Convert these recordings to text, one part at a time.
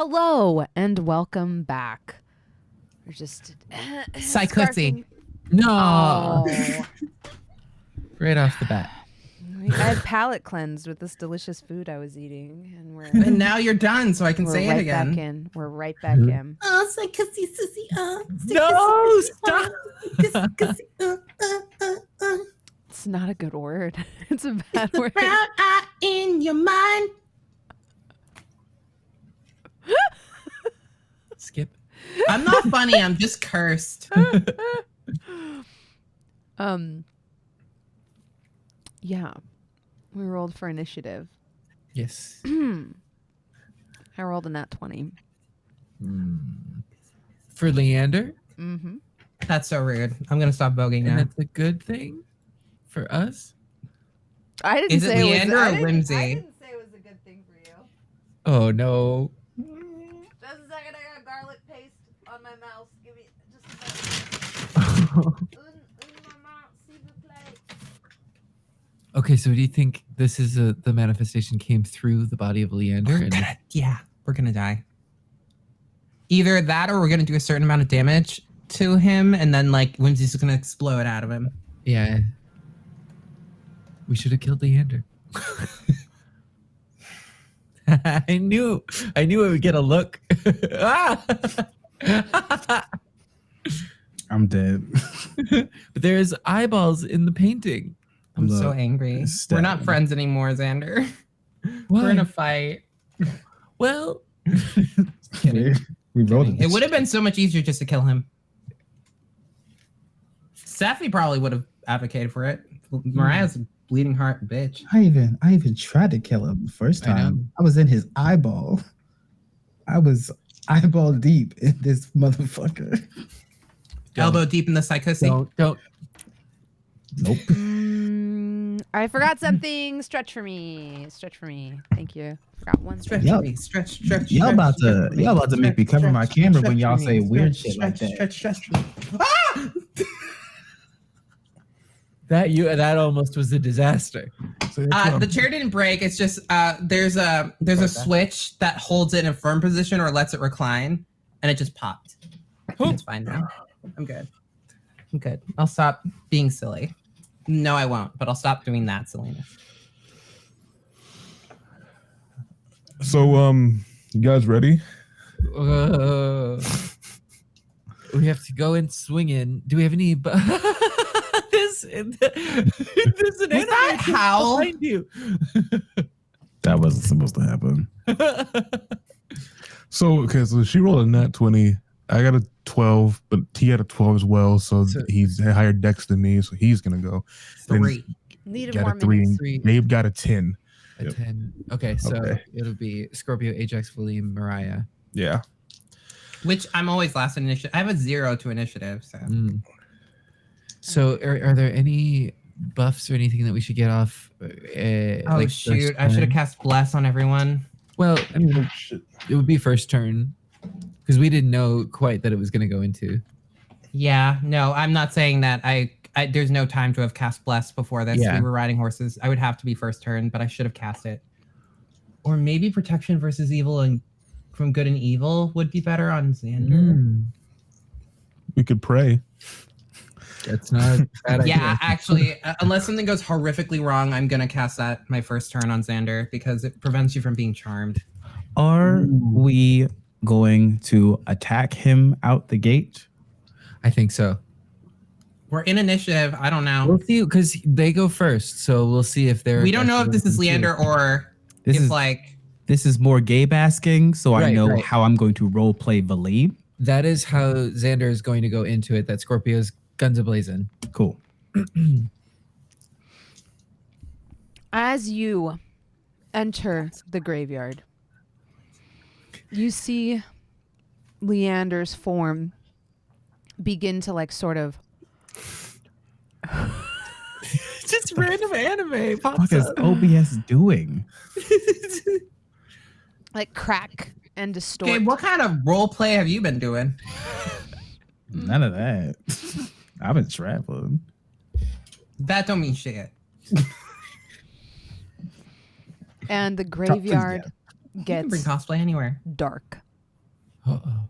Hello and welcome back. We're just Psychocy. No. Oh. Right off the bat. I had palate cleansed with this delicious food I was eating, And now you're done, so I can say right it again. Back in. We're right back in. Oh, psychocy, sissy. No, stop. It's not a good word. It's a bad word. Brown eye in your mind. Skip. I'm not funny. I'm just cursed. Yeah. We rolled for initiative. Yes. I rolled a nat 20. For Leander. Mm-hmm. That's so rude. I'm gonna stop voguing And now. that's a good thing for us. I didn't Is say it it Leander was, or Whimsy? I didn't say it was a good thing for you. Oh no. Just a second, I got garlic paste on my mouse. Give me just a second. Okay, so do you think this is the manifestation came through the body of Leander? We're gonna die. Either that or we're gonna do a certain amount of damage to him, and then like Whimsy's just gonna explode out of him. Yeah. We should have killed Leander. I knew I would get a look. I'm dead. But there's eyeballs in the painting. I'm Look, so angry. We're not friends anymore, Xander. Why? We're in a fight. Well, We rolled It would have been so much easier just to kill him. Safi probably would have advocated for it. Mirayah's a bleeding heart bitch. I even tried to kill him the first I know. time. I was in his eyeball. I was eyeball deep in this motherfucker. Elbow deep in the psychosis. don't. Nope. I forgot something. Stretch for me. Thank you. Forgot one. Stretch Yup. me. Stretch. Y'all about to make me cover my camera when y'all say weird shit like that. Stretch. Ah! That almost was a disaster. The chair didn't break. It's just there's a switch that holds it in a firm position or lets it recline, and it just popped. It's fine now. I'm good. I'll stop being silly. No, I won't. But I'll stop doing that silliness. So, you guys ready? We have to go and swing in. Do we have any? There's an enemy that Howl? behind you. That wasn't supposed to happen. So she rolled a nat 20. I got a 12, but he had a 12 as well. So he's a higher dex than me, so he's gonna go. 3. Needed Got more a 3. minutes. Three. Gabe got a 10. A 10. Okay, so it'll be Scorpio, Ajax, Valym, Mirayah. Yeah. Which I'm always last in initiative. I have a 0 to initiative. So So are there any buffs or anything that we should get off? oh shoot! I should have cast bless on everyone. Well, I mean, it would be first turn because we didn't know quite that it was going to go into. Yeah, no, I'm not saying that. I there's no time to have cast bless before this. Yeah. We were riding horses. I would have to be first turn, but I should have cast it. Or maybe protection versus evil and from good and evil would be better on Xander. We could pray. That's not a bad idea. Yeah, actually, unless something goes horrifically wrong, I'm gonna cast that my first turn on Xander because it prevents you from being charmed. Are we going to attack him out the gate? I think so. We're in initiative. I don't know. We'll see because they go first, so we'll see if they're. We don't know if this is Leander or This if is like. this is more Gabe asking, so I Right, know right. how I'm going to role play Valym. That is how Xander is going to go into it. That Scorpio's guns ablazing. Cool. As you enter the graveyard, you see Leander's form begin to like sort of Just random anime What pops is up. OBS doing? like crack and distort. Okay, what kind of role play have you been doing? None of that. I've been traveling. That don't mean shit. And the graveyard You can gets bring cosplay anywhere. dark. Uh-oh.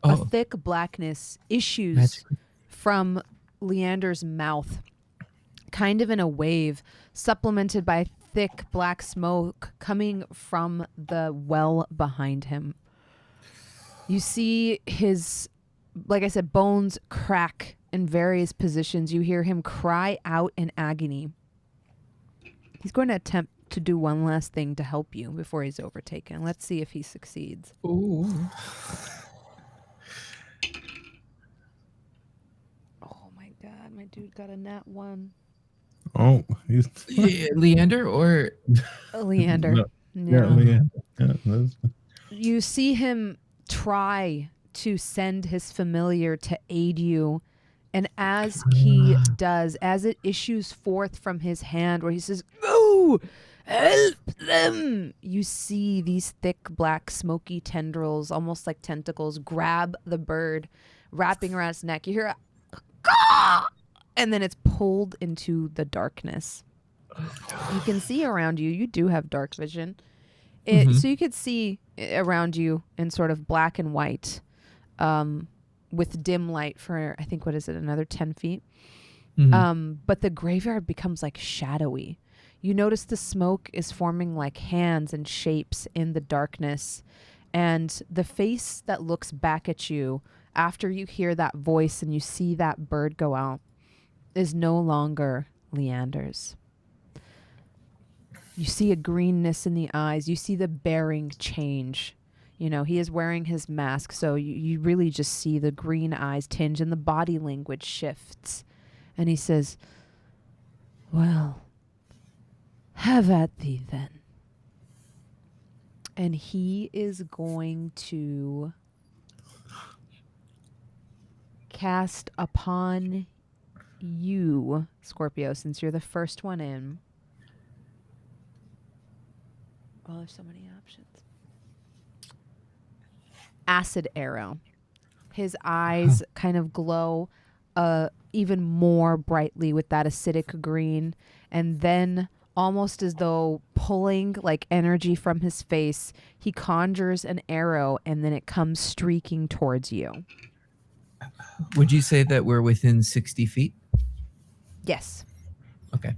A Oh, thick blackness issues magic. from Leander's mouth, kind of in a wave, supplemented by thick black smoke coming from the well behind him. You see his, like I said, bones crack in various positions. You hear him cry out in agony. He's going to attempt to do one last thing to help you before he's overtaken. Let's see if he succeeds. Ooh. Oh my god, my dude got a nat 1. Oh, he's Yeah, Leander or Leander. No. Yeah. that's- You see him try to send his familiar to aid you. And as he does, as it issues forth from his hand where he says, "Go! Help them!" You see these thick, black, smoky tendrils, almost like tentacles, grab the bird, wrapping around its neck. You hear a "Caw!" and then it's pulled into the darkness. You can see around you. You do have dark vision. So you could see around you in sort of black and white, with dim light for, I think, what is it, another 10 feet? But the graveyard becomes like shadowy. You notice the smoke is forming like hands and shapes in the darkness. And the face that looks back at you after you hear that voice and you see that bird go out is no longer Leander's. You see a greenness in the eyes. You see the bearing change. You know, he is wearing his mask, so you really just see the green eyes tinge and the body language shifts. And he says, "Well, have at thee then." And he is going to cast upon you, Scorpio, since you're the first one in. Oh, there's so many options. Acid arrow. His eyes kind of glow even more brightly with that acidic green, and then almost as though pulling like energy from his face, he conjures an arrow and then it comes streaking towards you. Would you say that we're within 60 feet? Yes. Okay.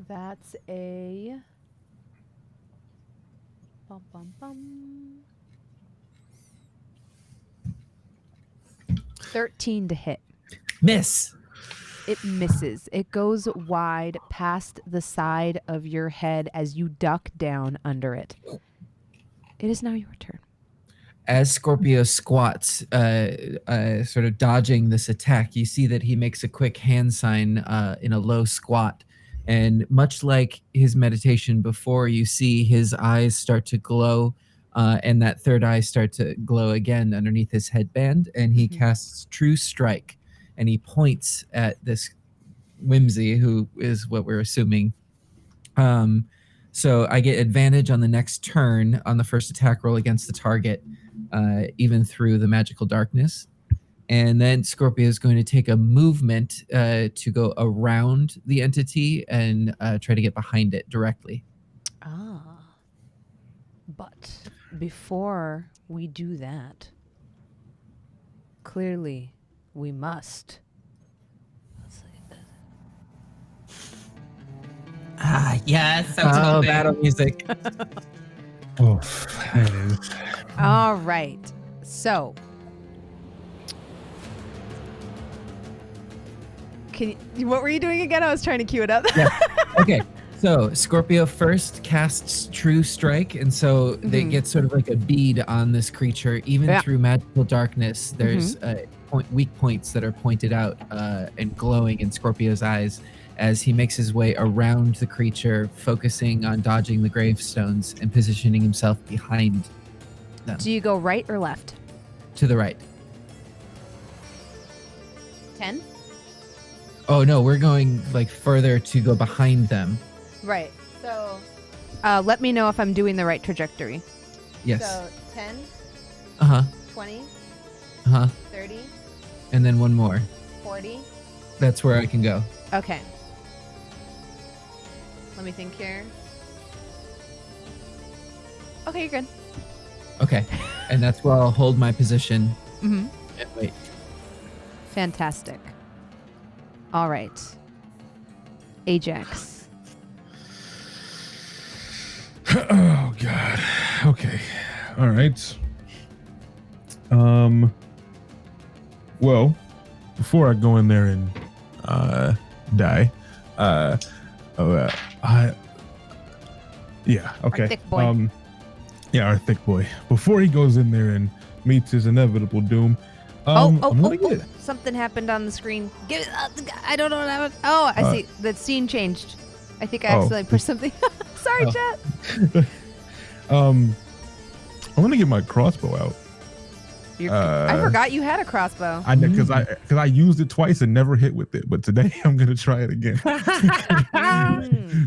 That's a 13 to hit. Miss. It misses. It goes wide past the side of your head as you duck down under it. It is now your turn. As Scorpio squats, sort of dodging this attack, you see that he makes a quick hand sign in a low squat. And much like his meditation before, you see his eyes start to glow, and that third eye start to glow again underneath his headband. And he casts True Strike, and he points at this Whimsy, who is what we're assuming. So I get advantage on the next turn on the first attack roll against the target, even through the magical darkness. And then Scorpio is going to take a movement to go around the entity and try to get behind it directly. But before we do that, clearly we must. Yes. Oh, battle music. Oh, that is. All right. So, what were you doing again? I was trying to cue it up. Yeah. Okay. So Scorpio first casts True Strike, and so they get sort of like a bead on this creature. Even through magical darkness, there's weak points that are pointed out and glowing in Scorpio's eyes as he makes his way around the creature, focusing on dodging the gravestones and positioning himself behind them. Do you go right or left? To the right. 10? Oh no, we're going like further to go behind them. Right. So, let me know if I'm doing the right trajectory. Yes. So, 10, Uh-huh. 20, Uh-huh. 30, And then one more. 40. That's where I can go. Okay. Let me think here. Okay, you're good. Okay, and that's where I'll hold my position Mm-hmm. and wait. Fantastic. All right. Ajax. Oh God. Okay. All right. Well, before I go in there and die, yeah. Okay. Our thick boy. Yeah, our thick boy. Before he goes in there and meets his inevitable doom, I'm gonna get. Something happened on the screen. I don't know what happened. Oh, I see. The scene changed. I think I accidentally pushed something. Sorry, chat. I'm gonna get my crossbow out. I forgot you had a crossbow. I know because I used it twice and never hit with it, but today I'm gonna try it again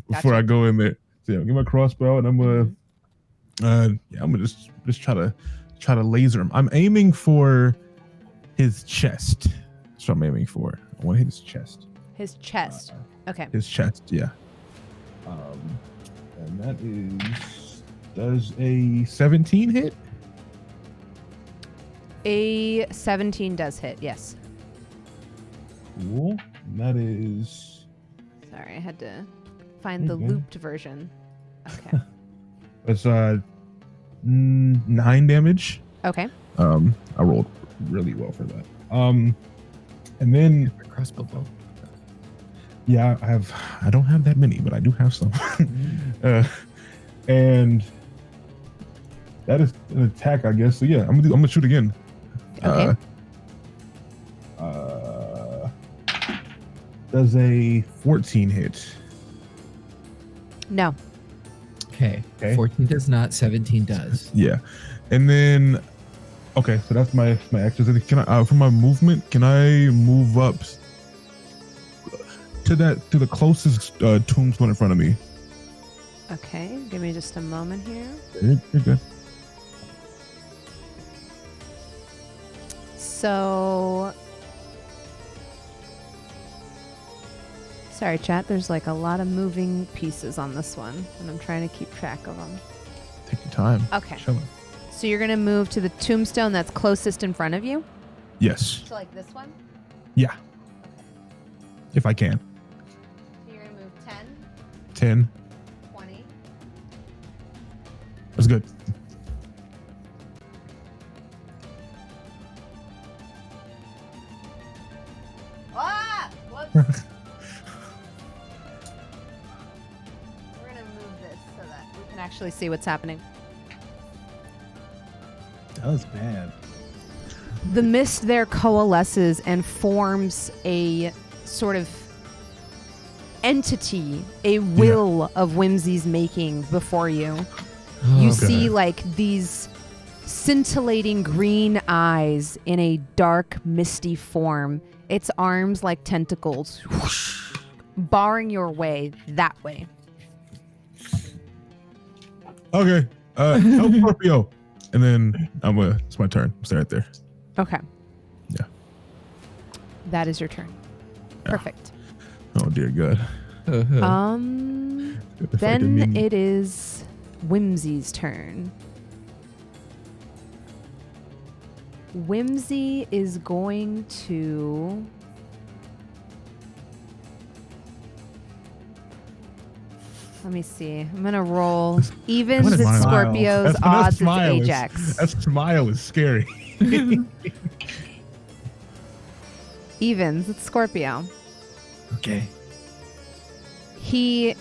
before I go in there. So yeah, get my crossbow out and I'm gonna I'm gonna just try to laser him. I'm aiming for his chest. That's what I'm aiming for. I want to hit his chest. His chest. Okay. His chest, yeah. And that does a 17 hit? A 17 does hit, yes. Cool. And that is... Sorry, I had to find the looped version. Okay. That's 9 damage. Okay. I rolled really well for that. And then Crossbow bow. yeah, I don't have that many, but I do have some. And that is an attack, I guess. So yeah, I'm gonna shoot again. Okay. Does a 14 hit? No. Okay. 14 does not. 17 does. Yeah, and then okay, so that's my actions. Can I for my movement? Can I move up to the closest tombstone in front of me? Okay, give me just a moment here. You're good. So, sorry, chat. There's like a lot of moving pieces on this one, and I'm trying to keep track of them. Take your time. Okay. Chilling. So you're gonna move to the tombstone that's closest in front of you. Yes. So like this one. Yeah. If I can. So you're gonna move 10, 10. 20. That's good. Ah! Whoops. We're gonna move this so that We can actually see what's happening. That was bad. The mist there coalesces and forms a sort of entity, a will of Whimsy's making before you. You see like these scintillating green eyes in a dark, misty form. Its arms like tentacles, whoosh, barring your way that way. Okay. Help Scorpio. And then it's my turn. Stay right there. Okay. Yeah. That is your turn. Yeah. Perfect. Oh dear God. Then it is Whimsy's turn. Whimsy is going to... Let me see. I'm going to roll evens What a at smile. Scorpio's, That odds at smile is- Ajax. That smile is scary. Evens at Scorpio. Okay. He,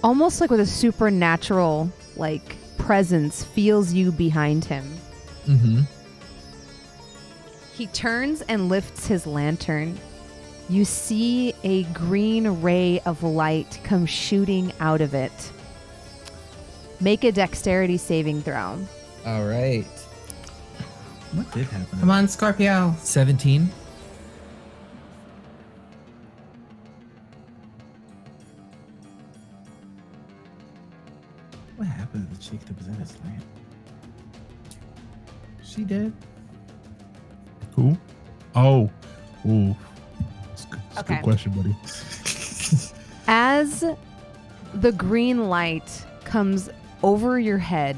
almost like with a supernatural like presence, feels you behind him. Mm-hmm. He turns and lifts his lantern. You see a green ray of light come shooting out of it. Make a dexterity saving throw. All right. What did happen? Come on, Scorpio. 17. What happened to the chick that was in his lamp? She did. Who? Oh. Ooh. That's a Okay. good question, buddy. As the green light comes over your head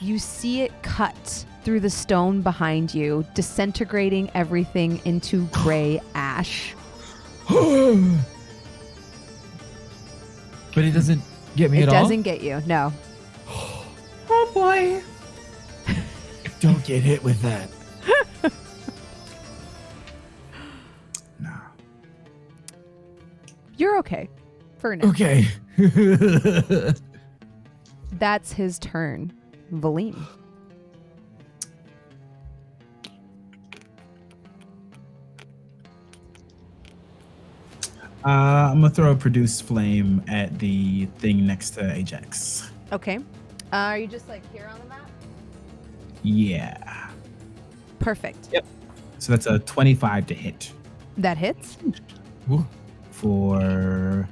you see it cut through the stone behind you, disintegrating everything into gray ash. But it doesn't get me It at all? doesn't get you, no. Oh boy. Don't get hit with that. No. You're okay for now. Okay. That's his turn. Valym. I'm gonna throw a produce flame at the thing next to Ajax. Okay. Are you just like here on the map? Yeah. Perfect. Yep. So that's a 25 to hit That hits. for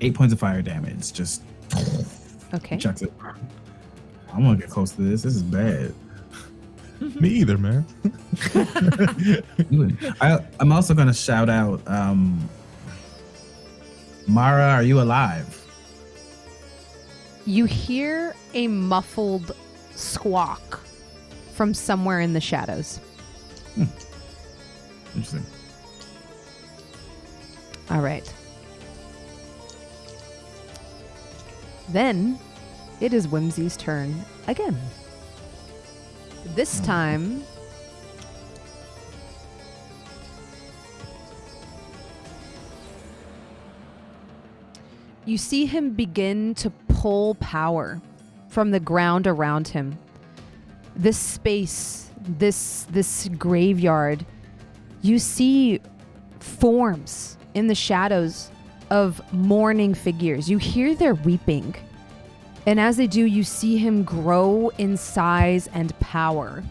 8 points of fire damage. Just Okay. chucks it. I'm gonna get close to this. This is bad. Me either, man. I'm also gonna shout out, Mara, are you alive? You hear a muffled squawk from somewhere in the shadows. Interesting. All right. Then it is Whimsy's turn again. This time, you see him begin to pull power from the ground around him. This space, this graveyard, you see forms in the shadows of mourning figures. You hear their weeping. And as they do, you see him grow in size and power.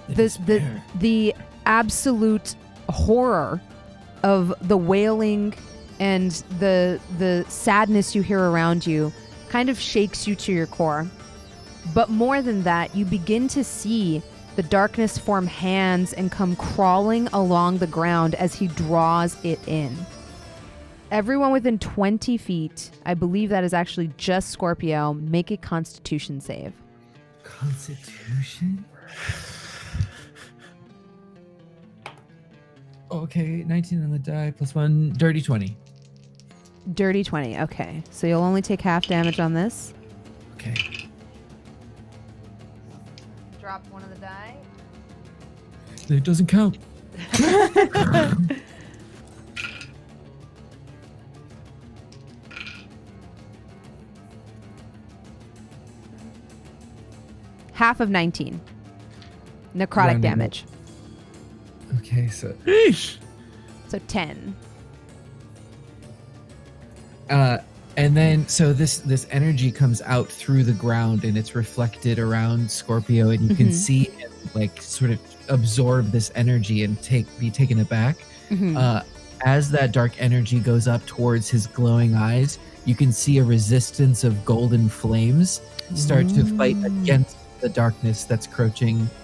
The absolute horror of the wailing and the sadness you hear around you kind of shakes you to your core. But more than that, you begin to see the darkness form hands and come crawling along the ground as he draws it in. Everyone within 20 feet, I believe that is actually just Scorpio, make a Constitution save. Constitution? Okay, 19 on the die, plus 1, dirty 20. Dirty 20, okay. So you'll only take half damage on this. Okay. Drop one of the die. It doesn't count. Half of 19. Necrotic Rounding damage. Okay, so Eesh. So 10. and then so this energy comes out through the ground and it's reflected around Scorpio, and you can see him like sort of absorb this energy and be taken aback. As that dark energy goes up towards his glowing eyes, you can see a resistance of golden flames start to fight against the darkness that's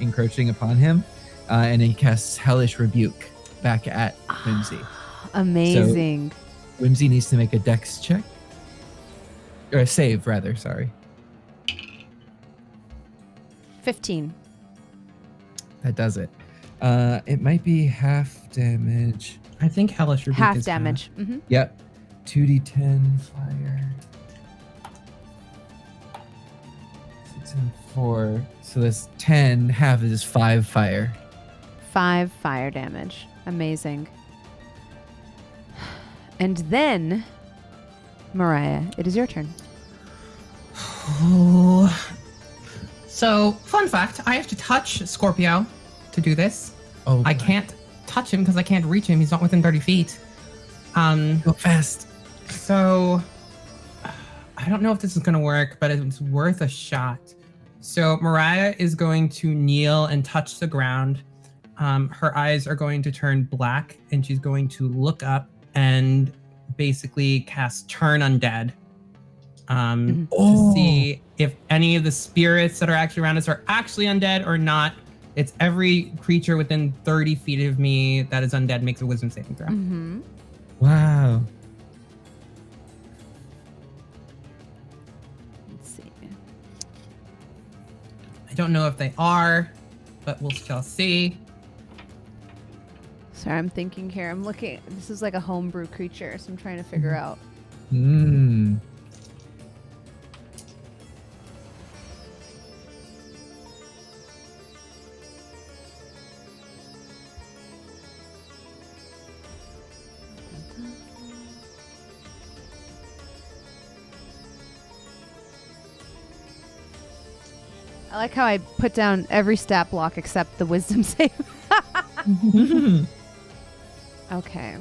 encroaching upon him, and he casts Hellish Rebuke back at Whimsy. Amazing. So Whimsy needs to make a dex check. Or a save, rather, sorry. 15. That does it. It might be half damage. I think Hellish Rebuke Half is damage. Yep. 2d10 fire. 6 and 4. So that's 10. Half is 5 fire. 5 fire damage. Amazing. And then, Mirayah, it is your turn. Oh. So, fun fact, I have to touch Scorpio to do this. Oh, I can't touch him because I can't reach him. He's not within 30 feet. Go fast. So, I don't know if this is going to work, but it's worth a shot. So, Mirayah is going to kneel and touch the ground. Her eyes are going to turn black, and she's going to look up and basically cast Turn Undead to see if any of the spirits that are actually around us are actually undead or not. It's every creature within 30 feet of me that is undead makes a wisdom saving throw. Wow. Let's see. I don't know if they are, but we'll shall see. Sorry, I'm thinking here. I'm looking. This is like a homebrew creature, so I'm trying to figure out. Mm. I like how I put down every stat block except the wisdom save. Okay.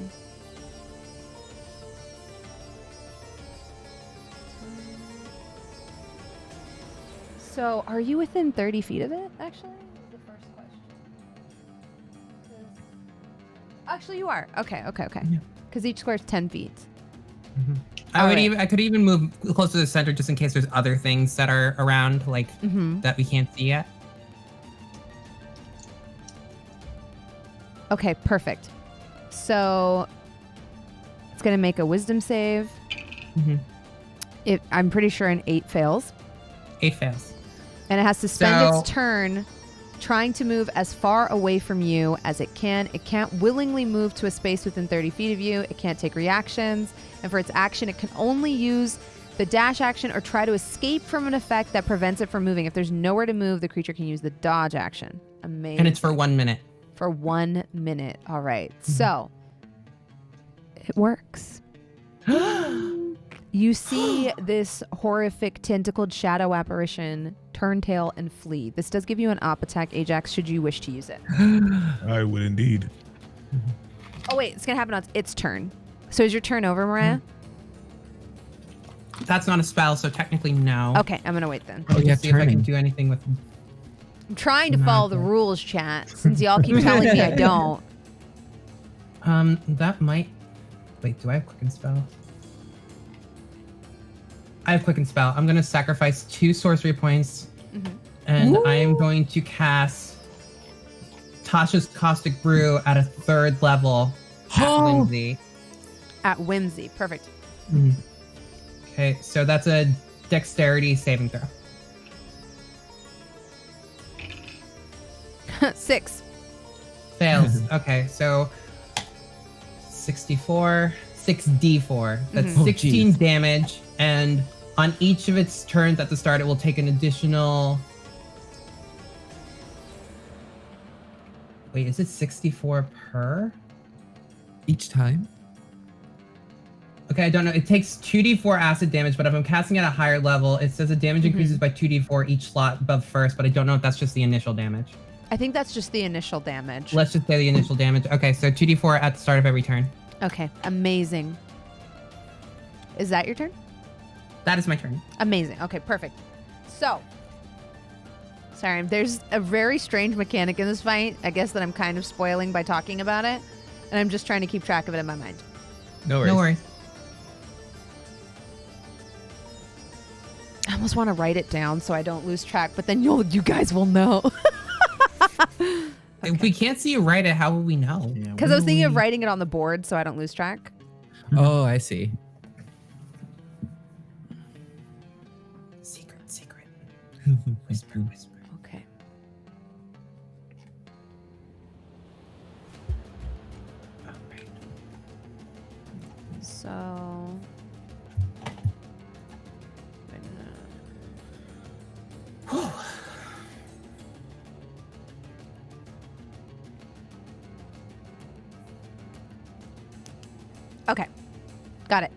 So, are you within 30 feet of it, actually? Is the first question. Actually, you are. Okay. Yeah. Because each square is 10 feet. I could even move close to the center just in case there's other things that are around, like that we can't see yet. Okay, perfect. So it's gonna make a wisdom save. I'm pretty sure an 8 fails. 8 fails. And it has to spend So- its turn trying to move as far away from you as it can. It can't willingly move to a space within 30 feet of you. It can't take reactions. And for its action, it can only use the dash action or try to escape from an effect that prevents it from moving. If there's nowhere to move, the creature can use the dodge action. Amazing. And it's for 1 minute. For 1 minute. All right. So it works. You see this horrific tentacled shadow apparition turn tail and flee. This does give you an op attack, Ajax, should you wish to use it. I would indeed. Oh, wait. It's going to happen on its turn. So is your turn over, Mirayah? That's not a spell, so technically no. Okay. I'm going to wait then. Oh, yeah, See if I can turning. do anything with. I'm trying to follow the rules, chat, since y'all keep telling me I don't. That might. Wait, do I have quicken spell? I have quicken spell. I'm gonna sacrifice 2 sorcery points, and I am going to cast Tasha's Caustic Brew at a 3rd level at Whimsy. At whimsy. Perfect. Okay, so that's a dexterity saving throw. 6. Fails. Okay, so 64, 6d4. That's Oh, 16 geez. damage, and on each of its turns at the start, it will take an additional. Wait, is it 64 per? Each time? Okay, I don't know. It takes 2d4 acid damage, but if I'm casting at a higher level, it says the damage increases by 2d4 each slot above first, but I don't know if that's just the initial damage. I think that's just the initial damage. Let's just say the initial damage. Okay, so 2d4 at the start of every turn. Okay. Amazing. Is that your turn? That is my turn. Amazing. Okay, perfect. So, sorry, there's a very strange mechanic in this fight, I guess, that I'm kind of spoiling by talking about it, and I'm just trying to keep track of it in my mind. No worries. No worries. I almost want to write it down so I don't lose track, but then you guys will know. If we can't see you write it, how will we know? Because I was thinking of writing it on the board so I don't lose track. Oh, I see. Secret. Whisper. Okay. All right. So. Okay. Got it.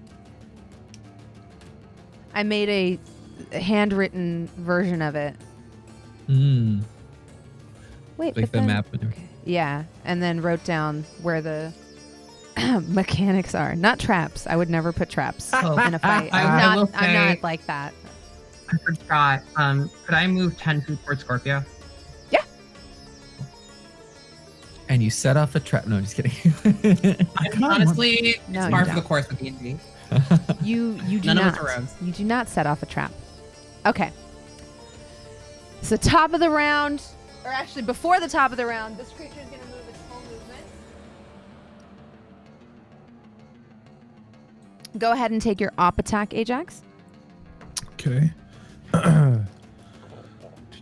I made a handwritten version of it. Mm. Wait, Like but the then, map and everything. okay. Yeah, and then wrote down where the mechanics are. Not traps. I would never put traps in a fight. I will I'm say- not like that. I forgot. Could I move 10 feet towards Scorpio? And you set off a trap. No, I'm just kidding. Honestly, No, it's you par for don't. the course with D&D. You do None of not. us are rogues. You do not set off a trap. Okay. So top of the round, or actually before the top of the round, this creature is going to move its full movement. Go ahead and take your op attack, Ajax. Okay.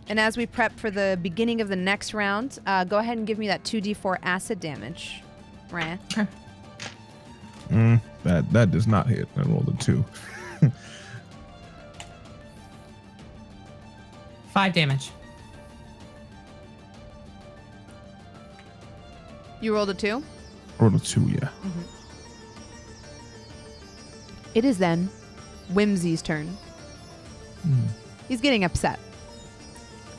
And as we prep for the beginning of the next round, go ahead and give me that 2d4 acid damage, Mirayah. Okay. That does not hit. I rolled a 2. 5 damage. You rolled a 2? Rolled a 2, yeah. It is then Whimsy's turn. He's getting upset.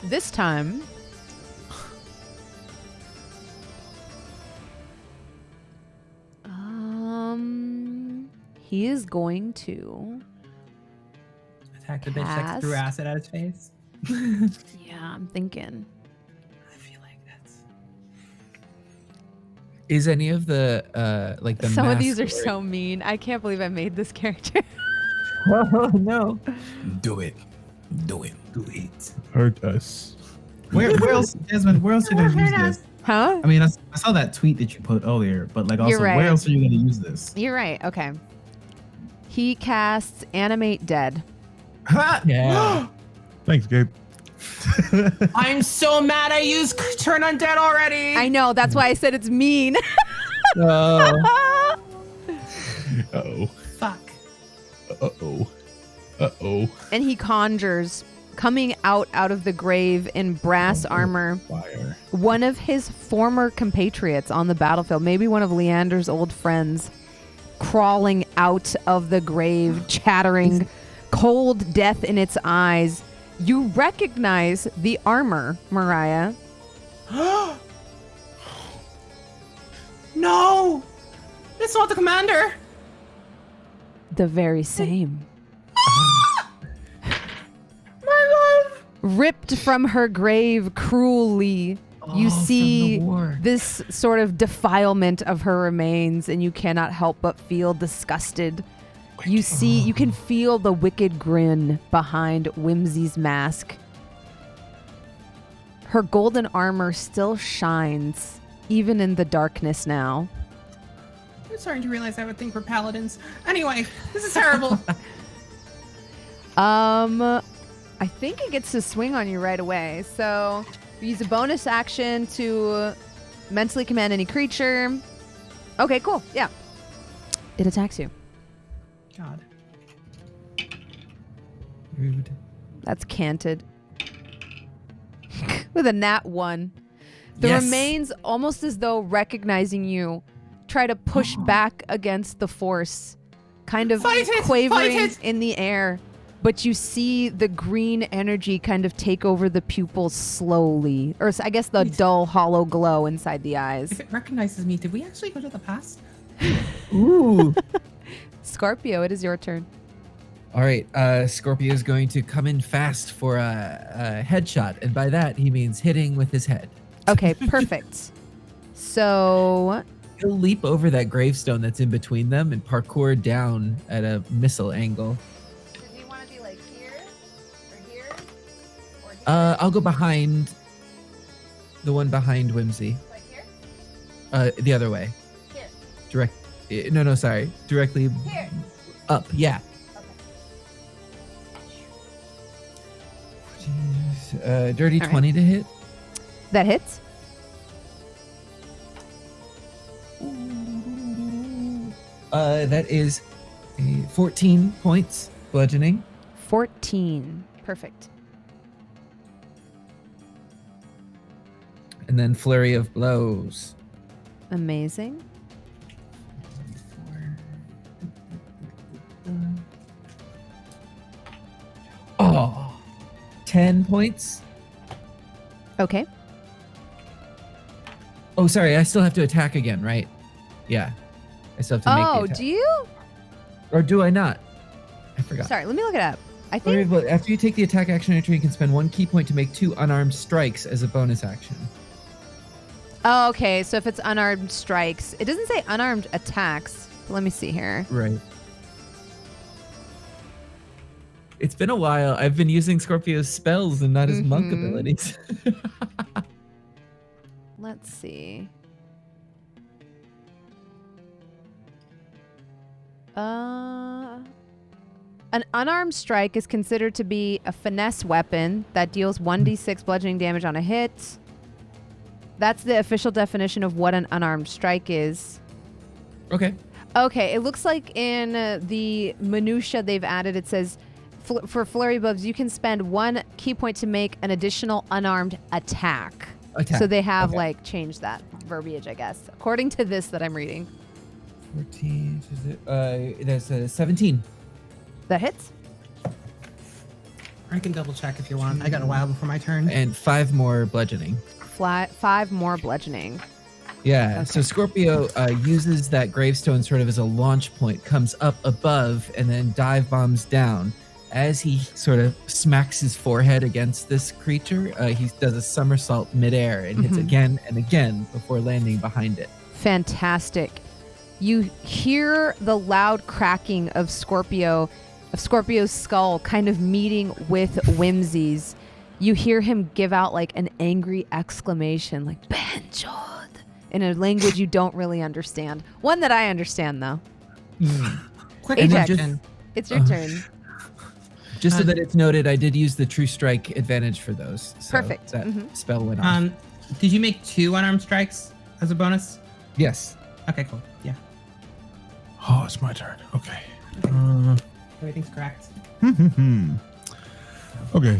This time, he is going to Attack the bitch that threw acid at his face. Yeah, I'm thinking. I feel like that's. Is any of the like the Some of mask these are or- so mean. I can't believe I made this character. Oh no. Do it. Do it. Do it. Hurt us. Where else, Jasmine? Where else are you gonna use this? Huh? I mean, I saw that tweet that you put earlier, but like also, You're right. where else are you gonna use this? You're right. Okay. He casts Animate Dead. Ha! Yeah. Thanks, Gabe. I'm so mad I used Turn Undead already. I know. That's why I said it's mean. Oh. Uh-oh. Fuck. Uh-oh. Uh-oh. And he conjures, coming out of the grave in brass armor, Fire. one of his former compatriots on the battlefield, maybe one of Leander's old friends, crawling out of the grave, chattering, cold death in its eyes. You recognize the armor, Mirayah. No! It's not the commander! The very same. My love! Ripped from her grave cruelly. You from see the war. this sort of defilement of her remains, and you cannot help but feel disgusted. You can feel the wicked grin behind Whimsy's mask. Her golden armor still shines, even in the darkness now. I'm starting to realize I have a thing for paladins. Anyway, this is terrible. I think it gets to swing on you right away. So you use a bonus action to mentally command any creature. Okay, cool. Yeah. It attacks you. God. Rude. That's canted. With a nat 1. The Yes. remains, almost as though recognizing you, try to push back against the force, kind of Fight it! quavering Fight it! in the air. But you see the green energy kind of take over the pupils slowly. Or I guess the dull, hollow glow inside the eyes. If it recognizes me, did we actually go to the past? Ooh. Scorpio, it is your turn. All right, Scorpio is going to come in fast for a headshot, and by that he means hitting with his head. Okay, perfect. So, He'll leap over that gravestone that's in between them and parkour down at a missile angle. So do you want to be like here or here or here? I'll go behind the one behind Whimsy. Like here? The other way. Here. Direct. No, sorry. Directly Here. up. Yeah. Okay. Dirty All right. 20 to hit. that hits. That is 14 points bludgeoning. 14. Perfect. And then flurry of blows. Amazing. Oh, 10 points. Okay. Oh, sorry. I still have to attack again, right? Yeah. I still have to make the Oh, attack. do you? Or do I not? I forgot. Sorry, let me look it up. I Flurry think. of blows. After you take the attack action entry, you can spend 1 key point to make 2 unarmed strikes as a bonus action. Oh, okay. So if it's unarmed strikes, it doesn't say unarmed attacks. Let me see here. Right. It's been a while. I've been using Scorpio's spells and not his monk Mhm. abilities. Let's see. An unarmed strike is considered to be a finesse weapon that deals 1d6 bludgeoning damage on a hit. That's the official definition of what an unarmed strike is. Okay. Okay, it looks like in the minutia they've added, it says for flurry buffs, you can spend 1 key point to make an additional unarmed attack. So they have like changed that verbiage, I guess, according to this that I'm reading. 14. Is it? That's a 17. That hits. I can double check if you want. I got a while before my turn. And 5 more bludgeoning. 5 more bludgeoning. Yeah. Okay. So Scorpio uses that gravestone sort of as a launch point, comes up above, and then dive bombs down. As he sort of smacks his forehead against this creature, he does a somersault midair and hits again and again before landing behind it. Fantastic. You hear the loud cracking of Scorpio's skull kind of meeting with Whimsy's. You hear him give out like an angry exclamation, like "Benjod," in a language you don't really understand. One that I understand though. Quick Ajax, question. it's your turn. Just so that it's noted, I did use the True Strike advantage for those. So Perfect. That spell went off. Did you make 2 unarmed strikes as a bonus? Yes. Okay, cool. Yeah. Oh, it's my turn. Okay. Everything's correct. Okay.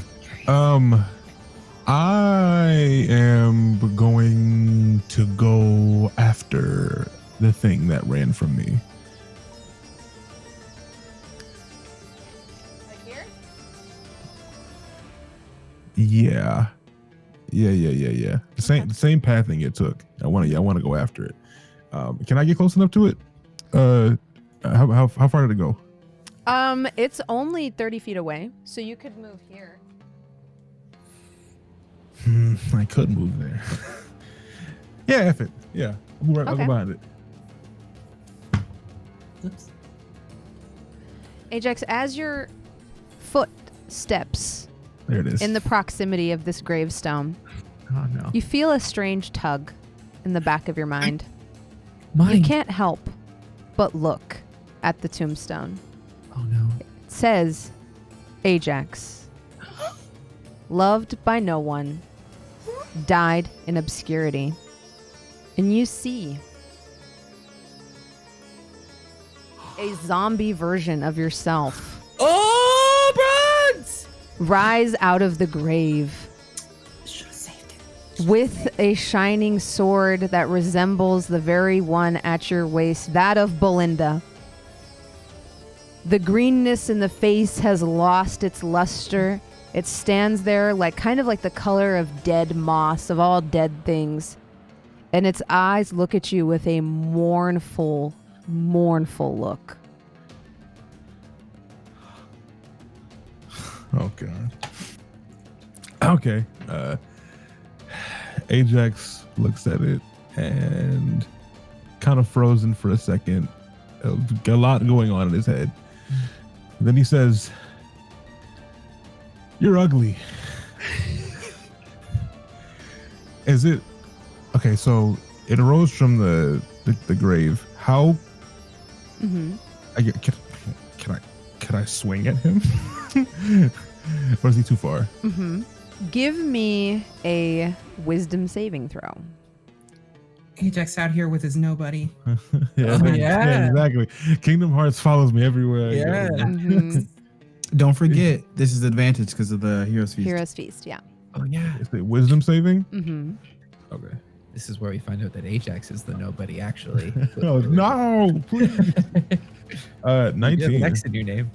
I am going to go after the thing that ran from me. Like here? Yeah. The same pathing it took. I want to go after it. Can I get close enough to it? How far did it go? It's only 30 feet away, so you could move here. I could move there. Yeah, F it. Yeah, I'll go behind it. Oops. Ajax, as your foot steps There it is. in the proximity of this gravestone, Oh no. you feel a strange tug in the back of your mind. You Mine. can't help but look at the tombstone. Oh no. It says, Ajax, loved by no one, died in obscurity. And you see a zombie version of yourself Oh, Bronze! rise out of the grave with a shining sword that resembles the very one at your waist, that of Belinda. The greenness in the face has lost its luster. It stands there like kind of like the color of dead moss, of all dead things. And its eyes look at you with a mournful, mournful look. Oh god. Okay. Ajax looks at it and kind of frozen for a second. A lot going on in his head. Then he says, "You're ugly." Is it okay? So it arose from the grave. How? Can I swing at him? Or is he too far? Give me a wisdom saving throw. Ajax out here with his nobody. Yeah. Exactly. Kingdom Hearts follows me everywhere I go. Mhm. Don't forget, this is advantage because of the Hero's Feast. Hero's Feast, yeah. Oh yeah. Is it wisdom saving? Mm-hmm. Okay. This is where we find out that Ajax is the nobody actually. Oh, no, please. You have 19. an X in your name.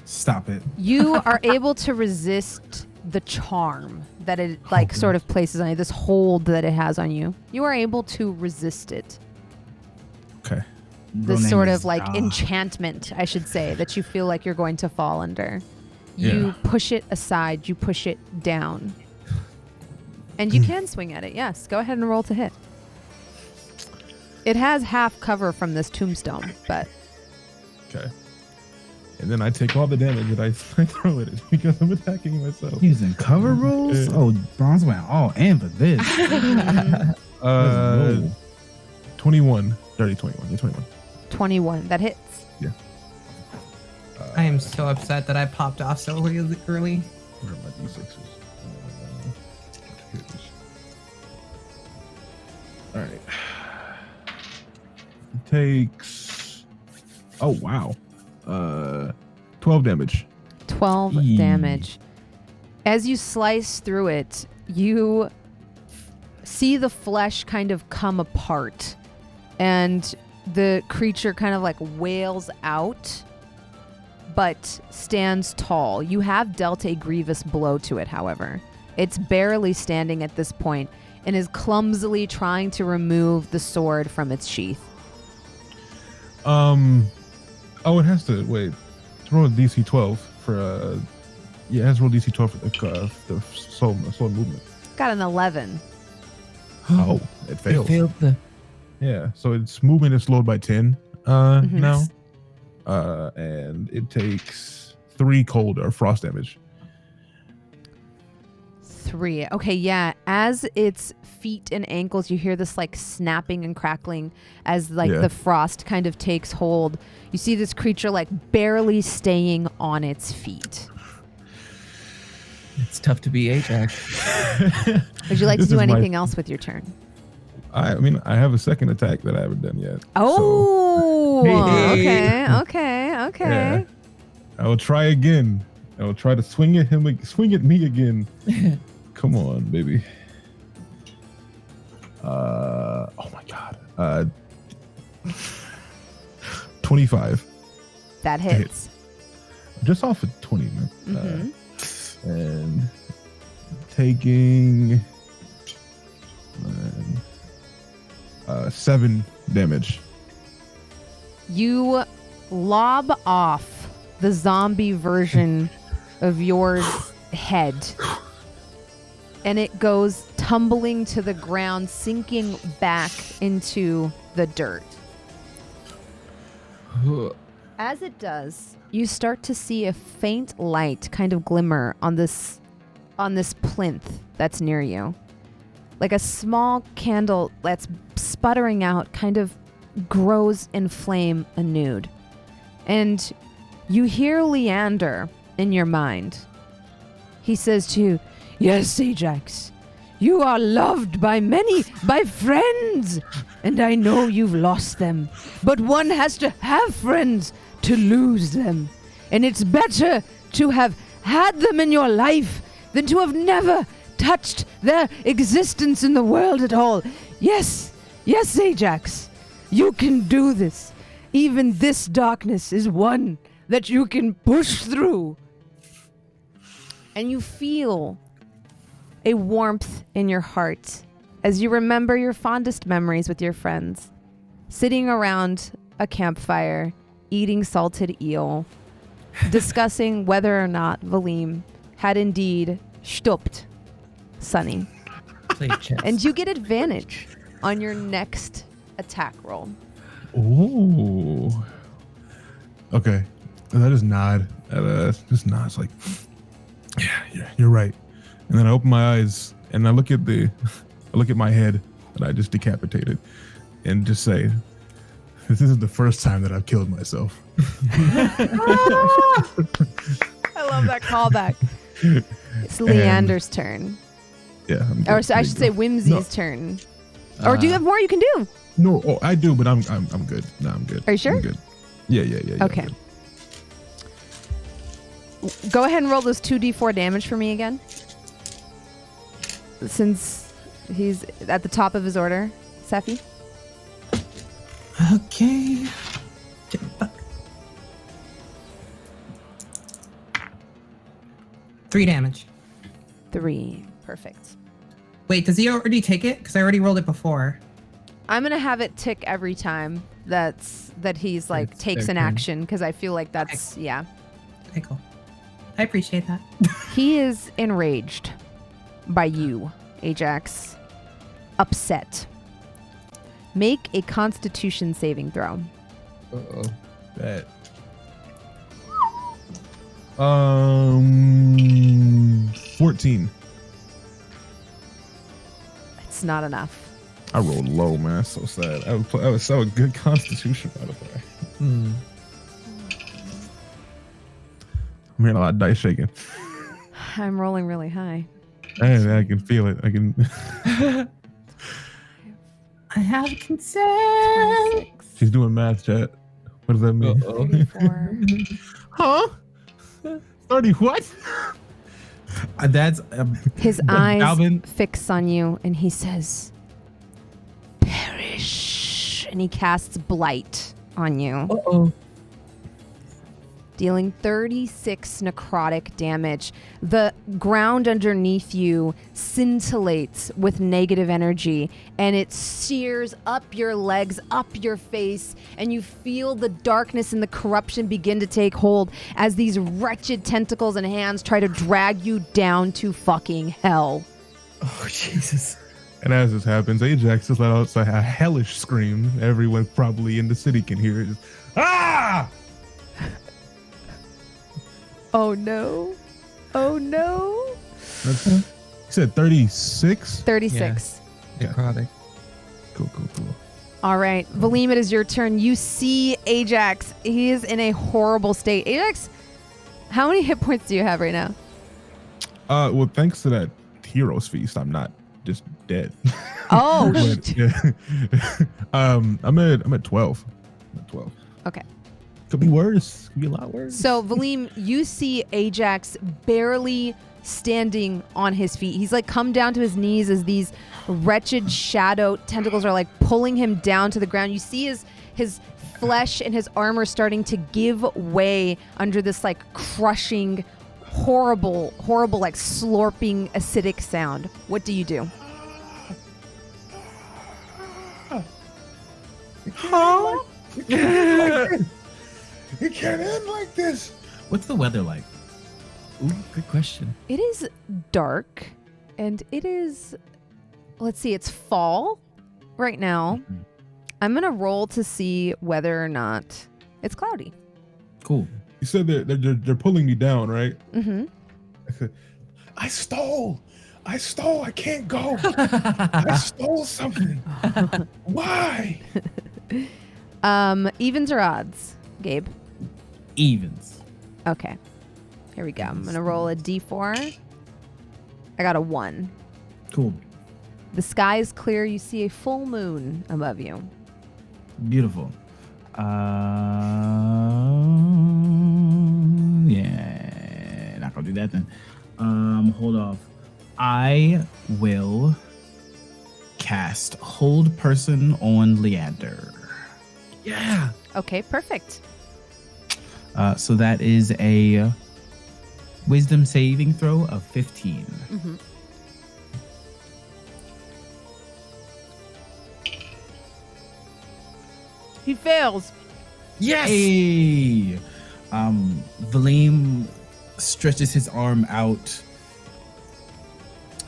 Stop it. You are able to resist the charm that it like sort of places on you, this hold that it has on you. You are able to resist it. Okay. This sort of like enchantment, I should say, that you feel like you're going to fall under. You push it aside, you push it down. And you can swing at it, yes. Go ahead and roll to hit. It has half cover from this tombstone, but Okay. And then I take all the damage that I throw at it because I'm attacking myself. Using cover rolls? Yeah. Oh, Bronze went all in for this. 21. Dirty 21. Yeah, 21. 21. That hits. I am so upset that I popped off so early. Where are my D6s? Here it is. All right. It takes. Oh wow. 12 damage. 12 Eee. damage. As you slice through it, you see the flesh kind of come apart, and the creature kind of like wails out, but stands tall. You have dealt a grievous blow to it, however. It's barely standing at this point and is clumsily trying to remove the sword from its sheath. Oh, it has to wait. It's roll a DC 12 for yeah, it has to roll DC 12 for the soul movement. Got an 11. Oh, it failed. It failed the. Yeah, so its movement is slowed by 10 now. Yes. And it takes 3 cold or frost damage. 3. Okay, yeah. As its feet and ankles, you hear this like snapping and crackling as like the frost kind of takes hold. You see this creature like barely staying on its feet. It's tough to be Ajax. Would you like to This do is my- anything else with your turn? I mean, I have a second attack that I haven't done yet. Oh, Hey. okay. Yeah. I will try again. I will try to swing at me again. Come on, baby. Oh my god. 25. That hits. Just off of 20, man. Mhm. And taking 7 damage. You lob off the zombie version of your head, and it goes tumbling to the ground, sinking back into the dirt. As it does, you start to see a faint light kind of glimmer on this plinth that's near you. Like a small candle that's sputtering out kind of grows in flame anew. And you hear Leander in your mind. He says to you, "Yes, Ajax, you are loved by many, by friends, and I know you've lost them. But one has to have friends to lose them. And it's better to have had them in your life than to have never touched their existence in the world at all. Yes, yes, Ajax, you can do this. Even this darkness is one that you can push through." And you feel a warmth in your heart as you remember your fondest memories with your friends, sitting around a campfire, eating salted eel, discussing whether or not Valym had indeed stopped Sunny. Play chess. And you get advantage on your next attack roll. Ooh. Okay. And I just nod at just nod. It's like, yeah, you're right. And then I open my eyes and I look at my head that I just decapitated and just say, "This isn't the first time that I've killed myself." I love that callback. It's Leander's turn. Yeah. I'm Or good. so I There should you say go. Whimsy's turn. Or do you have more you can do? No, I do, but I'm good. No, I'm good. Are you sure? I'm good. Yeah. I'm Okay. good. Go ahead and roll those 2d4 damage for me again. Since he's at the top of his order, Sephi. Okay. Fuck. 3 damage. 3. Perfect. Wait, does he already take it? Because I already rolled it before. I'm going to have it tick every time that he's like It's takes their an turn. action, because I feel like that's, yeah. Okay, cool. I appreciate that. He is enraged by you, Ajax. Upset. Make a Constitution saving throw. Uh-oh. Bet. 14. It's not enough. I rolled low, man. That's so sad. I was so a good Constitution, by the way. I'm hearing a lot of dice shaking. I'm rolling really high. And I can feel it. I can. I have consent. 26, She's doing math, chat. What does that mean? 34. Huh? 30 what? That's His eyes Balvin. fix on you, and he says, "Perish." And he casts Blight on you, Uh-oh. dealing 36 necrotic damage. The ground underneath you scintillates with negative energy, and it sears up your legs, up your face, and you feel the darkness and the corruption begin to take hold as these wretched tentacles and hands try to drag you down to fucking hell. Oh, Jesus. And as this happens, Ajax just let out a hellish scream. Everyone probably in the city can hear it. Just, ah! Oh no. Oh no. You said 36? 36. Necrotic. Cool. All right, Valym, it is your turn. You see Ajax. He is in a horrible state. Ajax, how many hit points do you have right now? Well, thanks to that hero's feast, I'm not just dead. Oh, But, yeah. I'm at 12. I'm at 12. okay. Could be worse. Could be a lot worse. So, Valym, you see Ajax barely standing on his feet. He's like come down to his knees as these wretched shadow tentacles are like pulling him down to the ground. You see his flesh and his armor starting to give way under this like crushing, horrible, like slurping acidic sound. What do you do? It can't end like this. What's the weather like? Ooh, good question. It is dark, and it is, let's see, it's fall right now. Mhm. I'm going to roll to see whether or not it's cloudy. Cool. You said they're pulling me down, right? Mm-hmm. I stole. I can't go. I stole something. Why? Evens or odds, Gabe? Evens. Okay. Here we go. I'm going to roll a d4. I got a 1. Cool. The sky is clear. You see a full moon above you. Beautiful. Yeah, not gonna do that then. Hold off. I will cast Hold Person on Leander. Yeah. Okay, perfect. So that is a Wisdom saving throw of 15. Mm-hmm. He fails. Yes. Hey. Valym stretches his arm out,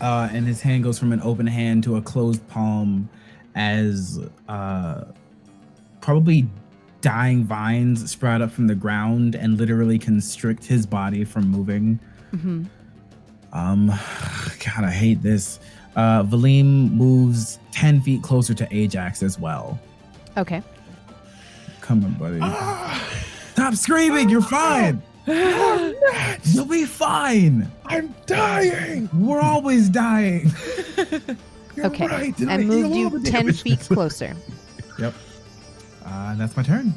and his hand goes from an open hand to a closed palm as probably dying vines sprout up from the ground and literally constrict his body from moving. Mm-hmm. God, I hate this. Valym moves 10 feet closer to Ajax as well. Okay. Come on, buddy. Stop screaming. You're fine. You'll be fine. I'm dying. We're always dying. You're Okay. right. Did I I moved heal you all the 10 damage? feet closer. Yep. That's my turn.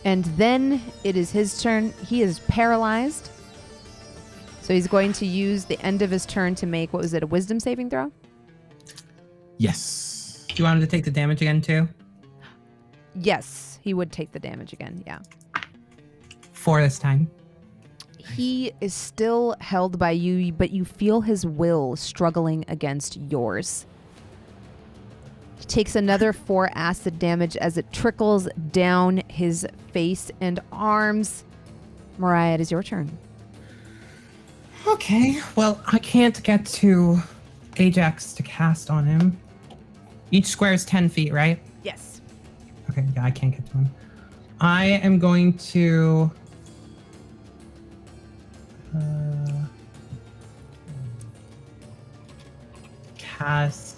And then it is his turn. He is paralyzed. So he's going to use the end of his turn to make, what was it, a wisdom saving throw? Yes. Do you want him to take the damage again too? Yes, he would take the damage again. Yeah. 4 this time. He is still held by you, but you feel his will struggling against yours. He takes another 4 acid damage as it trickles down his face and arms. Mirayah, it is your turn. Okay, well, I can't get to Ajax to cast on him. Each square is 10 feet, right? Yes. Okay, yeah, I can't get to him. I am going to... cast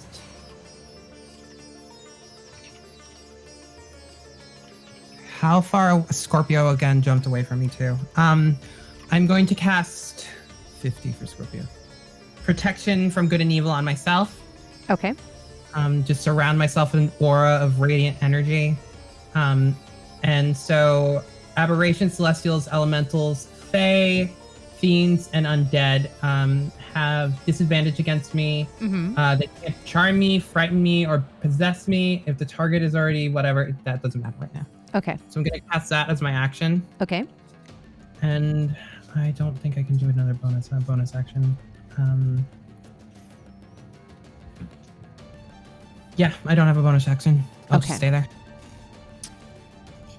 How far? Scorpio again jumped away from me too. I'm going to cast 50 for Scorpio. Protection from good and evil on myself. Okay. Just surround myself with an aura of radiant energy. And so aberrations, celestials, elementals, fae, fiends, and undead have disadvantage against me. They can't charm me, frighten me, or possess me. If the target is already whatever, that doesn't matter right now. Okay. So I'm going to cast that as my action. Okay. And I don't think I can do another bonus action. Yeah, I don't have a bonus action. I'll just stay there.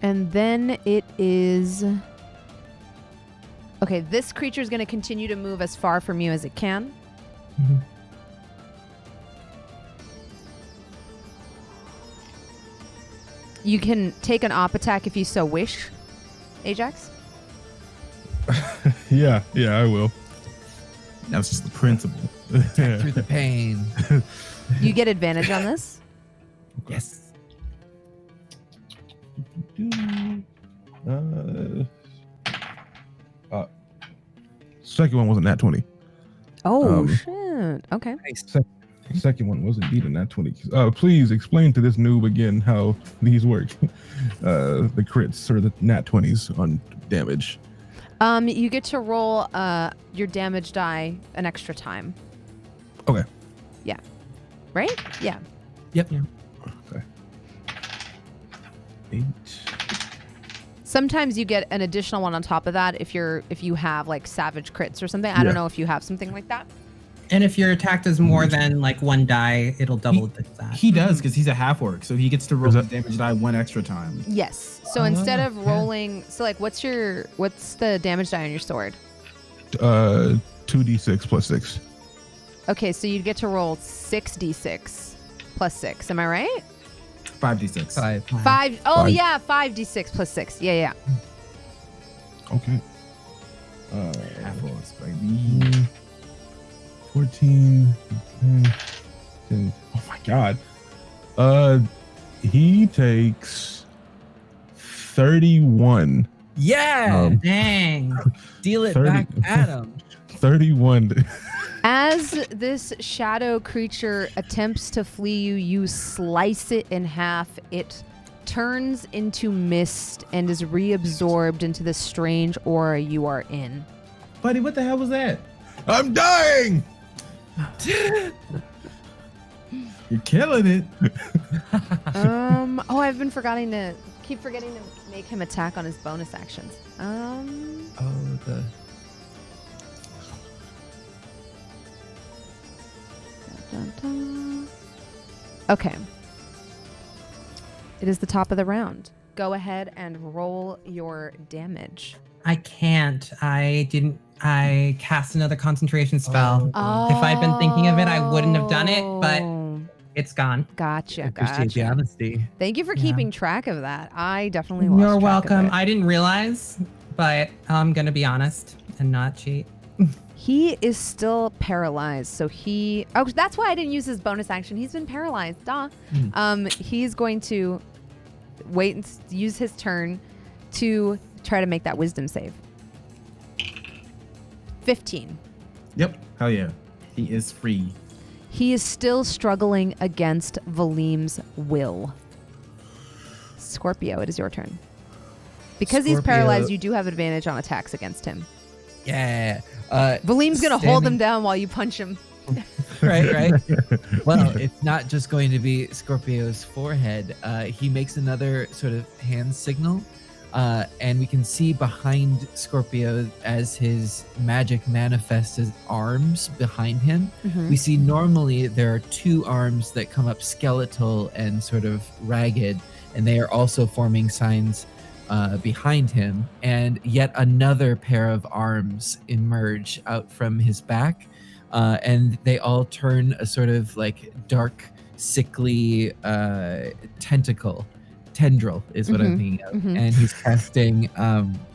And then it is... Okay, this creature is going to continue to move as far from you as it can. Mm-hmm. You can take an op attack if you so wish, Ajax. Yeah, I will. That's just the principle. Through the pain. You get advantage on this. Yes. Second one wasn't nat 20. Oh, shit. Okay. Second one was indeed a nat 20. Please explain to this noob again how these work. The crits or the nat 20s on damage. You get to roll your damage die an extra time. Okay. Yeah. Right? Yeah. Yep. Okay. 8. Sometimes you get an additional one on top of that if you have like savage crits or something. I don't know if you have something like that. And if your attack does more than like one die, it'll double that. He does because he's a half orc, so he gets to roll his damage die one extra time. Yes. So instead of rolling, so like what's the damage die on your sword? 2d6 plus 6. Okay, so you'd get to roll 6d6 plus 6. Am I right? 5d6. 5. Oh yeah, 5d6 plus 6. Yeah. Okay. Half orcs, baby. 14. 10. Oh my god. He takes 31. Yeah. Dang. Deal it 30. back at him. 31. As this shadow creature attempts to flee you, you slice it in half. It turns into mist and is reabsorbed into the strange aura you are in. Buddy, what the hell was that? I'm dying. You're killing it. I've been forgetting to make him attack on his bonus actions. Okay. It is the top of the round. Go ahead and roll your damage. I can't. I cast another concentration spell. Oh. If I'd been thinking of it, I wouldn't have done it, but it's gone. Gotcha. I appreciate the honesty. Thank you for keeping track of that. I definitely lost You're track welcome. of it. I didn't realize, but I'm going to be honest and not cheat. He is still paralyzed, so that's why I didn't use his bonus action. He's been paralyzed. Duh. He's going to wait and use his turn to try to make that wisdom save. 15. Yep. Hell yeah. He is free. He is still struggling against Valym's will. Scorpio, it is your turn. Because he's paralyzed, you do have advantage on attacks against him. Yeah. Valym's going to hold him down while you punch him. Right. Well, it's not just going to be Scorpio's forehead. He makes another sort of hand signal, and we can see behind Scorpio as his magic manifests his arms behind him. Mm-hmm. We see normally there are two arms that come up skeletal and sort of ragged, and they are also forming signs behind him, and yet another pair of arms emerge out from his back, and they all turn a sort of like dark, sickly tendril is what I'm thinking of. Mm-hmm. And he's casting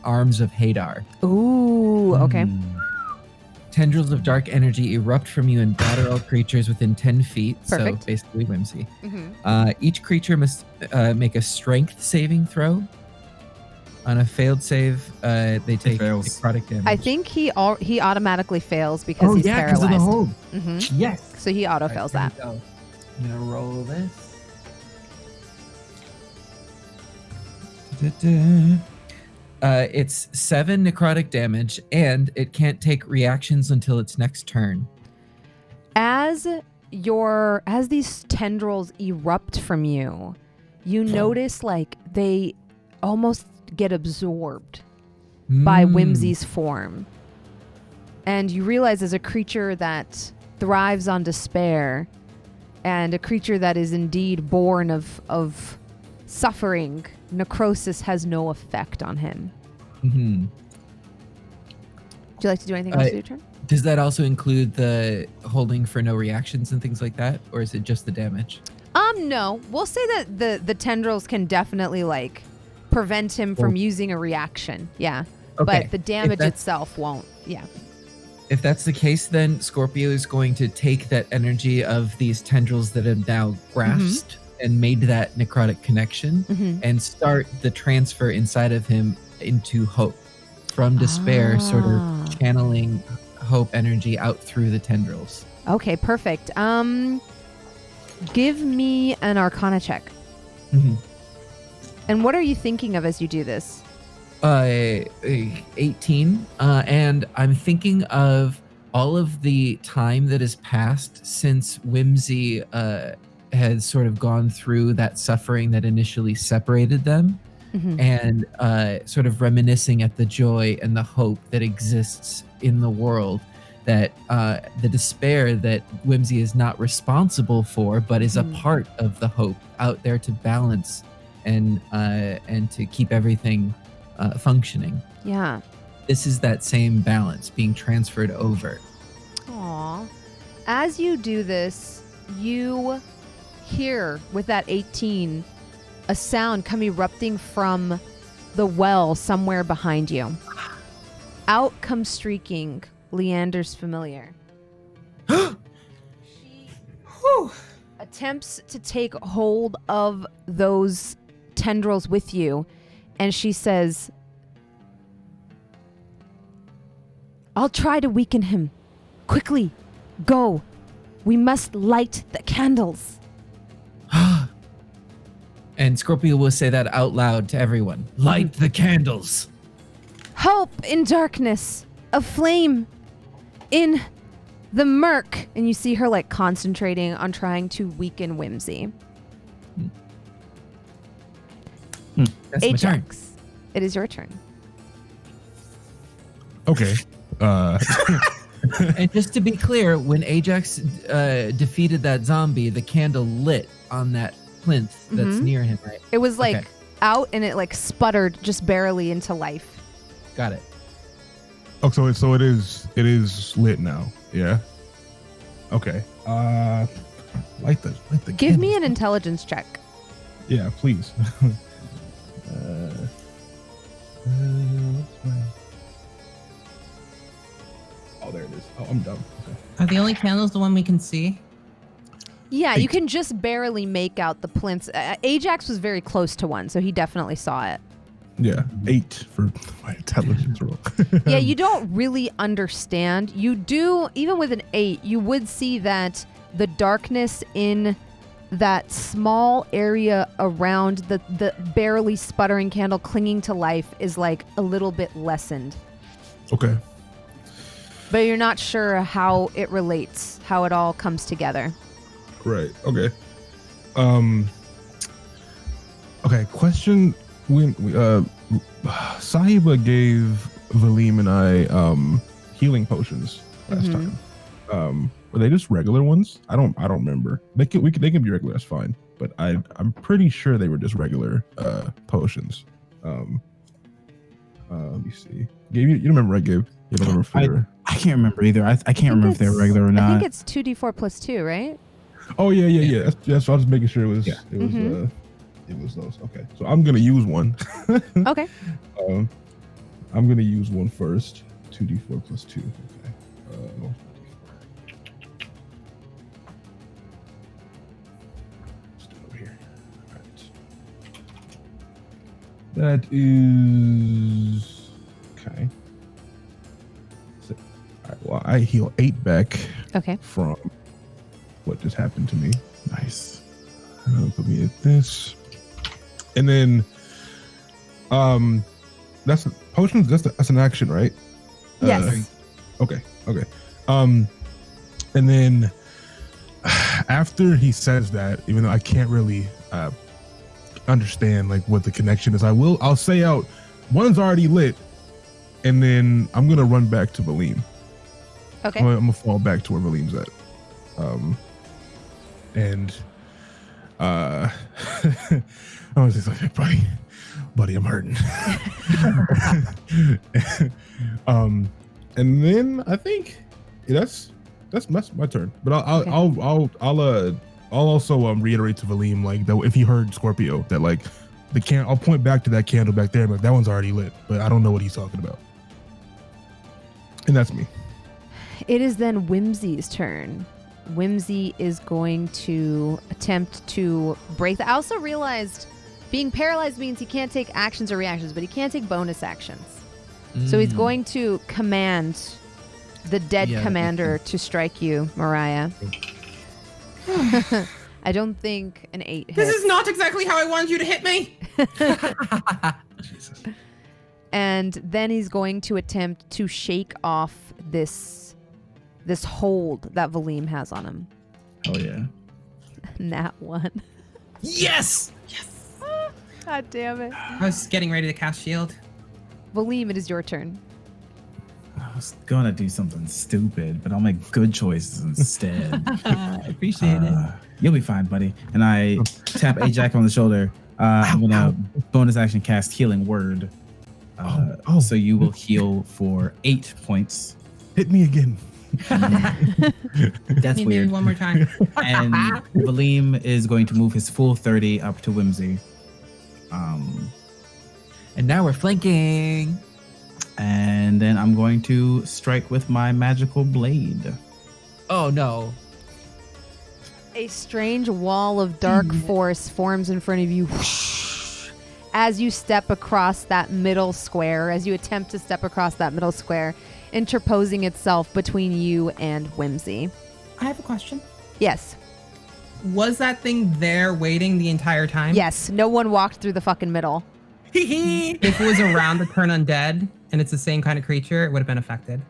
Arms of Hadar. Ooh, okay. Tendrils of dark energy erupt from you and batter all creatures within 10 feet. Perfect. So basically whimsy. Mm-hmm. Each creature must make a strength saving throw. On a failed save, they take fails. necrotic damage. I think he automatically fails because he's yeah, paralyzed. of the hold. Mhm. Yes. So he auto All right, fails here we that. go. I'm gonna roll this. It's 7 necrotic damage, and it can't take reactions until its next turn. As these tendrils erupt from you, you notice like they almost get absorbed by Whimsy's form. And you realize as a creature that thrives on despair and a creature that is indeed born of suffering, necrosis has no effect on him. Mm-hmm. Would you like to do anything else with your turn? Does that also include the holding for no reactions and things like that? Or is it just the damage? No. We'll say that the tendrils can definitely like prevent him from using a reaction. Yeah. Okay. But the damage itself won't. Yeah. If that's the case, then Scorpio is going to take that energy of these tendrils that have now grasped and made that necrotic connection and start the transfer inside of him into hope. From despair, sort of channeling hope energy out through the tendrils. Okay, perfect. Give me an Arcana check. And what are you thinking of as you do this? 18. And I'm thinking of all of the time that has passed since Whimsy has sort of gone through that suffering that initially separated them. And sort of reminiscing at the joy and the hope that exists in the world, that the despair that Whimsy is not responsible for, but is a part of the hope out there to balance and to keep everything functioning. Yeah. This is that same balance being transferred over. Aww. As you do this, you hear with that 18 a sound come erupting from the well somewhere behind you. Out comes streaking Leander's familiar. She attempts to take hold of those tendrils with you, and she says, "I'll try to weaken him. Quickly, go. We must light the candles." And Scorpio will say that out loud to everyone. Light the candles. Hope in darkness, a flame in the murk. And you see her like concentrating on trying to weaken Whimsy. That's my turn. Ajax, it is your turn. Okay. And just to be clear, when Ajax defeated that zombie, the candle lit on that plinth that's near him, right? It was like Okay. out and it like sputtered just barely into life. Got it. Oh, so it is lit now. Yeah. Okay. Light the Give me candles. an intelligence check. Yeah, please. Oh, there it is. Oh, I'm dumb. Okay. Are the only candles the one we can see? Yeah, you can just barely make out the plinths. Ajax was very close to one, so he definitely saw it. Yeah, 8 for my intelligence roll. Yeah, you don't really understand. You do, even with an 8, you would see that the darkness in that small area around the barely sputtering candle clinging to life is like a little bit lessened. Okay. But you're not sure how it relates, how it all comes together. Right. Okay. Okay. Question: When Sahiba gave Valym and I healing potions last time, were they just regular ones? I don't remember. They can be regular. That's fine. But I'm pretty sure they were just regular potions. Let me see. Gabe, you remember, right, Gabe? You don't remember? For... I can't remember either. I can't remember if they were regular or I not. think it's 2d4 plus 2, right? Oh yeah. That's I was making sure it was. Yeah. It was those. Okay, so I'm gonna use one. Okay. I'm gonna use one first. 2d4 plus 2. Okay. Let's do it over here. All right. That is okay. So, all right, well, I heal 8 back Okay. from what just happened to me. Nice. Put me at this, and then that's potions. That's an action, right? Yes. Okay. And then after he says that, even though I can't really understand like what the connection is, I'll say out one's already lit, and then I'm gonna run back to Valym. Okay. I'm gonna fall back to where Valym's at. And I was just like, hey, buddy, I'm hurting. And then I think that's my turn. But I'll also reiterate to Valym like that if he heard Scorpio that like I'll point back to that candle back there, but that one's already lit. But I don't know what he's talking about. And that's me. It is then Whimsy's turn. Whimsy is going to attempt to break the. I also realized being paralyzed means he can't take actions or reactions, but he can take bonus actions. So he's going to command the dead commander to strike you, Mirayah. I don't think an 8 hits. This is not exactly how I wanted you to hit me. Jesus. And then he's going to attempt to shake off this hold that Valym has on him. Oh yeah. Nat 1. Yes. God damn it. I was getting ready to cast shield. Valym, it is your turn. I was gonna do something stupid, but I'll make good choices instead. I appreciate it. You'll be fine, buddy. And I tap Ajax on the shoulder. I'm gonna bonus action cast Healing Word. So you will heal for 8 points. Hit me again. That's Maybe weird. one more time. And Valym is going to move his full 30 up to Whimsy. And now we're flanking. And then I'm going to strike with my magical blade. Oh no. A strange wall of dark force forms in front of you as you step across that middle square, as you attempt to step across that middle square, interposing itself between you and Whimsy. I have a question. Yes. Was that thing there waiting the entire time? Yes. No one walked through the fucking middle. If it was around the turn undead and it's the same kind of creature, it would have been affected.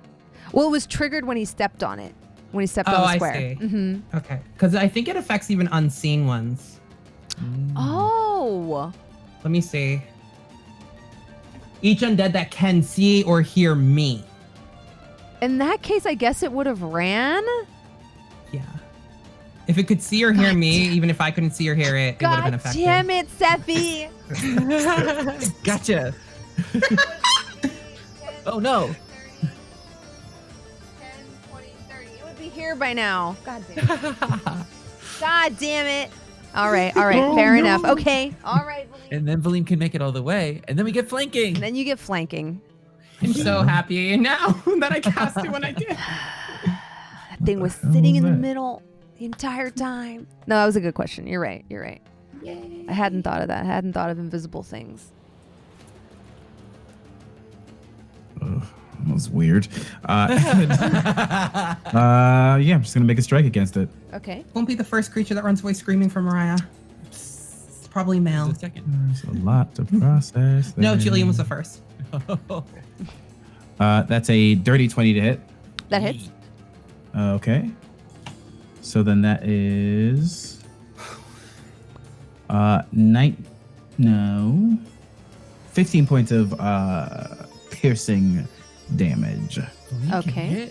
Well, it was triggered when he stepped on it. When he stepped on the square. I see. Mm-hmm. Okay. Because I think it affects even unseen ones. Oh. Let me see. Each undead that can see or hear me. In that case, I guess it would have ran. Yeah. If it could see or hear me, even if I couldn't see or hear it, it would have been God affected. damn it, Sephi. Gotcha. Oh no. 10, 20, 30. It would be here by now. God damn it. God damn it. All right. Fair enough. Okay. All right, Valym. And then Valym can make it all the way, and then we get flanking. And then you get flanking. I'm so happy now that I cast it when I did. That thing was sitting in the middle the entire time. No, that was a good question. You're right. Yay. I hadn't thought of that. I hadn't thought of invisible things. That was weird. Yeah, I'm just gonna make a strike against it. Okay. Won't be the first creature that runs away screaming for Mirayah. It's probably male. Just a second. There's a lot to process. No, there. Julian was the first. That's a dirty 20 to hit. That hits. Okay. So then that is 15 points of piercing damage. Okay.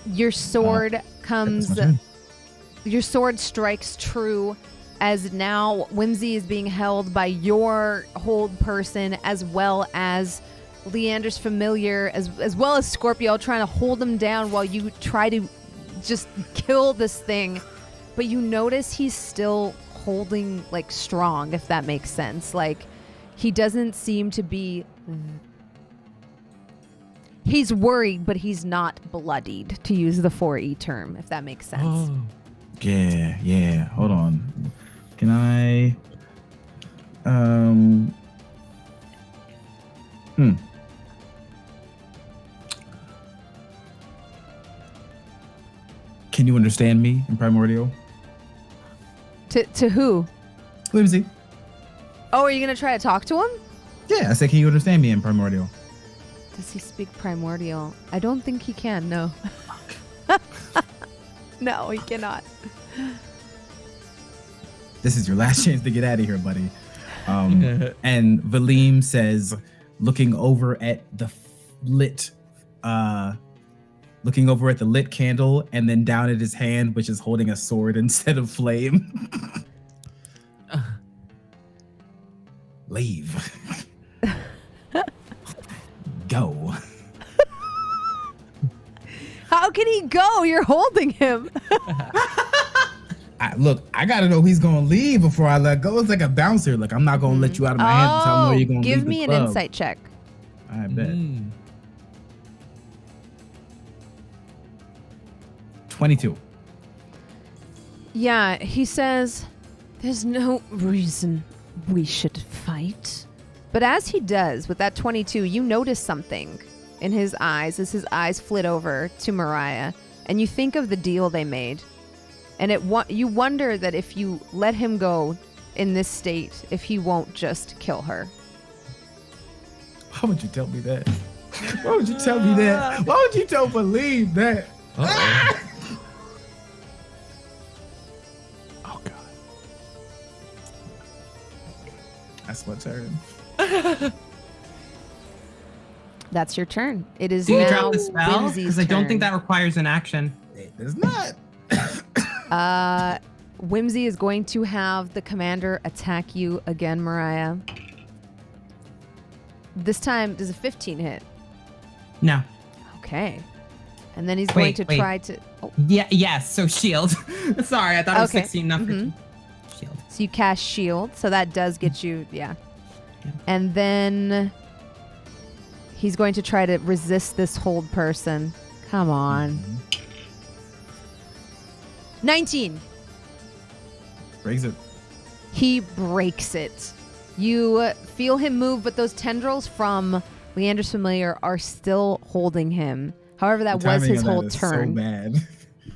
Your sword That's my turn. your sword strikes true as now Whimsy is being held by your hold person as well as Leander's familiar as well as Scorpio trying to hold him down while you try to just kill this thing. But you notice he's still holding like strong, if that makes sense. Like he doesn't seem to be he's worried, but he's not bloodied, to use the 4E term, if that makes sense. Oh. Yeah. Hold on. Can I? understand me in Primordial? To who? Whimsy. Oh, are you gonna try to talk to him? Yeah, I said, can you understand me in Primordial? Does he speak Primordial? I don't think he can. No. No, he cannot. This is your last chance to get out of here, buddy. And Valym says, looking over at the lit candle and then down at his hand, which is holding a sword instead of flame. Leave. Go. How can he go? You're holding him. Look, I gotta know he's gonna leave before I let go. It's like a bouncer. Like, I'm not gonna let you out of my hands until I know you're gonna leave give the me an club. insight check. I bet. 22. Yeah, he says, there's no reason we should fight. But as he does, with that 22, you notice something in his eyes as his eyes flit over to Mirayah, and you think of the deal they made. And you wonder that if you let him go in this state, if he won't just kill her. Why would you tell me that? Why would you tell me that? Why would you tell Valym that? Oh God. That's my turn. That's your turn. It is Do you now drop the spell? Whimsy's Because I don't think turn. that requires an action. It does not. Whimsy is going to have the commander attack you again, Mirayah. This time, does a 15 hit? No. Okay. And then he's going to try to... Oh, Yeah. Yes. So shield. Sorry, I thought it was Okay. 16, not 15. Shield. so you cast shield, so that does get you... Yeah. And then he's going to try to resist this hold person. Come on. 19. Breaks it. He breaks it. You feel him move, but those tendrils from Leander's familiar are still holding him. However, that was his whole turn. So bad.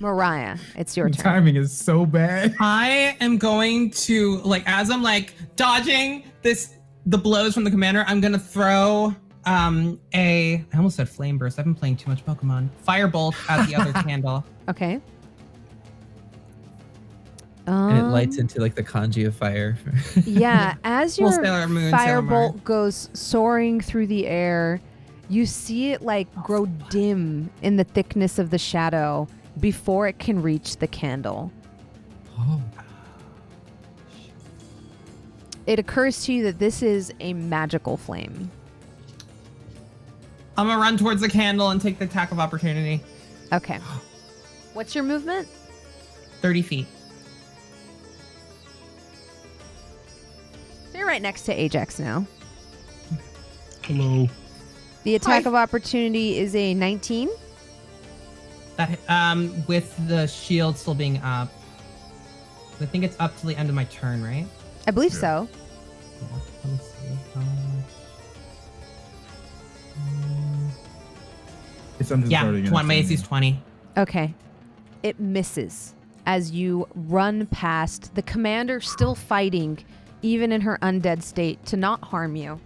Mirayah, it's your The turn. timing is so bad. I am going to, like, as I'm like dodging the blows from the commander, I'm gonna throw I almost said flame burst. I've been playing too much Pokemon. Firebolt at the other candle. Okay. And it lights into like the kanji of fire. Yeah, as your Sailor Moon, Sailor Mars. firebolt goes soaring through the air, you see it like grow dim in the thickness of the shadow before it can reach the candle. Oh. It occurs to you that this is a magical flame. I'm gonna run towards the candle and take the attack of opportunity. Okay. What's your movement? 30 feet. So you're right next to Ajax now. Hello. The attack of opportunity is a 19. That with the shield still being up. I think it's up to the end of my turn, right? I believe so. Yeah. Let me see. How much? It's under the Yeah, starting 20, my energy. AC is 20. Okay. It misses as you run past the commander still fighting, even in her undead state, to not harm you.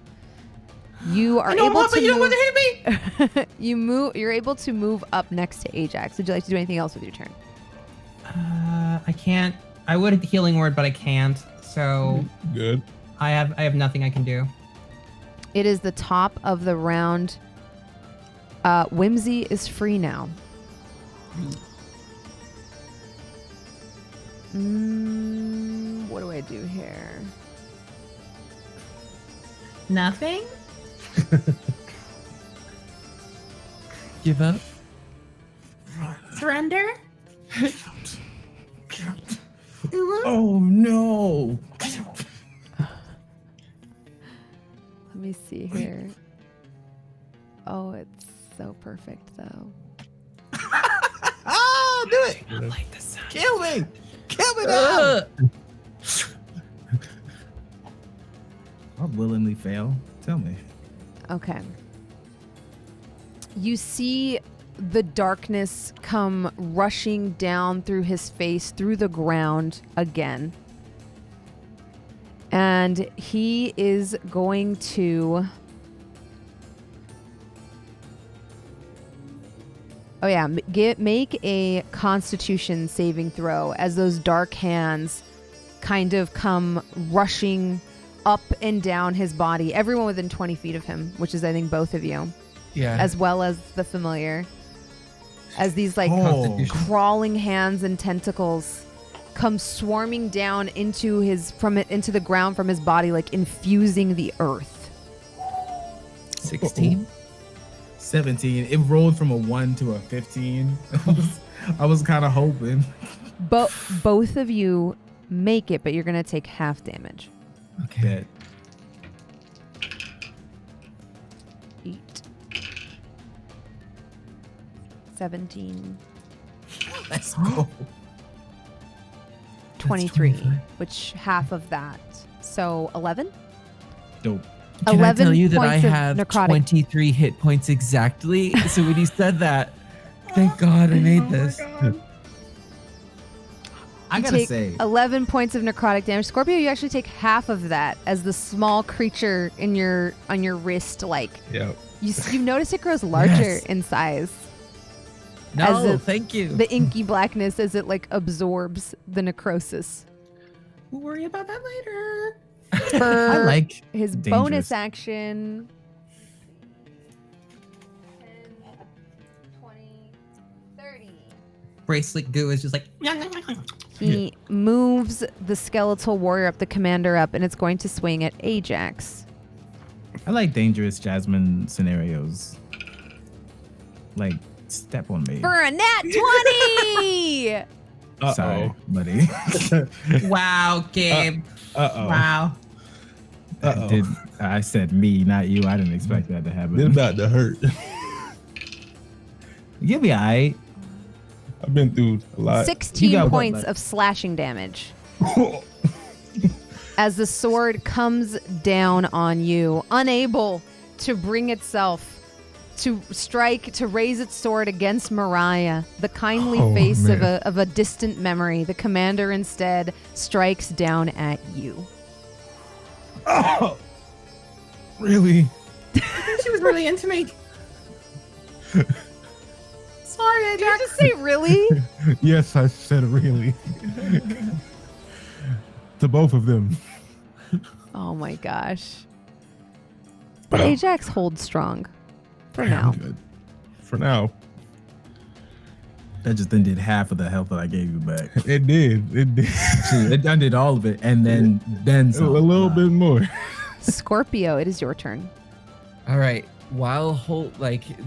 You are able to you don't want to hit me! You're able to move up next to Ajax. Would you like to do anything else with your turn? I can't. I would healing word, but I can't. So Good. I have nothing I can do. It is the top of the round. Whimsy is free now. What do I do here? Nothing? Give up. Surrender? Oh no! Let me see here. Oh, it's so perfect though. Ah, do it! I like the sound. Kill me! Kill me now! I'll willingly fail. Tell me. Okay. You see the darkness come rushing down through his face, through the ground again. And he is going to... Oh yeah, make a Constitution saving throw as those dark hands kind of come rushing up and down his body. Everyone within 20 feet of him, which is I think both of you. Yeah. As well as the familiar. As these like crawling hands and tentacles come swarming down into into the ground from his body, like infusing the earth. 16. 17. It rolled from a 1 to a 15. I was kind of hoping. But both of you make it, but you're gonna take half damage. Okay. 8. 17. Let's go. 23, 25. which half of that. So 11? Dope. Can I tell 11 you that I points of have necrotic. 23 hit points exactly? So when you said that, thank God I made this. I You gotta take say, 11 points of necrotic damage. Scorpio, you actually take half of that as the small creature on your wrist, like Yeah. you notice it grows larger Yes. in size. No, thank you. The inky blackness as it like absorbs the necrosis. We'll worry about that later. For I like his dangerous. bonus action. 10, 20, 30. Bracelet goo is just like. He moves the skeletal warrior up, the commander up, and it's going to swing at Ajax. I like dangerous Jasmine scenarios. Like, step on me. For a nat 20! Sorry, buddy. Wow, Gabe. Wow. I said me, not you. I didn't expect that to happen. It's about to hurt. You'll be alright. I've been through a lot. 16 got what, points like- of slashing damage. As the sword comes down on you, unable to bring itself to strike, to raise its sword against Mirayah, the kindly Oh, face of man. a distant memory. The commander instead strikes down at you. Oh, really? She was really into me. Sorry, Did you just say really? Yes, I said really. To both of them. Oh my gosh. Ajax holds strong. For I'm now. good. For now. That just then did half of the health that I gave you back. It did. It did. See, it done did all of it, and then A some. little bit more. Scorpio, it is your turn. All right. While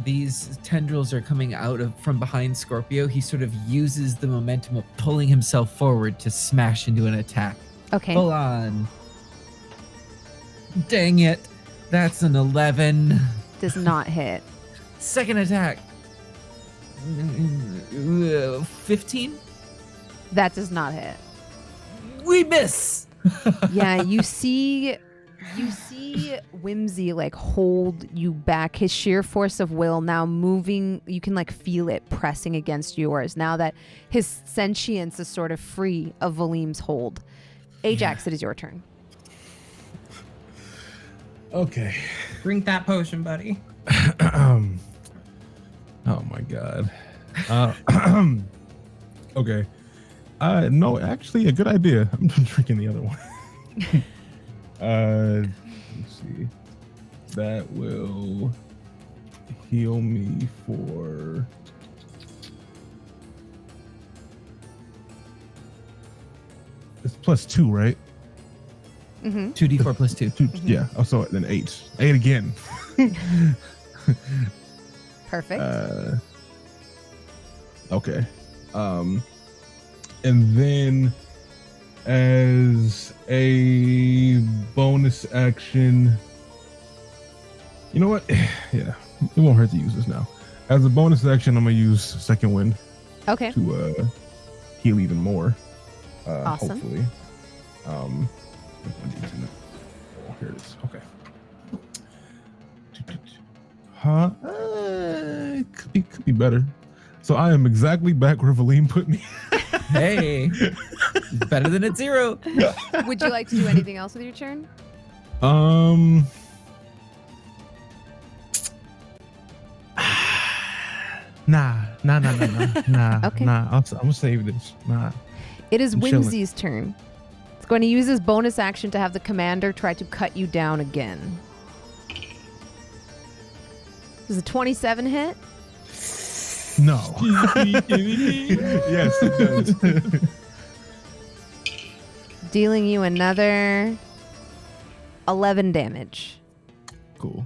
these tendrils are coming out from behind Scorpio, he sort of uses the momentum of pulling himself forward to smash into an attack. Okay. Hold on. Dang it. That's an 11. Does not hit. Second attack. 15? That does not hit. We miss. Yeah, you see Whimsy like hold you back. His sheer force of will now moving, you can like feel it pressing against yours now that his sentience is sort of free of Valym's hold. Ajax, it is your turn. Okay. Drink that potion, buddy. Oh my god. Okay. No, actually a good idea. I'm drinking the other one. Let's see. That will heal me for it's +2, right? Mm-hmm. 2d4 plus 2. Yeah. Oh, so then 8. 8 again. Perfect. Okay. And then as a bonus action, you know what? Yeah, it won't hurt to use this now. As a bonus action, I'm gonna use Second Wind Okay. to heal even more. Awesome. Hopefully. Oh, here it is. Okay. Huh? It could be better. So I am exactly back where Valym put me. Hey, better than at 0. Would you like to do anything else with your turn? Nah. Okay. Nah. I'm gonna save this. Nah. It is I'm chilling. Whimsy's turn. It's going to use his bonus action to have the commander try to cut you down again. Does a 27 hit? No. Yes, it does. Dealing you another 11 damage. Cool.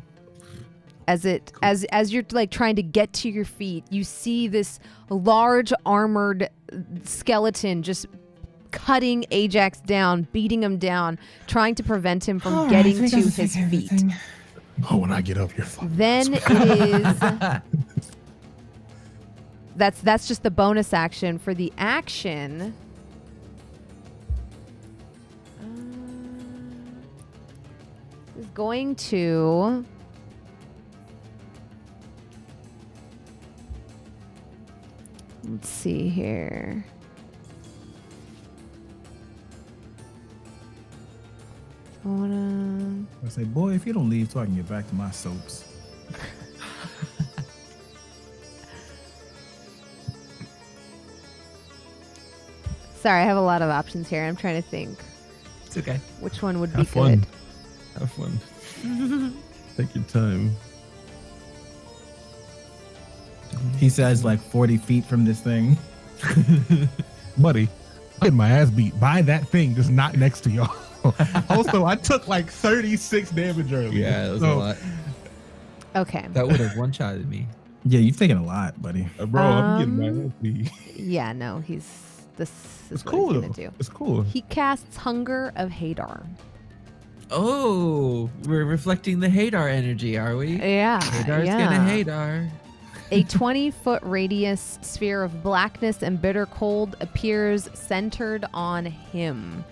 As you're like trying to get to your feet, you see this large armored skeleton just cutting Ajax down, beating him down, trying to prevent him from getting to his feet. Oh, when I get up, you're fucking. Then it is that's just the bonus action. For the action, is going to let's see here. I say, boy, if you don't leave so I can get back to my soaps. Sorry, I have a lot of options here. I'm trying to think It's okay. which one would Have be fun. good. Have fun. Take your time. He says like 40 feet from this thing. Buddy, I get my ass beat by that thing just not next to y'all. Also, I took like 36 damage earlier. Yeah, that was So, a lot. Okay. That would have one-shotted me. Yeah, you've taken a lot, buddy. Bro, I'm getting my ass beat. Yeah, no, this is It's what cool he's though. gonna do. It's cool. He casts Hunger of Hadar. Oh, we're reflecting the Hadar energy, are we? Yeah, Hadar's yeah. gonna Hadar. A 20-foot radius sphere of blackness and bitter cold appears centered on him.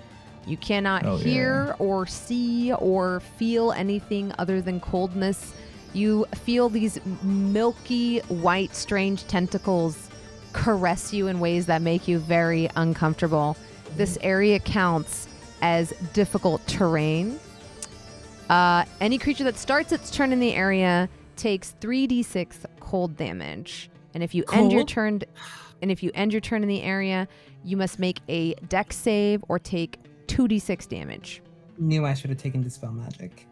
You cannot Oh, hear or see or feel anything other than coldness. You feel these milky white strange tentacles caress you in ways that make you very uncomfortable. This area counts as difficult terrain. Any creature that starts its turn in the area takes 3d6 cold damage. And if you end your turn in the area, you must make a dex save or take 2d6 damage. Knew I should have taken Dispel Magic.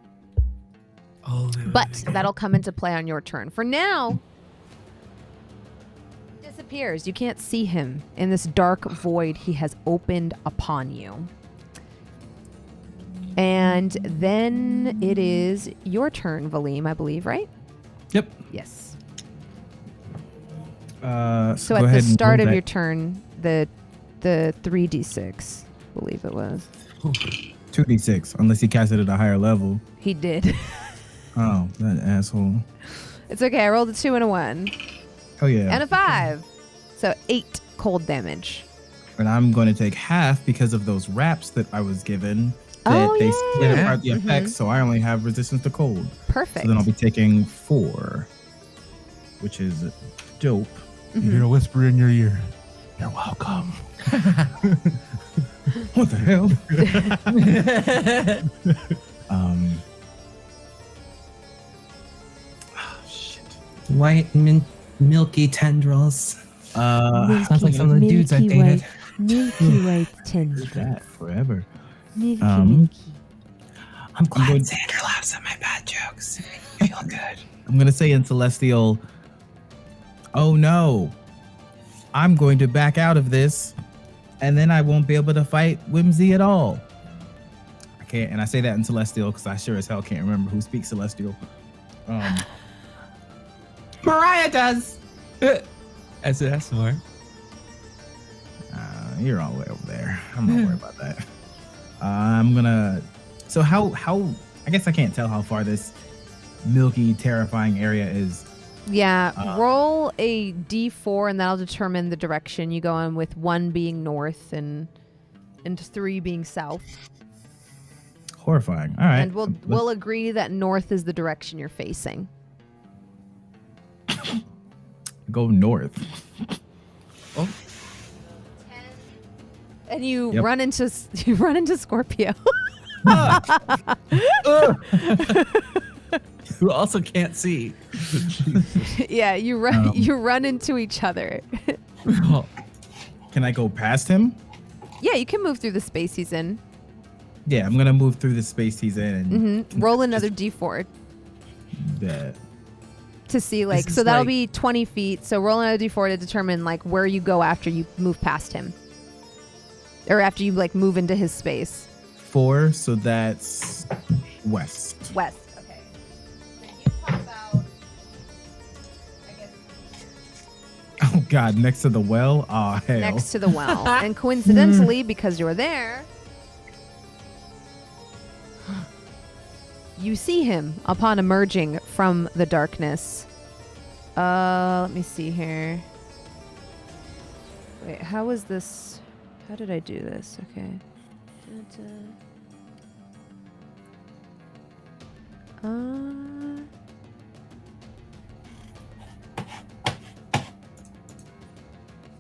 Oh, But that'll come into play on your turn. For now, he disappears. You can't see him in this dark void he has opened upon you. And then it is your turn, Valym, I believe, right? Yep. Yes. So So at the start of your turn, the 3d6, I believe it was. 2d6, unless he cast it at a higher level. He did. Oh, that asshole. It's okay. I rolled a 2 and a 1 Oh yeah. and a 5. So 8 cold damage. And I'm going to take half because of those wraps that I was given. That Oh, they yeah. split apart the Mhm. effects, so I only have resistance to cold. Perfect. So then I'll be taking 4, which is dope. You hear a whisper in your ear. You're welcome. What the hell? Shit. White, milky tendrils. Sounds like some of the dudes I've dated. Milky white tendrils. That forever. Milky, Um, milky. I'm glad going- Xander laughs at my bad jokes. I feel good. I'm gonna say in Celestial, oh no, I'm going to back out of this, and then I won't be able to fight Whimsy at all. I can't, and I say that in Celestial because I sure as hell can't remember who speaks Celestial. Mirayah does. As it has more. You're all the way over there. I'm not worried about that. I'm gonna. So how? I guess I can't tell how far this milky, terrifying area is. Yeah, roll a d4 and that'll determine the direction you go in, with 1 being north and 3 being south. Horrifying. All right. And we'll agree that north is the direction you're facing. Go north. And you Yep. run into Scorpio. Who also can't see. Yeah, you run into each other. Can I go past him? Yeah, you can move through the space he's in. Yeah, I'm gonna move through the space he's in and Roll another d4 that. to see like This so is that'll like- be 20 feet. So roll another d4 to determine like where you go after you move past him, or after you like move into his space. 4, so that's west. West. Okay. Then you pop out. I guess Oh God, next to the well. Oh hell. next to the well, and coincidentally, because you're there, you see him upon emerging from the darkness. Let me see here. Wait, how was this? How did I do this? Okay.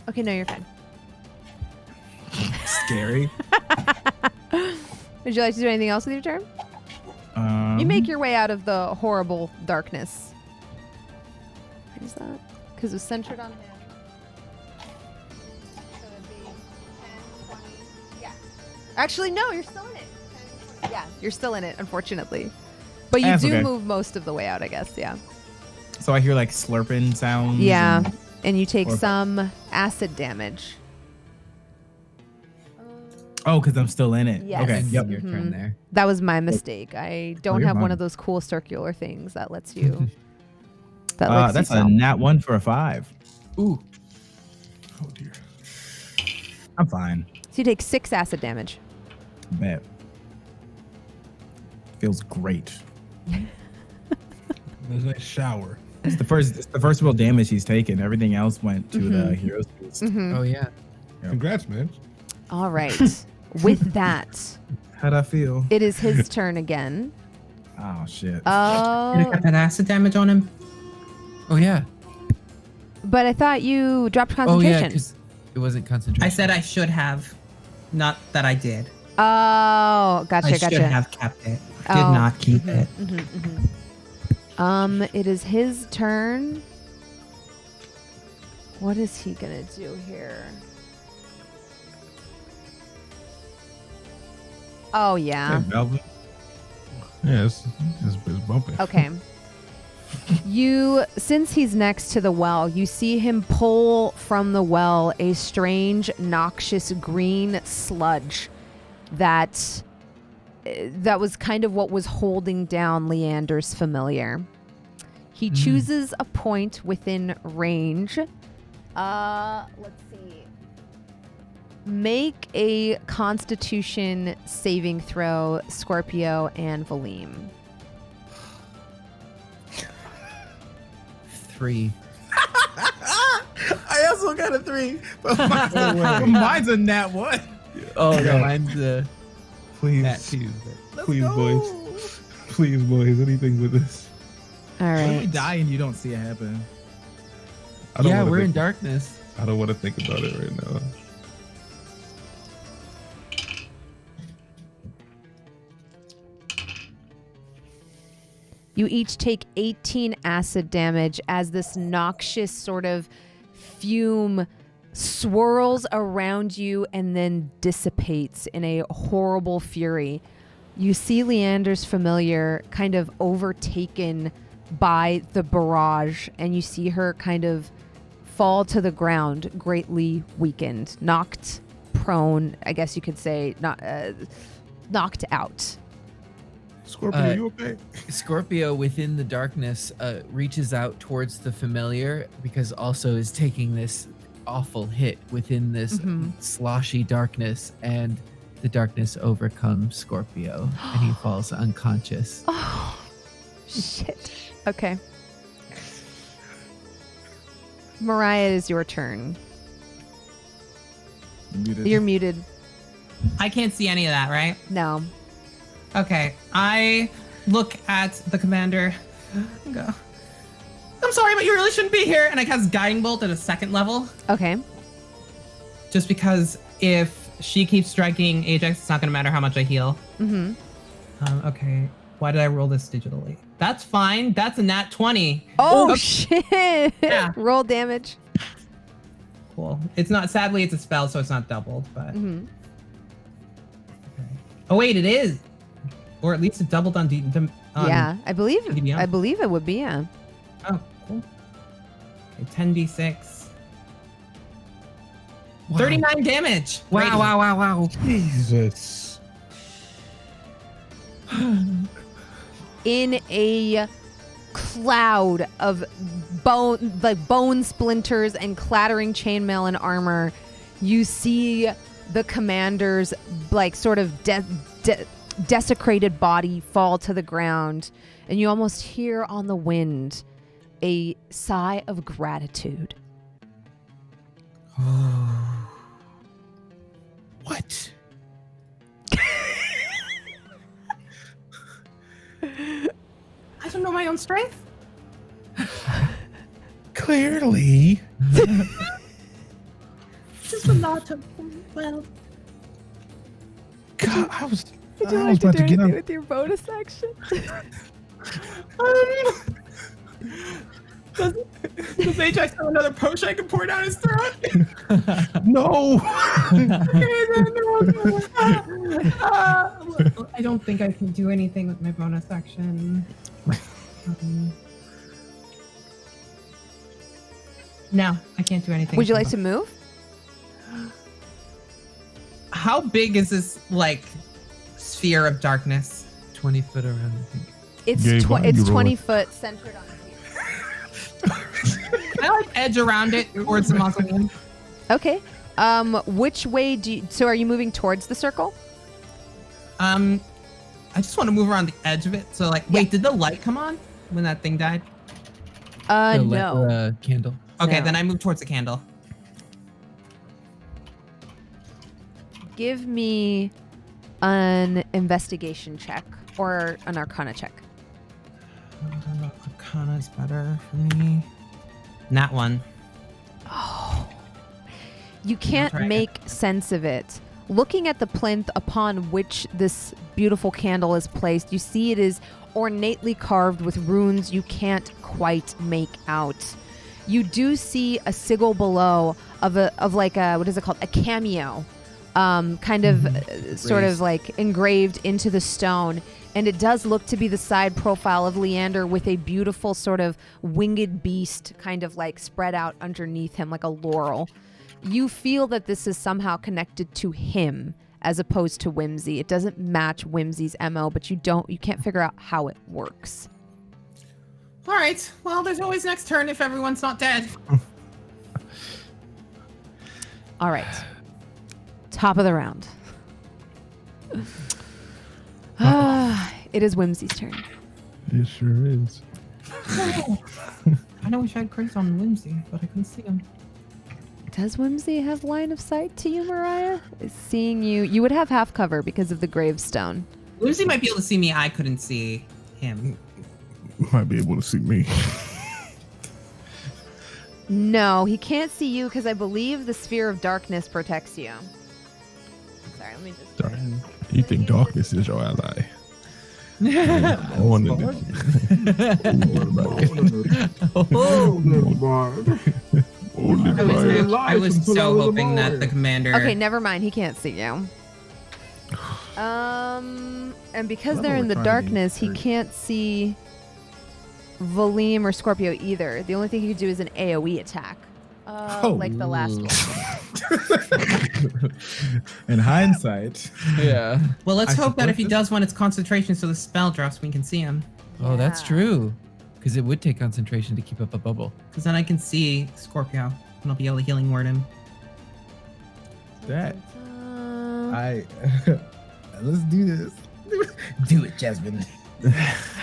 Okay, no, you're fine. Scary. Would you like to do anything else with your turn? You make your way out of the horrible darkness. What is that? Because it was centered on him. So it'd be 10, 20. Yeah. Actually, no, you're still in it. 10, 20. Yeah, you're still in it, unfortunately. But you That's do okay. move most of the way out, I guess. Yeah. So I hear like slurping sounds. Yeah. and- And you take Or- some acid damage. Oh, because I'm still in it. Yes. Okay. And Yep. your turn there. That was my mistake. I don't you're have one fine. of those cool circular things that lets you. That lets That's you a tell. nat 1 for a 5. Ooh. Oh dear. I'm fine. So you take 6 acid damage. Bet. Feels great. There's a nice shower. It's the first real damage he's taken. Everything else went to the hero's boost. Oh yeah. Congrats, man. All right. With that, How'd I feel? it is his turn again. Oh shit. You Oh, got that acid damage on him? Oh yeah. but I thought you dropped Oh yeah, concentration. because it wasn't concentration. I said I should have, not that I did. Oh, gotcha, I should gotcha. have kept it. I did Oh. not keep it. It is his turn. What is he gonna do here? Oh yeah. Hey, Valym. Yeah, it's bumping. Okay. Since he's next to the well, you see him pull from the well a strange, noxious green sludge that was kind of what was holding down Leander's familiar. He chooses a point within range. Let's see. Make a Constitution saving throw, Scorpio and Valym. 3. I also got a 3. But mine's a nat 1. Oh Yeah. no, mine's Please, that too. please, boys. Please, boys. Anything with this. All What if we right. die and you don't see it happen? I don't Yeah, wanna we're in think- darkness. I don't want to think about it right now. You each take 18 acid damage as this noxious sort of fume swirls around you and then dissipates in a horrible fury. You see Leander's familiar kind of overtaken by the barrage, and you see her kind of fall to the ground, greatly weakened, knocked prone, I guess you could say, knocked out. Scorpio, you okay? Scorpio within the darkness reaches out towards the familiar because also is taking this awful hit within this sloshy darkness, and the darkness overcomes Scorpio and he falls unconscious. Oh, shit. Okay. Mirayah, it is your turn. You're muted. I can't see any of that, right? No. Okay. I look at the commander and go, I'm sorry, but you really shouldn't be here. And I cast Guiding Bolt at a 2nd level. Okay. Just because if she keeps striking Ajax, it's not going to matter how much I heal. Mm-hmm. Okay. Why did I roll this digitally? That's fine. That's a nat 20. Oh, Okay. shit. Yeah. Roll damage. Cool. It's not, sadly, it's a spell, so it's not doubled, but. Mm-hmm. Okay. Oh, wait, it is. Or at least it doubled on Yeah, I believe DBM. it would be, yeah. Oh, cool. Okay, 10d6. Wow. 39 damage. Wow. Jesus. In a cloud of bone splinters and clattering chainmail and armor, you see the commander's like sort of desecrated body fall to the ground, and you almost hear on the wind a sigh of gratitude. What? I don't know my own strength. Clearly. Just a lot of, well. God, I was Would you I like was to about do to get anything up. with your bonus action? Does Ajax have another potion I can pour down his throat? No. I don't think I can do anything with my bonus action. No, I can't do anything. Would you like to move? How big is this, like, sphere of darkness? 20 foot around, I think. It's Gabe, why don't it's you roll 20 it? foot centered on you. Can I, like, edge around it towards the mausoleum? Okay. Which way do you, so are you moving towards the circle? I just want to move around the edge of it. So, like, wait, did the light come on when that thing died? No. Candle. Okay, No. then I move towards the candle. Give me an investigation check or an arcana check. Arcana is better for me. Nat 1. You can't try it. make sense of it. Looking at the plinth upon which this beautiful candle is placed, you see it is ornately carved with runes you can't quite make out. You do see a sigil below of like a, what is it called? A cameo, kind of sort of like engraved into the stone. And it does look to be the side profile of Leander with a beautiful sort of winged beast kind of like spread out underneath him like a laurel. You feel that this is somehow connected to him as opposed to Whimsy. It doesn't match Whimsy's MO, but you can't figure out how it works. All right. Well, there's always next turn if everyone's not dead. All right. Top of the round. It is Whimsy's turn. It sure is. I know wish I had Chris on Whimsy, but I couldn't see him. Does Whimsy have line of sight to you, Mirayah? Is seeing you. You would have half cover because of the gravestone. Whimsy might be able to see me. I couldn't see him. Might be able to see me. No, he can't see you because I believe the sphere of darkness protects you. Sorry, let me just. Sorry. You think darkness is your ally? I wanted I was so hoping that the commander. Okay, never mind. He can't see you. And because they're in the darkness, he can't see Valym or Scorpio either. The only thing he could do is an AoE attack, like the last one. In hindsight, Yeah. Well, let's I hope that if he suppose does one, it's concentration, so the spell drops, we can see him. Oh, that's Yeah. true. Because it would take concentration to keep up a bubble. Because then I can see Scorpio, and I'll be able to healing word him. that let's do this. Do it, Jasmine.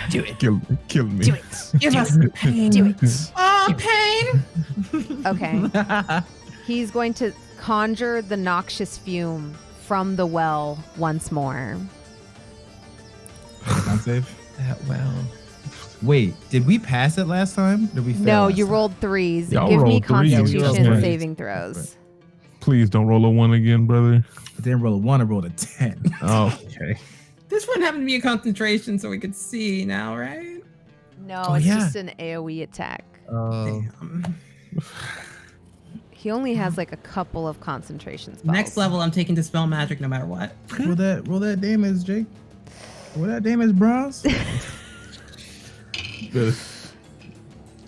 Do it. Kill me. Do it. Give us pain. Do it. Oh, pain! Okay. He's going to conjure the noxious fume from the well once more. Con save. That well. Wait, did we pass it last time? Did we fail No, last you time? rolled threes. Y'all Give me rolled threes. Yeah, we rolled Constitution threes. saving throws. Please don't roll a 1 again, brother. I didn't roll a 1, I rolled a 10. Oh, okay. This one happened to be a concentration, so we could see now, right? No, Oh, it's yeah. just an AoE attack. Damn. He only has like a couple of concentration spells. Next level, I'm taking Dispel Magic no matter what. roll that damage, Jake. Roll that damage, bronze. Better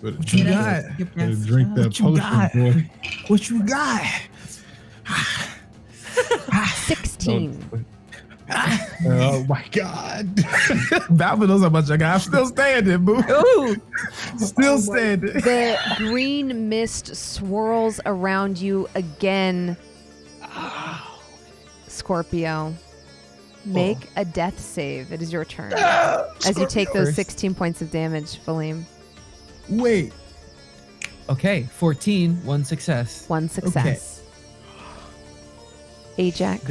What you got? drink that What you got? potion, boy. What you got? 16. Oh my God. Balvin knows how much I got. I'm still standing, boo. Ooh. Still standing. The green mist swirls around you again. Scorpio, make a death save. It is your turn. As you take those 16 points of damage, Valym. Wait. Okay, 14, 1 success. 1 success. Ajax.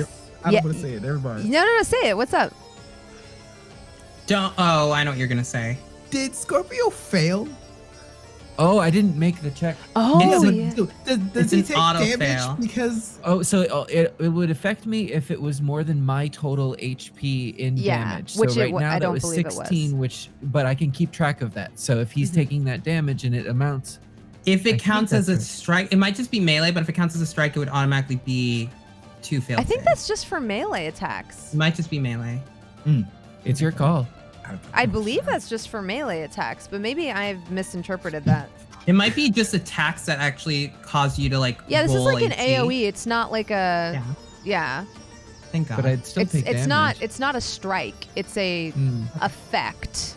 I Yeah. don't want to say it. Everybody. No, say it. What's up? Don't. Oh, I know what you're gonna say. Did Scorpio fail? Oh, I didn't make the check. Oh, but yeah. Does It's he an take auto damage fail. because? Oh, so it would affect me if it was more than my total HP in Yeah, damage. which so it right wa- now I that don't was believe it was. 16, but I can keep track of that. So if he's Mhm. taking that damage and it amounts, If I it think counts as a that's strike, it might just be melee, but if it counts as a strike, it would automatically be 2 failed I think saves. that's just for melee attacks. It might just be melee. it's your call. I believe that's just for melee attacks, but maybe I've misinterpreted that. It might be just attacks that actually cause you to like. Yeah, this is roll like an AC. AoE. It's not like a Yeah, yeah. thank God. But I'd still It's take damage. it's not a strike. It's a Hmm. effect.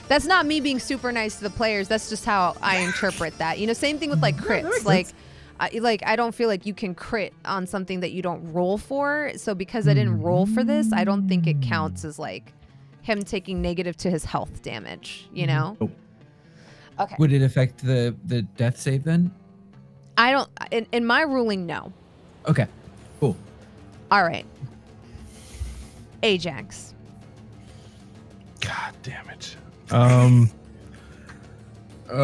That's not me being super nice to the players. That's just how I interpret that. You know, same thing with like that crits. makes I don't feel like you can crit on something that you don't roll for. So because I didn't roll for this, I don't think it counts as like him taking negative to his health damage. You know? Oh. Okay. Would it affect the death save then? I don't. In my ruling, no. Okay. Cool. All right. Ajax. God damn it. All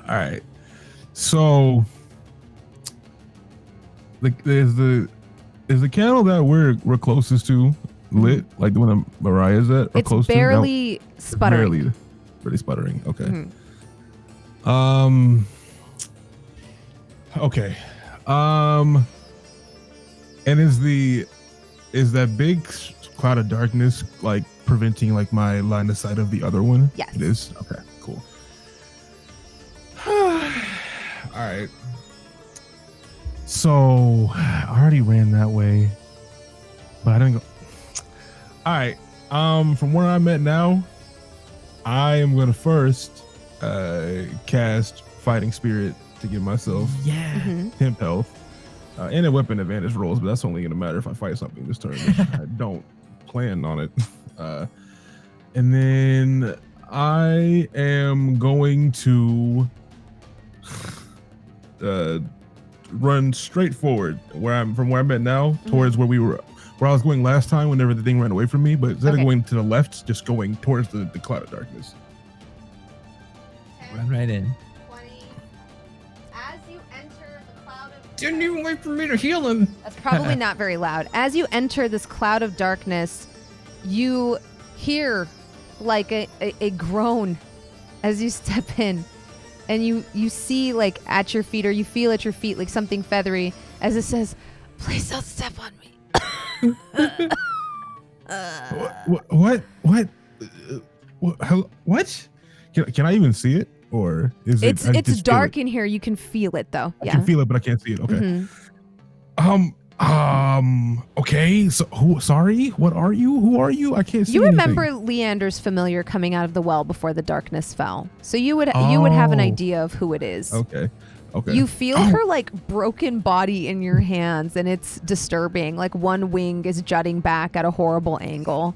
right. So is the candle that we're closest to lit, like the one that Mirayah's at, or It's close barely to? sputtering. Barely sputtering. Okay. Mhm. Okay. And is that big cloud of darkness like preventing like my line of sight of the other one? Yes. It is. Okay. Cool. All right. So I already ran that way, but I didn't go. All right. From where I'm at now, I am gonna first cast Fighting Spirit to give myself Mhm. temp health and a weapon advantage rolls, but that's only gonna matter if I fight something this turn. I don't plan on it. And then I am going to run straight forward where I'm at now towards where I was going last time whenever the thing ran away from me, but instead Okay. of going to the left, just going towards the cloud of darkness. Run right in. 20. As you enter the cloud of Didn't even wait for me to heal him. That's probably not very loud. As you enter this cloud of darkness, you hear like a groan as you step in. And you see like at your feet, or you feel at your feet like something feathery as it says, "Please don't step on me." What? Can I even see it, or is it? I It's just feel dark it? in here. You can feel it though. I Yeah. can feel it, but I can't see it. Okay. Mhm. Okay. So, sorry. What are you? Who are you? I can't see. You remember anything. Leander's familiar coming out of the well before the darkness fell, so you would have an Oh. idea of who it is. Okay. Okay. You feel her like broken body in your hands, and it's disturbing. Like one wing is jutting back at a horrible angle.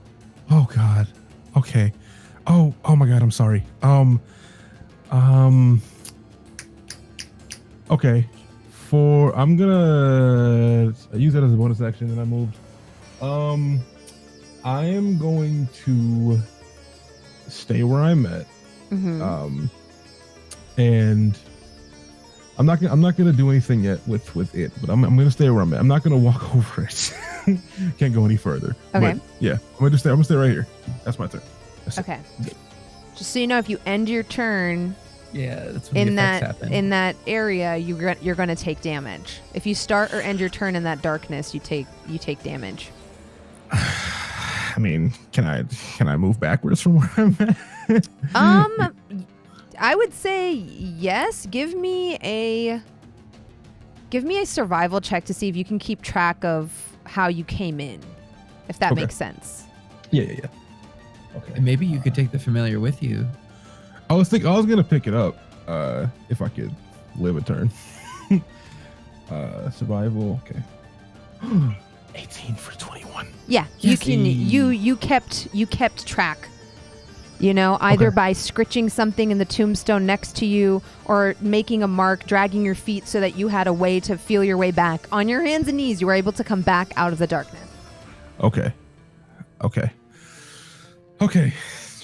Oh God. Okay. Oh my God. I'm sorry. Okay. I'm gonna use that as a bonus action, and I moved. I am going to stay where I'm at. Mhm. And I'm not gonna do anything yet with it, but I'm gonna stay where I'm at. I'm not gonna walk over it. Can't go any further. Okay. But yeah, I'm gonna stay right here. That's my turn. That's it. Okay. Just so you know, if you end your turn Yeah, that's when in the effects that happen. in that area, you're going to take damage. If you start or end your turn in that darkness, you take damage. I mean, can I move backwards from where I'm at? I would say yes. Give me a survival check to see if you can keep track of how you came in, if that Okay. makes sense. Yeah. Okay. And maybe you could take the familiar with you. I was gonna pick it up if I could live a turn. Survival. Okay. 18 for 21. Yeah, you Yes. can. You kept track. You know, either by scritching something in the tombstone next to you, or making a mark, dragging your feet so that you had a way to feel your way back. On your hands and knees, you were able to come back out of the darkness. Okay.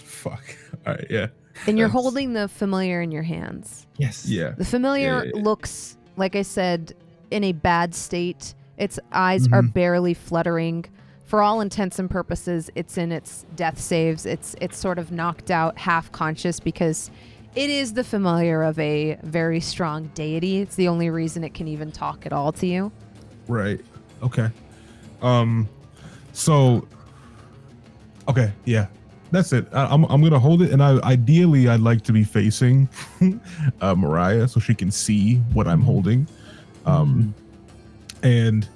Fuck. All right. Yeah. And you're That's- holding the familiar in your hands. Yes. Yeah. The familiar Yeah. looks, like I said, in a bad state. Its eyes are barely fluttering. For all intents and purposes, it's in its death saves. It's sort of knocked out, half conscious, because it is the familiar of a very strong deity. It's the only reason it can even talk at all to you. Right. Okay. So. Okay. Yeah. That's it. I'm gonna hold it, and ideally I'd like to be facing Mirayah so she can see what I'm holding, and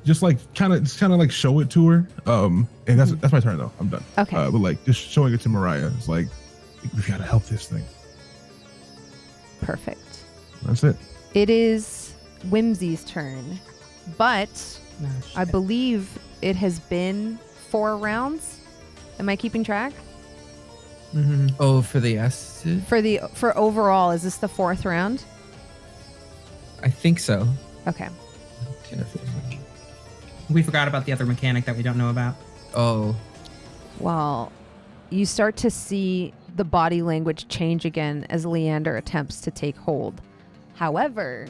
just like kind of like show it to her. And that's my turn though. I'm done. Okay. But like just showing it to Mirayah. It's like we gotta help this thing. Perfect. That's it. It is Whimsy's turn, but I believe it has been 4 rounds. Am I keeping track? Oh, for the acid? For overall, is this the 4th round? I think so. Okay. We forgot about the other mechanic that we don't know about. Oh, Well, you start to see the body language change again as Leander attempts to take hold. However,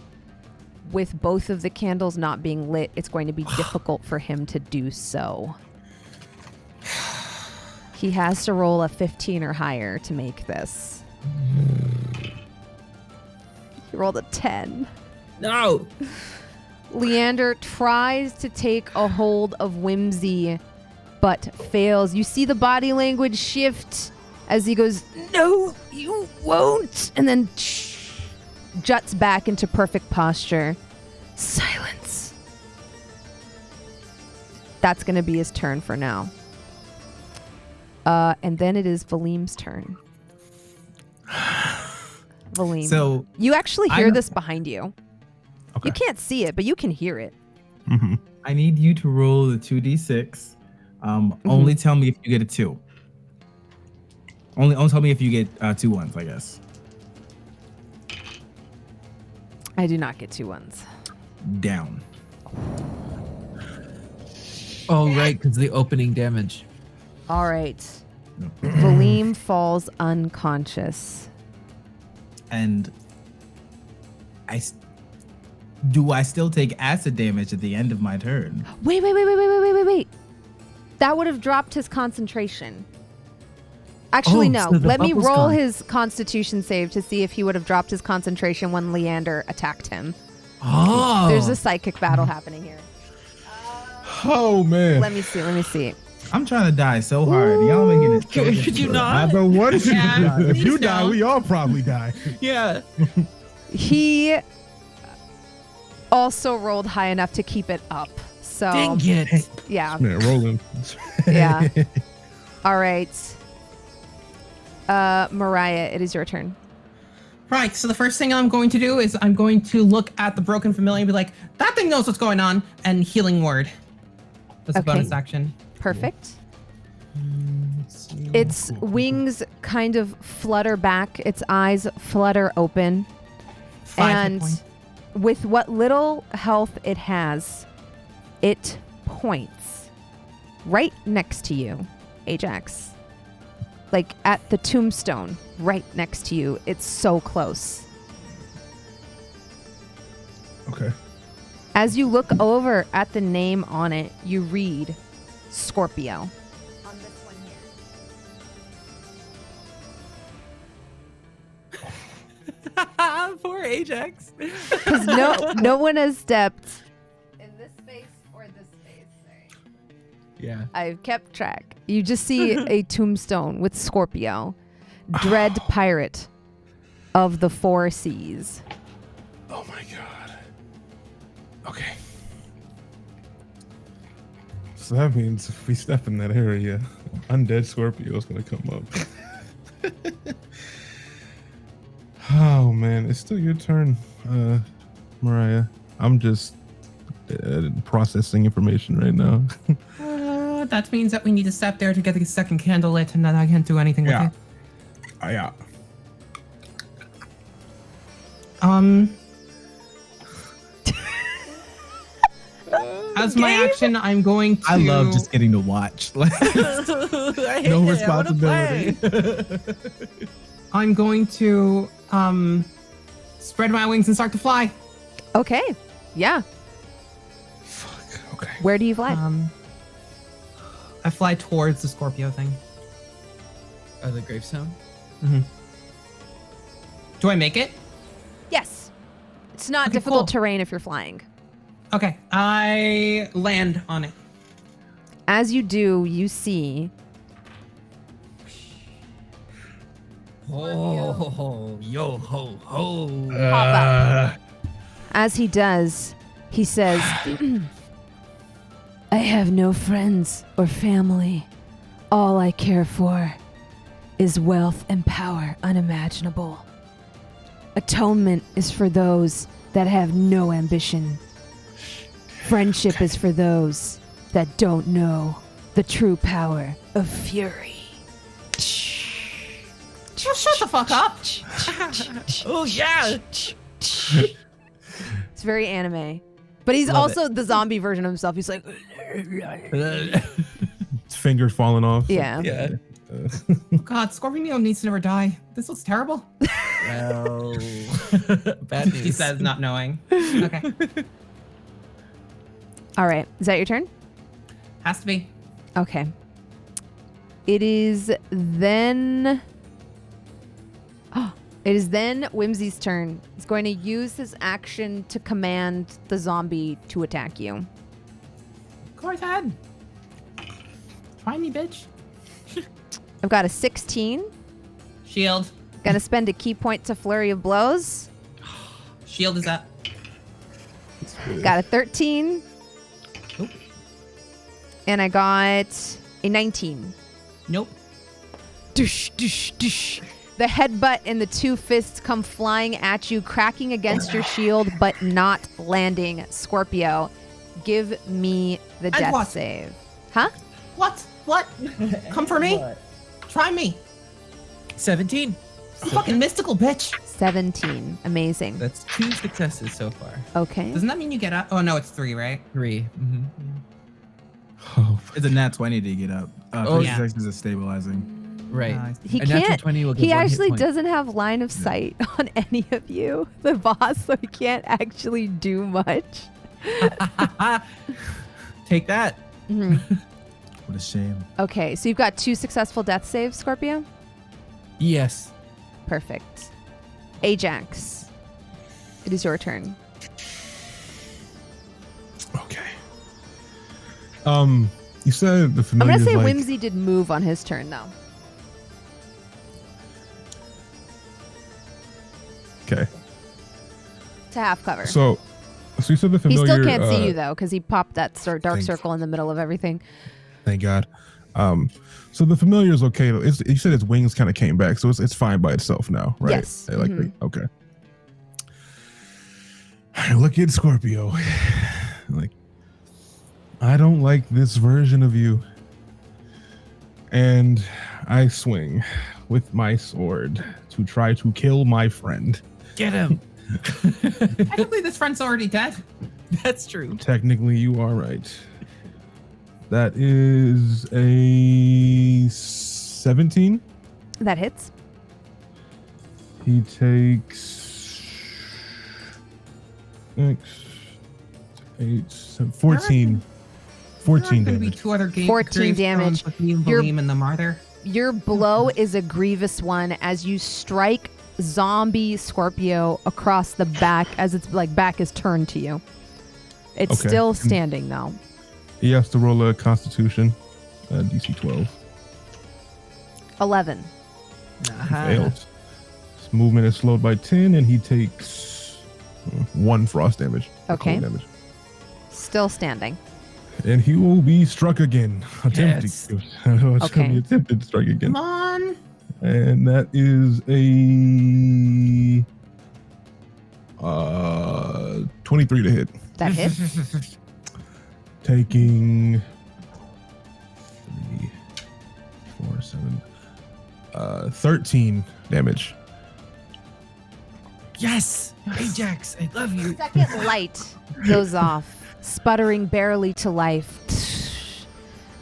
with both of the candles not being lit, it's going to be difficult for him to do so. He has to roll a 15 or higher to make this. He rolled a 10. no. Leander tries to take a hold of Whimsy, but fails. You see the body language shift as he goes, "No, you won't," and then juts back into perfect posture. Silence. That's going to be his turn for now. And then it is Valym's turn. Valym. So You actually I hear know- this behind you. Okay. You can't see it, but you can hear it. Mm-hmm. I need you to roll the 2d6. Only tell me if you get a 2. Only tell me if you get 2 1s, I guess. I do not get 2 1s. Down. Oh, right, because the opening damage. All right. Valym falls unconscious. And do I still take acid damage at the end of my turn? Wait. That would have dropped his concentration. Actually, Oh, no. so the Let me bubble's roll gone. his constitution save to see if he would have dropped his concentration when Leander attacked him. Oh. There's a psychic battle happening here. Oh man. Let me see. I'm trying to die so hard. Y'all making it so Could you difficult. not? I don't want to. Yeah, If you please die, don't. we all probably die. Yeah. He also rolled high enough to keep it up. So, Dang it. yeah. Man, rolling. Yeah. All right. Mirayah, it is your turn. Right, so the first thing I'm going to do is I'm going to look at the broken familiar and be like, that thing knows what's going on, and healing word. That's a Okay. bonus action. Perfect. Its wings kind of flutter back, its eyes flutter open, 5 hit and points. with what little health it has, it points right next to you, Ajax. Like at the tombstone, right next to you. It's so close. Okay. As you look over at the name on it, you read Scorpio. On this one here. Poor Ajax. Because no one has stepped in this space or this space. Sorry. Yeah. I've kept track. You just see a tombstone with Scorpio, dread pirate of the four seas. Oh my god. Okay. So that means if we step in that area, undead Scorpio is gonna come up. Oh man, it's still your turn, Mirayah. I'm just processing information right now. That means that we need to step there to get the second candle lit, and then I can't do anything with it. Yeah. As my action, I'm going to. I love just getting to watch. Like, no responsibility. I'm going to spread my wings and start to fly. Okay. Yeah. Fuck. Okay. Where do you fly? I fly towards the Scorpio thing. The gravestone? Do I make it? Yes. It's not Okay, difficult cool. terrain if you're flying. Okay, I land on it. As you do, you see Oh, yo ho ho. pop up. As he does, he says, I have no friends or family. All I care for is wealth and power unimaginable. Atonement is for those that have no ambition. Friendship is for those that don't know the true power of fury. Well, shut the fuck up. Oh yeah. It's very anime. But he's Love also the zombie version of himself. He's like, His fingers falling off. yeah. Yeah. Oh God, Scorpio needs to never die. This looks terrible. Well, bad news. He says, not knowing. Okay, All right. Is that your turn? has to be. Okay. It is then. It is then Whimsy's turn. He's going to use his action to command the zombie to attack you. Go ahead. Try me, bitch. I've got a 16. Shield. Gonna spend a key point to flurry of blows. Shield is up. Got a 13. Nope. And I got a 19. Nope. Dush, dush, dush. The headbutt and the two fists come flying at you, cracking against your shield, but not landing. Scorpio, give me the And death what? save. Huh? What? What? Come for me? Try me. 17. Fucking mystical bitch. 17. Amazing. That's 2 successes so far. Okay. Doesn't that mean you get up? Oh no, it's 3, right? 3. Mm-hmm. Oh, it's a nat 20 to get up. Oh, Oh, yeah. is a stabilizing. Right. He A natural can't. 20 will give He 1 hit actually point. doesn't have line of sight on any of you, the boss, so he can't actually do much. Take that. Mhm. What a shame. Okay, so you've got 2 successful death saves, Scorpio. Yes. Perfect. Ajax, it is your turn. okay. You said the I'm familiar. gonna say like, Whimsy did move on his turn, though. Okay. To half cover. So you said the He familiar. still can't see you though, because he popped that dark thank- circle in the middle of everything. Thank God. So the familiar is okay. You said its wings kind of came back, so it's fine by itself now, right? Yes. Like Mhm. okay. I look at Scorpio. Like, I don't like this version of you. And I swing with my sword to try to kill my friend. Get him. Technically, this friend's already dead. That's true. Technically, you are right. That is a 17. That hits. He takes 14. 14 Gonna be damage. 2 other game 14 damage. Your- Valym and the Martyr. Your blow is a grievous one as you strike zombie Scorpio across the back as its like back is turned to you. It's Okay. still standing though. He has to roll a Constitution, DC 12. 11. Fails. His movement is slowed by 10, and he takes 1 frost damage. Okay. Cold damage. Still standing. And he will be struck again. Attempting. Yes. It's Okay. gonna be attempted to strike again. Come on. And that is a 23 to hit. That hit. Taking 3, 4, 7, 13 damage. Yes, Ajax, I love you. Second light goes off, sputtering barely to life.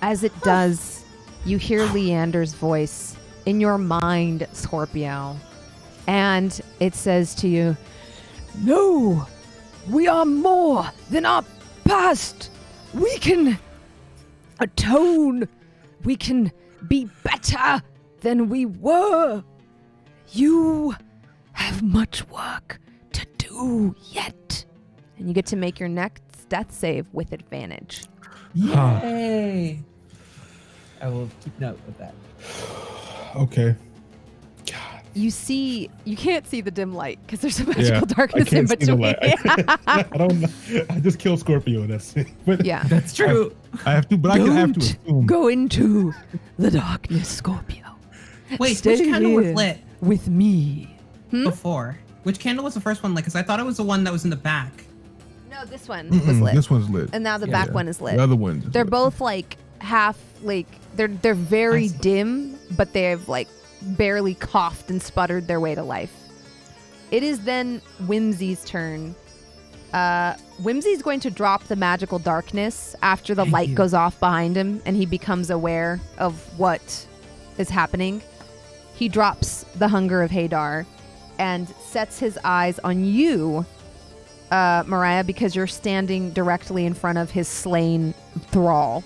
As it does, you hear Leander's voice in your mind, Scorpio. And it says to you, "No, we are more than our past. We can atone. We can be better than we were. You have much work to do yet." And you get to make your next death save with advantage. Yay! I will keep note of that. Okay. You can't see the dim light because there's a magical I darkness in can't see the between. light. I don't know. I just killed Scorpio, that's it. But Yeah. That's true. I have to, but I have to assume. Go into the darkness, Scorpio. Wait, Stay which candle was here lit with me? before? Which candle was the first one lit? Because I thought it was the one that was in the back. No, this one was lit. This one's lit. And now the Yeah. back one is lit. The other one's They're lit. both like half like they're very see. dim, but they've like barely coughed and sputtered their way to life. It is then Whimsy's turn. Whimsy's going to drop the magical darkness after the Thank light you. goes off behind him and he becomes aware of what is happening. He drops the hunger of Hadar and sets his eyes on you, Mirayah, because you're standing directly in front of his slain thrall.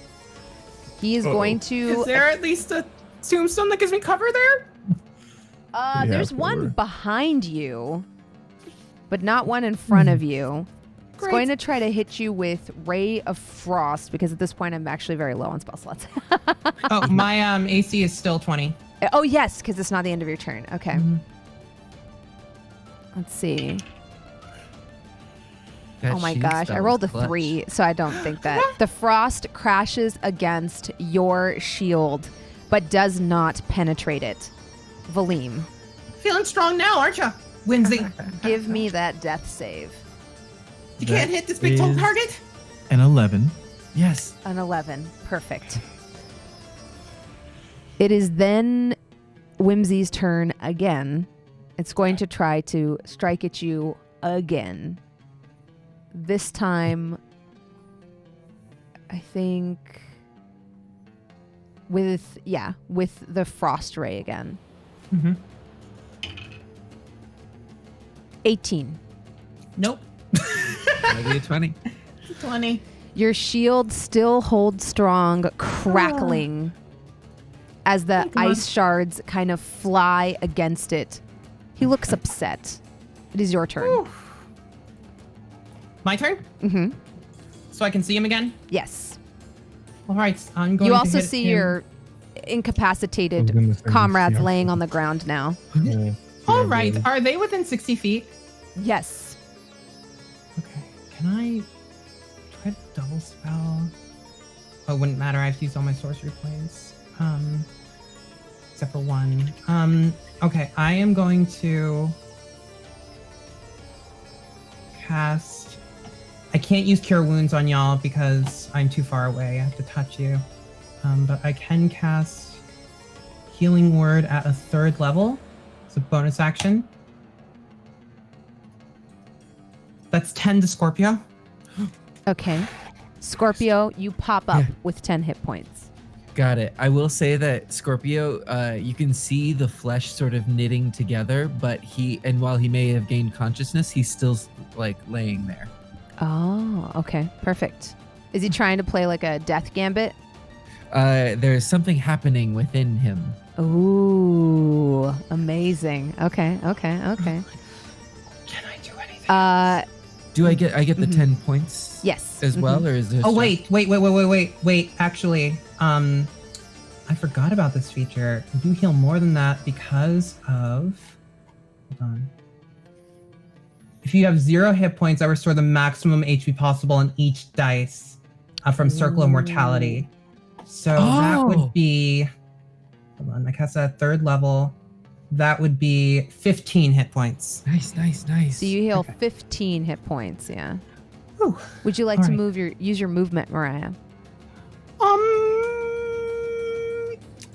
He is going to. Is there at least a tombstone that gives me cover there? Yeah, There's one cover. behind you, but not one in front of you. It's Great. going to try to hit you with Ray of Frost because at this point I'm actually very low on spell slots. Oh, my AC is still 20. Oh yes, because it's not the end of your turn. Okay. Let's see. That Oh my she gosh, I spell rolled a is clutch. 3, so I don't think that. The frost crashes against your shield, but does not penetrate it. Valym, Feeling strong now, aren't you? Whimsy. give me that death save. You can't That hit this big tall is- target? An 11. Yes. An 11. Perfect. It is then Whimsy's turn again. It's going to try to strike at you again. This time, I think with the frost ray again. Mm-hmm. 18. Nope. Maybe a 20. 20. Your shield still holds strong, crackling as the Come on. ice shards kind of fly against it. He looks upset. It is your turn. Whew. My turn? Mm-hmm. So I can see him again? Yes. All right, I'm going You to also hit see him. your I was incapacitated gonna say, comrades yeah. laying on the ground now. Yeah. All Yeah, right, baby. are they within 60 feet? Yes. Okay, can I try to double spell? Oh, it wouldn't matter. I've used all my sorcery points. Except for one. Okay, I am going to cast. I can't use Cure Wounds on y'all because I'm too far away. I have to touch you. But I can cast Healing Word at a 3rd level. It's a bonus action. That's 10 to Scorpio. Okay. Scorpio, you pop up Yeah. with 10 hit points. Got it. I will say that Scorpio, you can see the flesh sort of knitting together, but while he may have gained consciousness, he's still like laying there. Oh, okay. Perfect. Is he trying to play like a death gambit? There's something happening within him. Ooh, amazing. Okay. Can I do anything? Do I get the Mhm. 10 points Yes. as well, or is there? Oh wait. Actually, I forgot about this feature. You heal more than that because of. Hold on. If you have 0 hit points, I restore the maximum HP possible on each dice from Circle of Mortality. So that Oh. would be. Hold on, I cast that at 3rd level. That would be 15 hit points. Nice. So you heal Okay. 15 hit points, yeah. Whew. Would you like All to right. use your movement, Mirayah?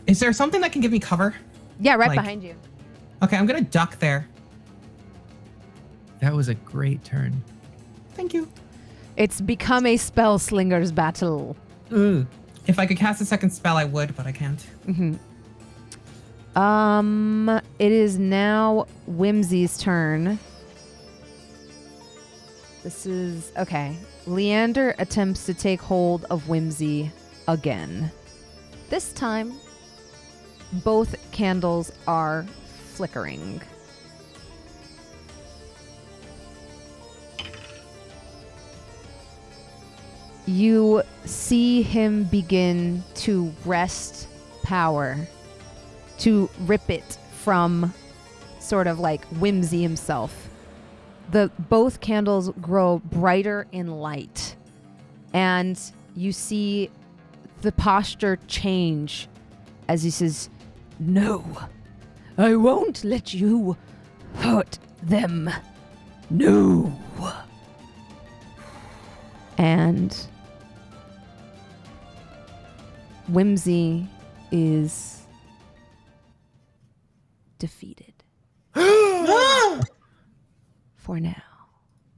Is there something that can give me cover? Yeah, right Like- behind you. Okay, I'm gonna duck there. That was a great turn. Thank you. It's become a spell slinger's battle. If I could cast a second spell, I would, but I can't. It is now Whimsy's turn. This is okay. Leander attempts to take hold of Whimsy again. This time, both candles are flickering. You see him begin to wrest power, to rip it from sort of like Whimsy himself. Both candles grow brighter in light, and you see the posture change as he says, "No, I won't let you hurt them. No." And Whimsy is defeated. For now.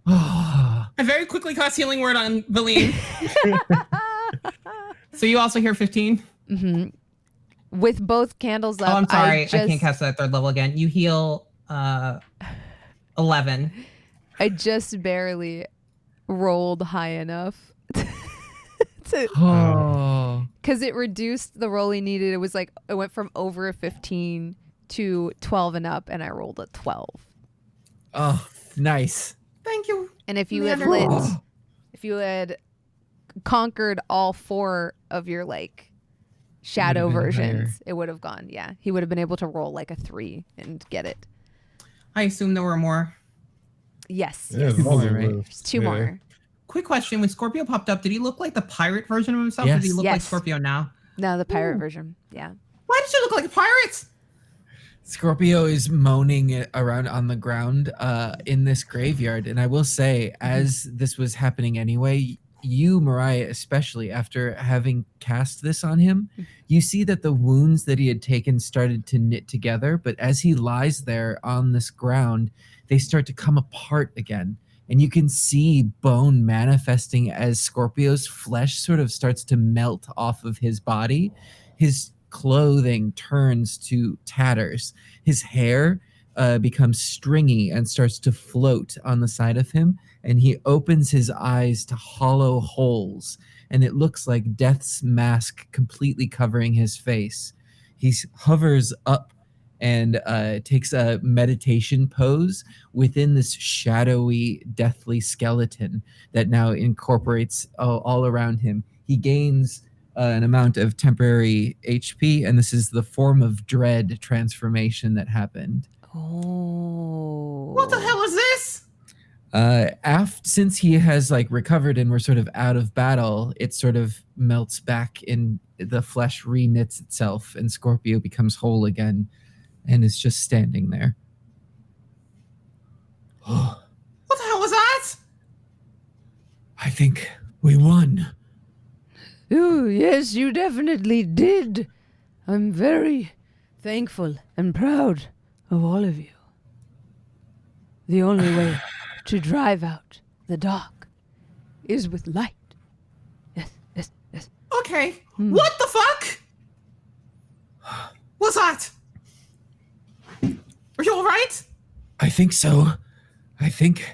I very quickly cast Healing Word on Valym. So you also hear 15? Mm-hmm. With both candles up. Oh, I'm sorry. I just- can't cast that at 3rd level again. You heal 11. I just barely rolled high enough Oh. because it reduced the roll he needed. It was like it went from over a 15 to 12 and up, and I rolled a 12. Oh, nice. Thank you. And if you had Leander. if you had conquered all 4 of your like shadow been versions, higher. it would have gone. Yeah, he would have been able to roll like a 3 and get it. I assume there were more. Yes, Yeah, yes. there's more, Right. There's 2 Yeah. more. Quick question. When Scorpio popped up, did he look like the pirate version of himself? Or did he Yes. look like Yes. Scorpio now? No, the pirate version. Yeah. Why did you look like a pirate? Scorpio is moaning around on the ground in this graveyard. And I will say, as this was happening anyway, you, Mirayah, especially after having cast this on him, you see that the wounds that he had taken started to knit together. But as he lies there on this ground, they start to come apart again. And you can see bone manifesting as Scorpio's flesh sort of starts to melt off of his body. His clothing turns to tatters. His hair becomes stringy and starts to float on the side of him. And he opens his eyes to hollow holes. And it looks like death's mask completely covering his face. He hovers up and takes a meditation pose within this shadowy, deathly skeleton that now incorporates all around him. He gains an amount of temporary HP, and this is the form of dread transformation that happened. Oh. What the hell is this? Since he has like recovered and we're sort of out of battle, it sort of melts back in the flesh, reknits itself, and Scorpio becomes whole again and is just standing there. What the hell was that? I think we won. Oh, yes, you definitely did. I'm very thankful and proud of all of you. The only way to drive out the dark is with light. Okay. What the fuck? What's that? Are you all right? I think so. I think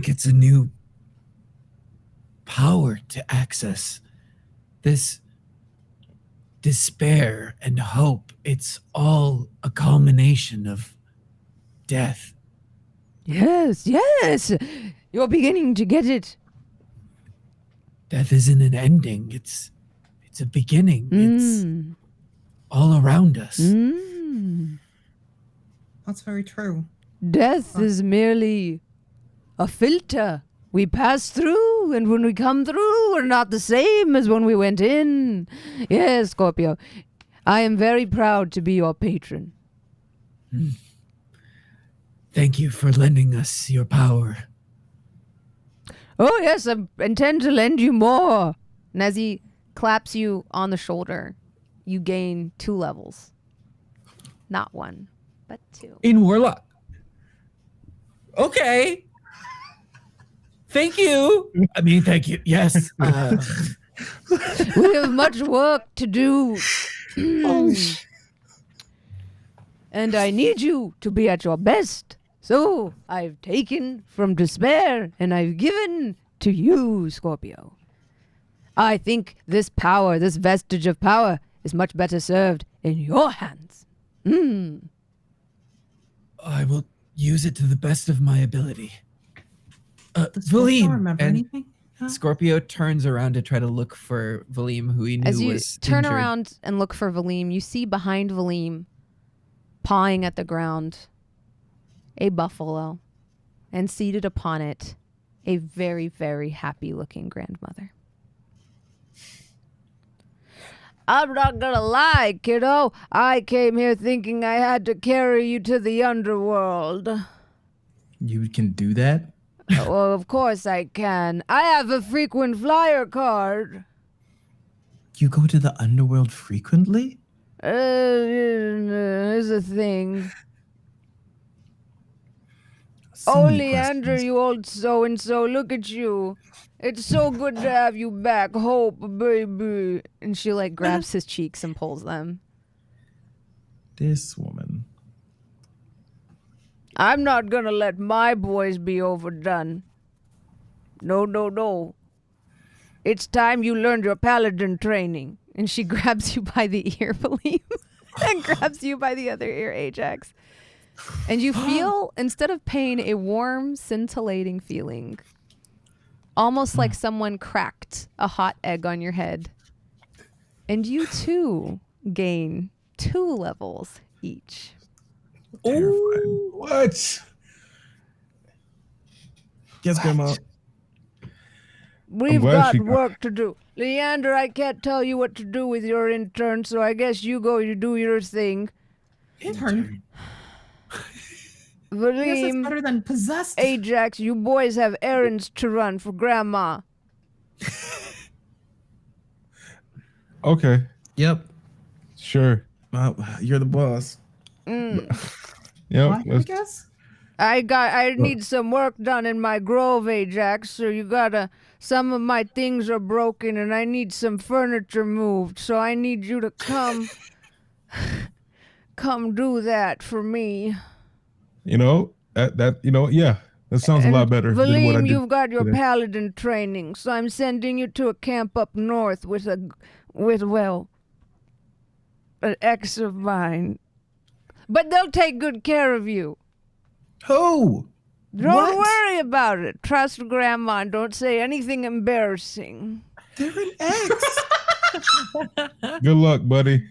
it's a new power to access. This despair and hope, it's all a culmination of death. Yes, yes. You're beginning to get it. Death isn't an ending. It's a beginning. It's all around us. That's very true. Death is merely a filter. We pass through, and when we come through, we're not the same as when we went in. Yes, Scorpio. I am very proud to be your patron. Thank you for lending us your power. Oh, yes, I intend to lend you more. And as he claps you on the shoulder, you gain 2 levels. Not 1, but 2. In Warlock. Okay. Thank you. I mean, thank you. Yes. We have much work to do. And I need you to be at your best. So I've taken from despair and I've given to you, Scorpio. I think this power, this vestige of power, is much better served in your hands. I will use it to the best of my ability. Does Scorpio Valym, remember and anything? Huh? Scorpio turns around to try to look for Valym, who he knew As you was turn injured. around and look for Valym, you see behind Valym, pawing at the ground, a buffalo, and seated upon it, a very, very happy-looking grandmother. I'm not gonna lie, kiddo. I came here thinking I had to carry you to the underworld. You can do that? Well, of course I can. I have a frequent flyer card. You go to the underworld frequently? Here's the thing. So Oh, many Leander, questions. you old so-and-so, look at you. It's so good to have you back, Hope, baby. And she, like, grabs his cheeks and pulls them. This woman. I'm not gonna let my boys be overdone. No, no, no. It's time you learned your paladin training. And she grabs you by the ear, Valym, and grabs you by the other ear, Ajax. And you feel, instead of pain, a warm, scintillating feeling. Almost like someone cracked a hot egg on your head. And you, too, gain 2 levels each. Terrifying. What? Yes, Grandma. We've glad got she got- work to do. Leander, I can't tell you what to do with your intern, so I guess you go, you do your thing. Intern. Yes, it's Valym, better than possessed. Ajax, you boys have errands to run for Grandma. Okay, Yep. sure. You're the boss. Yep. What, I let's- guess? I need some work done in my grove, Ajax, so you gotta, some of my things are broken and I need some furniture moved, so I need you to come do that for me. You know that yeah, that sounds a lot better than what I Valym, did. you've got your today. paladin training, so I'm sending you to a camp up north with an ex of mine. But they'll take good care of you. Who? Don't What? worry about it. Trust Grandma and don't say anything embarrassing. They're an ex. Good luck, buddy.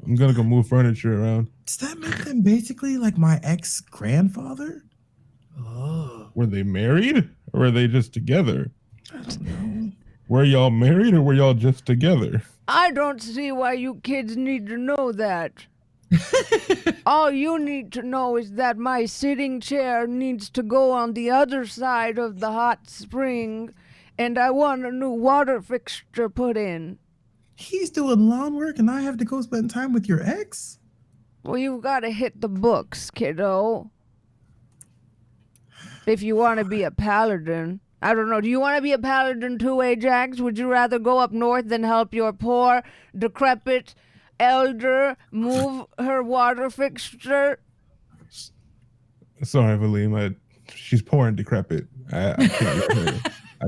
I'm gonna go move furniture around. Does that make them basically like my ex-grandfather? Oh. Were they married or were they just together? I don't know. Were y'all married or were y'all just together? I don't see why you kids need to know that. All you need to know is that my sitting chair needs to go on the other side of the hot spring, and I want a new water fixture put in. He's doing lawn work and I have to go spend time with your ex? Well, you've got to hit the books, kiddo. If you want to be a paladin, I don't know. Do you want to be a paladin too, Ajax? Would you rather go up north than help your poor, decrepit elder move her water fixture? Sorry, Valym. She's poor and decrepit. I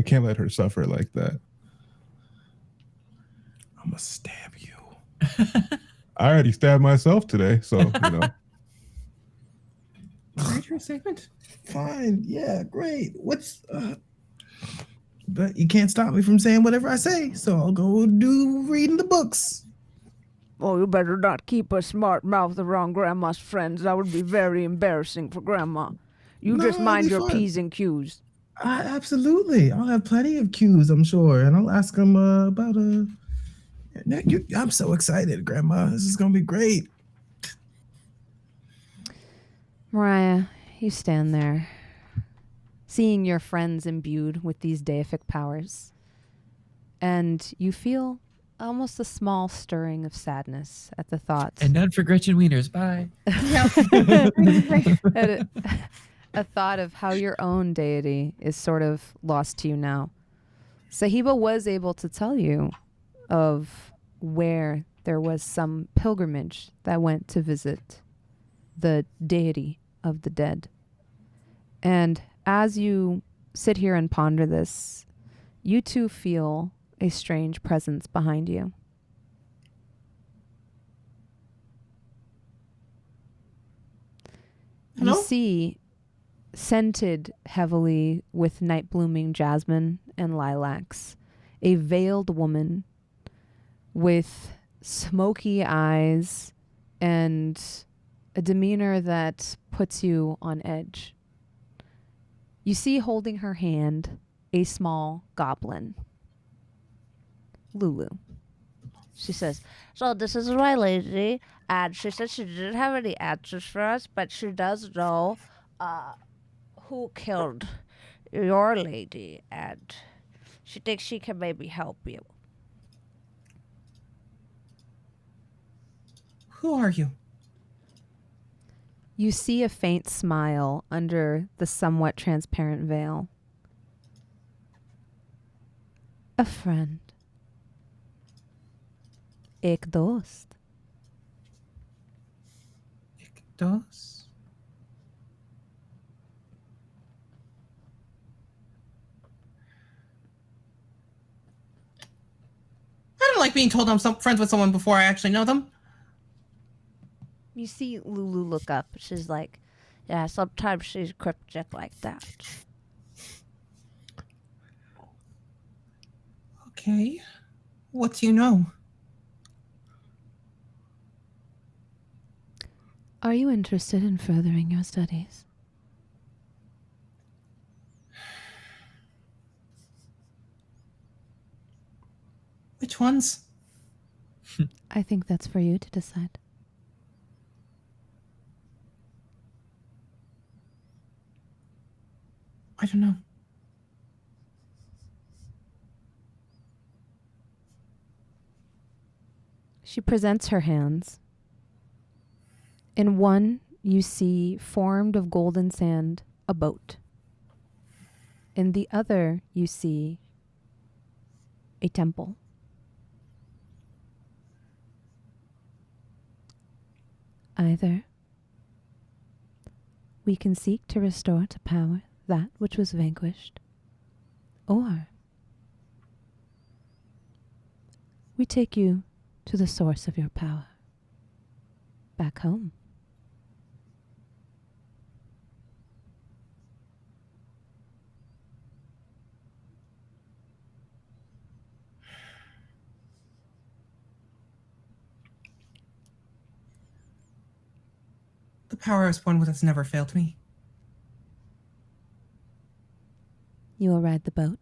can't let her suffer like that. I'm gonna stab you. I already stabbed myself today, so you know. Read your statement. Fine. Yeah, great. What's but you can't stop me from saying whatever I say, so I'll go do reading the books. Oh, you better not keep a smart mouth around Grandma's friends. That would be very embarrassing for Grandma. You No, just I'll mind be your fine. P's and Q's. Absolutely. I'll have plenty of cues, I'm sure, and I'll ask them about I'm so excited, Grandma. This is gonna be great. Mirayah, you stand there, seeing your friends imbued with these deific powers, and you feel almost a small stirring of sadness at the thought. And none for Gretchen Wieners. Bye. A thought of how your own deity is sort of lost to you now. Sahiba was able to tell you of where there was some pilgrimage that went to visit the deity of the dead. And as you sit here and ponder this, you too feel a strange presence behind you. Hello? You see, scented heavily with night blooming jasmine and lilacs, a veiled woman with smoky eyes and a demeanor that puts you on edge. You see holding her hand a small goblin, Lulu. She says, so this is my lady, and she said she didn't have any answers for us, but she does know who killed your lady, and she thinks she can maybe help you. Who are you? You see a faint smile under the somewhat transparent veil. A friend. Ik dost. Dos? I don't like being told I'm friends with someone before I actually know them. You see Lulu look up. She's like, yeah, sometimes she's cryptic like that. Okay. What do you know? Are you interested in furthering your studies? Which ones? I think that's for you to decide. I don't know. She presents her hands. In one, you see, formed of golden sand, a boat. In the other, you see a temple. Either we can seek to restore to power that which was vanquished, or we take you to the source of your power, back home. The power is one that's never failed me. You will ride the boat.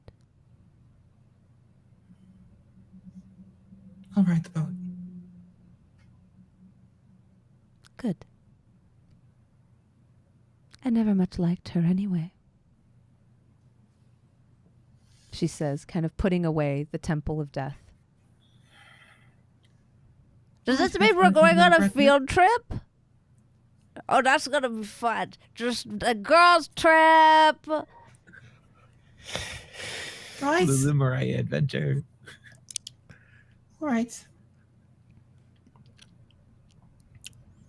I'll ride the boat. Good. I never much liked her anyway, she says, kind of putting away the Temple of Death. Does this mean we're going on a field trip? Oh, that's gonna be fun. Just a girls' trip. Right. The Mirayah adventure. All right.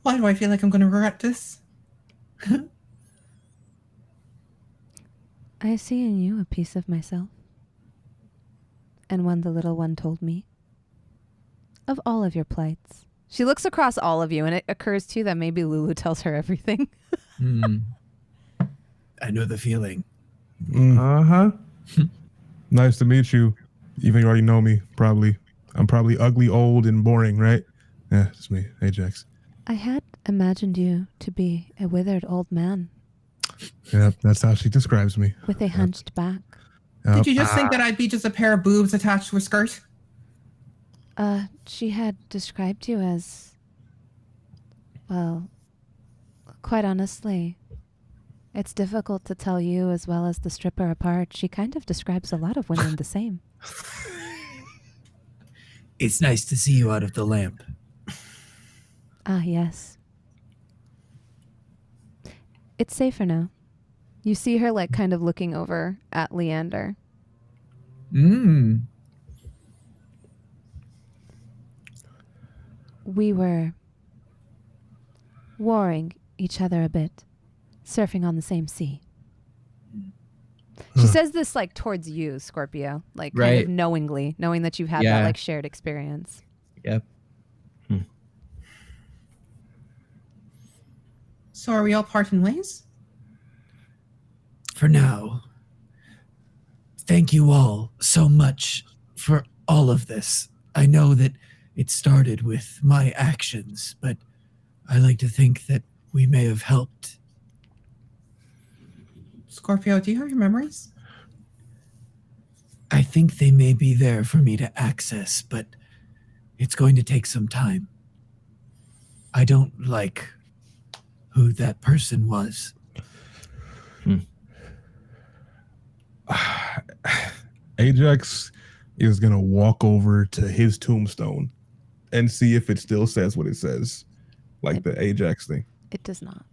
Why do I feel like I'm going to regret this? I see in you a piece of myself. And when the little one told me of all of your plights. She looks across all of you, and it occurs to you that maybe Lulu tells her everything. I know the feeling. Uh-huh. Nice to meet you. Even you already know me, probably. I'm probably ugly, old, and boring, right? Yeah, it's me, Ajax. I had imagined you to be a withered old man Yep, that's how she describes me. with a hunched back. Yep. Did you just think that I'd be just a pair of boobs attached to a skirt? She had described you as, well, quite honestly, it's difficult to tell you as well as the stripper apart. She kind of describes a lot of women the same. It's nice to see you out of the lamp. Ah, yes. It's safer now. You see her, like, kind of looking over at Leander. We were warring each other a bit, surfing on the same sea. She says this, like, towards you, Scorpio, like, kind Right. of knowingly, knowing that you've had Yeah. that, like, shared experience. Yep. So are we all parting ways? For now, thank you all so much for all of this. I know that it started with my actions, but I like to think that we may have helped. Scorpio, do you have your memories? I think they may be there for me to access, but it's going to take some time. I don't like who that person was. Ajax is gonna walk over to his tombstone and see if it still says what it says, like the Ajax thing. It does not.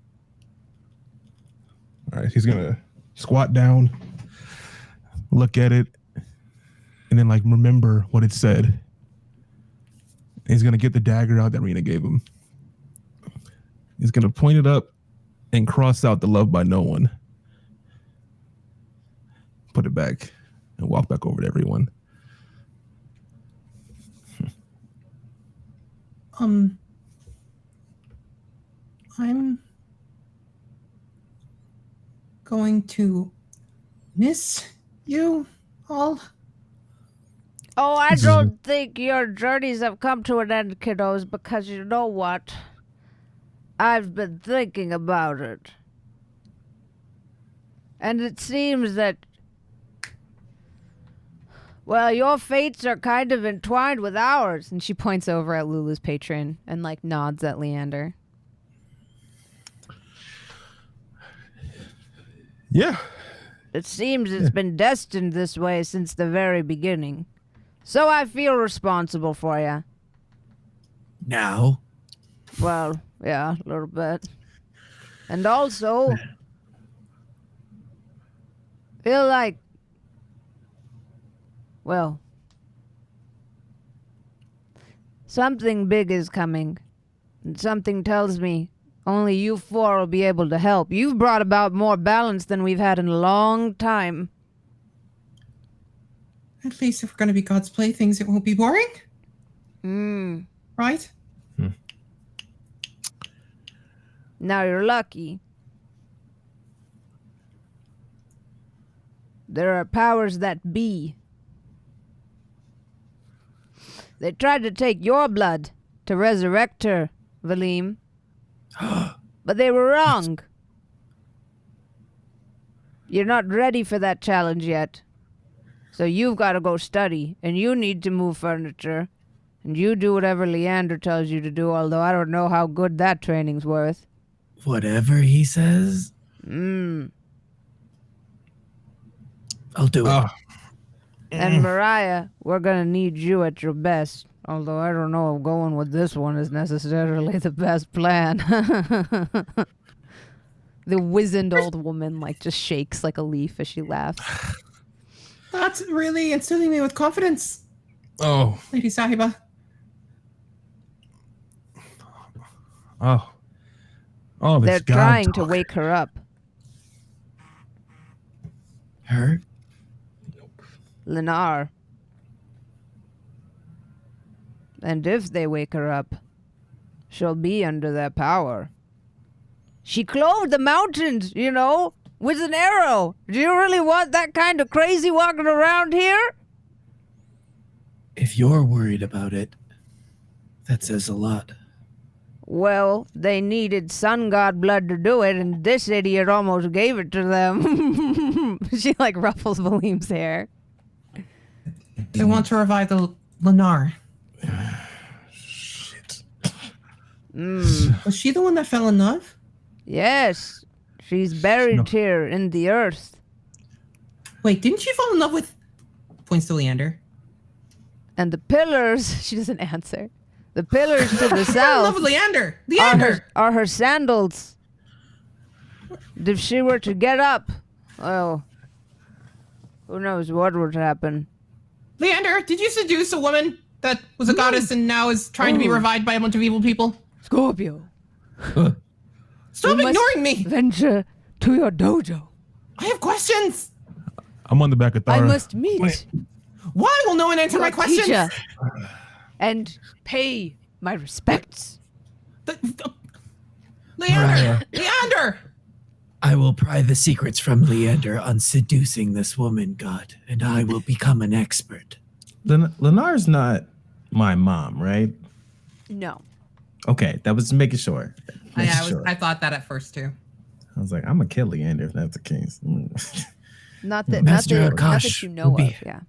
All right, he's gonna squat down, look at it, and then like remember what it said. He's gonna get the dagger out that Rena gave him. He's gonna point it up and cross out the love by no one. Put it back and walk back over to everyone. I'm going to miss you all. Oh, I don't think your journeys have come to an end, kiddos, because you know what? I've been thinking about it. And it seems that, well, your fates are kind of entwined with ours. And she points over at Lulu's patron and, like, nods at Leander. Yeah. It seems it's been destined this way since the very beginning. So I feel responsible for you. Now? Well, yeah, a little bit. And also, feel like, well, something big is coming. And something tells me only you four will be able to help. You've brought about more balance than we've had in a long time. At least if we're going to be God's playthings, it won't be boring, right? Now you're lucky. There are powers that be. They tried to take your blood to resurrect her, Valym. But they were wrong. You're not ready for that challenge yet. So you've got to go study, and you need to move furniture, and you do whatever Leander tells you to do, although I don't know how good that training's worth. Whatever he says, Mm. I'll do it. And Mirayah, we're gonna need you at your best. Although I don't know if going with this one is necessarily the best plan. The wizened old woman, like, just shakes like a leaf as she laughs. That's really instilling me with confidence, Oh, Lady Sahiba. oh, oh! This They're God trying to talk. wake her up. Her? Lennar. And if they wake her up, she'll be under their power. She clove the mountains, you know, with an arrow. Do you really want that kind of crazy walking around here? If you're worried about it, that says a lot. Well, they needed sun god blood to do it, and this idiot almost gave it to them. She like ruffles Valym's hair. They want to revive the Lennar. Shit. Was she the one that fell in love? Yes, she's buried No. here in the earth. Wait, didn't she fall in love with... Points to Leander. And the pillars, she doesn't answer. The pillars to the Fell in love south with Leander! are Leander! her sandals. If she were to get up, well, who knows what would happen. Leander, did you seduce a woman that was a goddess and now is trying to be revived by a bunch of evil people? Scorpio, Stop We must- ignoring me! venture to your dojo. I have questions! I'm on the back of Thara. I must meet Wait. Why will no one answer my your questions? teacher and pay my respects. Leander! Leander! I will pry the secrets from Leander on seducing this woman, God, and I will become an expert. Lennar's not my mom, right? No. Okay, that was making sure. I thought that at first too. I was like, I'm gonna kill Leander if that's the case. Not that, Master not that Akash you know will of, be yeah.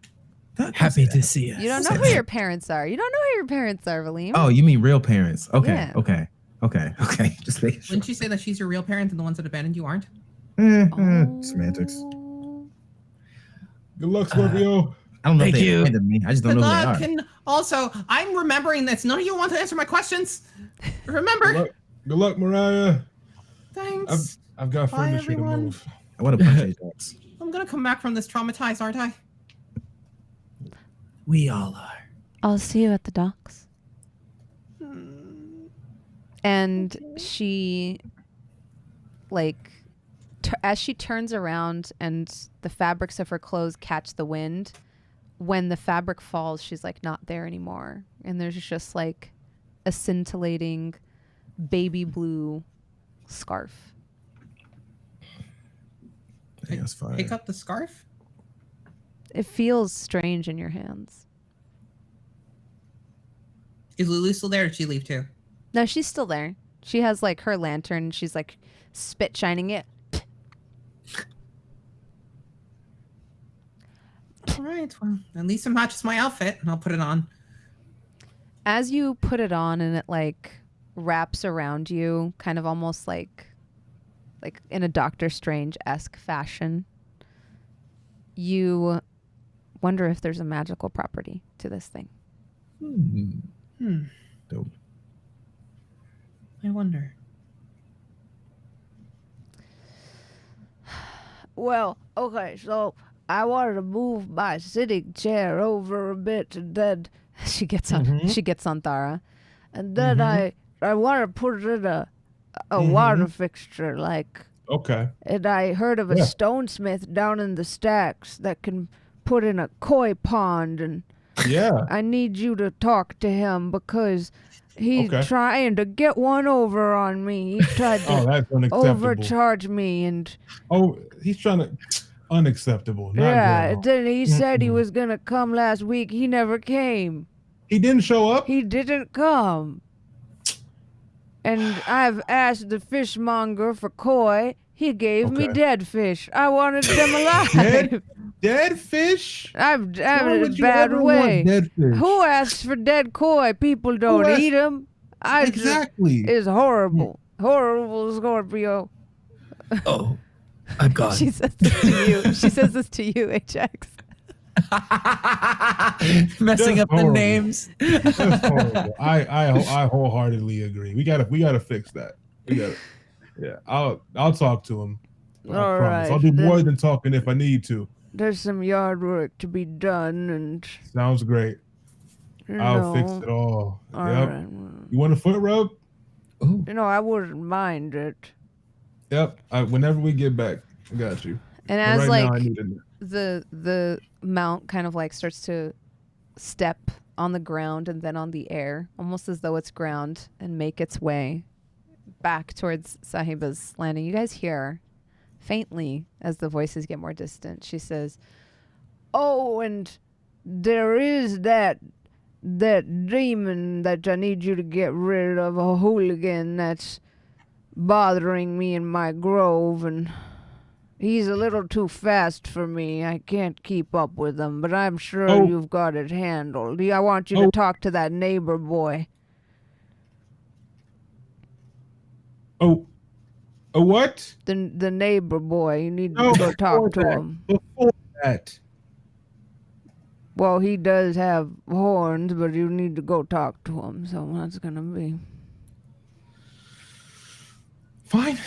Happy to see us. You don't know who your parents are. You don't know who your parents are, Valym. Oh, you mean real parents? Okay, Yeah. okay. Just making sure. Wouldn't you say that she's your real parent and the ones that abandoned you aren't? Semantics. Good luck, Scorpio. I don't know Thank if they you. abandoned me. I just don't Good know who luck, they are. and also, I'm remembering this. None of you want to answer my questions. Remember? Good luck, Mirayah. Thanks. I've got Bye, furniture everyone. to move. I want to punch Ajax. I'm gonna come back from this traumatized, aren't I? We all are. I'll see you at the docks. And she, like, as she turns around and the fabrics of her clothes catch the wind, when the fabric falls, she's like not there anymore. And there's just like a scintillating baby blue scarf. Yeah, that's fine. Pick up the scarf. It feels strange in your hands. Is Lulu still there? Or did she leave too? No, she's still there. She has like her lantern. She's like spit shining it. All right. Well, at least it matches my outfit, and I'll put it on. As you put it on and it like wraps around you, kind of almost like in a Doctor Strange-esque fashion, you wonder if there's a magical property to this thing. Dope. I wonder. Well, okay, so I wanted to move my sitting chair over a bit, and then She gets on. She gets on Thara. I want to put it in a water fixture, like. Okay. And I heard of a Yeah. stonesmith down in the stacks that can put in a koi pond, and Yeah. I need you to talk to him because he's Okay. trying to get one over on me. He tried Oh, to that's unacceptable. overcharge me, and Oh, he's trying to. Unacceptable. Not yeah, good. then he said he was gonna come last week. He never came. He didn't show up. He didn't come. And I've asked the fishmonger for koi. He gave me Okay. dead fish. I wanted them alive. Dead fish. I'm Why in a would you bad ever want way. dead fish? Who asks for dead koi? People don't asked- eat them. Exactly. It's horrible. Horrible, Scorpio. Oh, I'm gone. She says this to you. She says this to you, Ajax. Messing That's up the horrible. names. That's horrible. I wholeheartedly agree. We gotta fix that. We gotta. Yeah, I'll talk to him. I All promise. right, I'll do more then- than talking if I need to. there's some yard work to be done, and Sounds great. I'll fix it all. Yep. Right. You want a foot rub? Ooh. I wouldn't mind it. Yep. Whenever we get back, I got you. And But as right like now, I need a the mount kind of like starts to step on the ground and then on the air, almost as though it's ground, and make its way back towards Sahiba's landing. You guys hear faintly as the voices get more distant. She says, Oh, and there is that demon that I need you to get rid of, a hooligan that's bothering me in my grove, and he's a little too fast for me. I can't keep up with him, but I'm sure you've got it handled. I want you to talk to that neighbor boy. Oh, a what? The neighbor boy. You need No, to go talk to before that. him. Before that. Well, he does have horns, but you need to go talk to him. So that's gonna be Fine.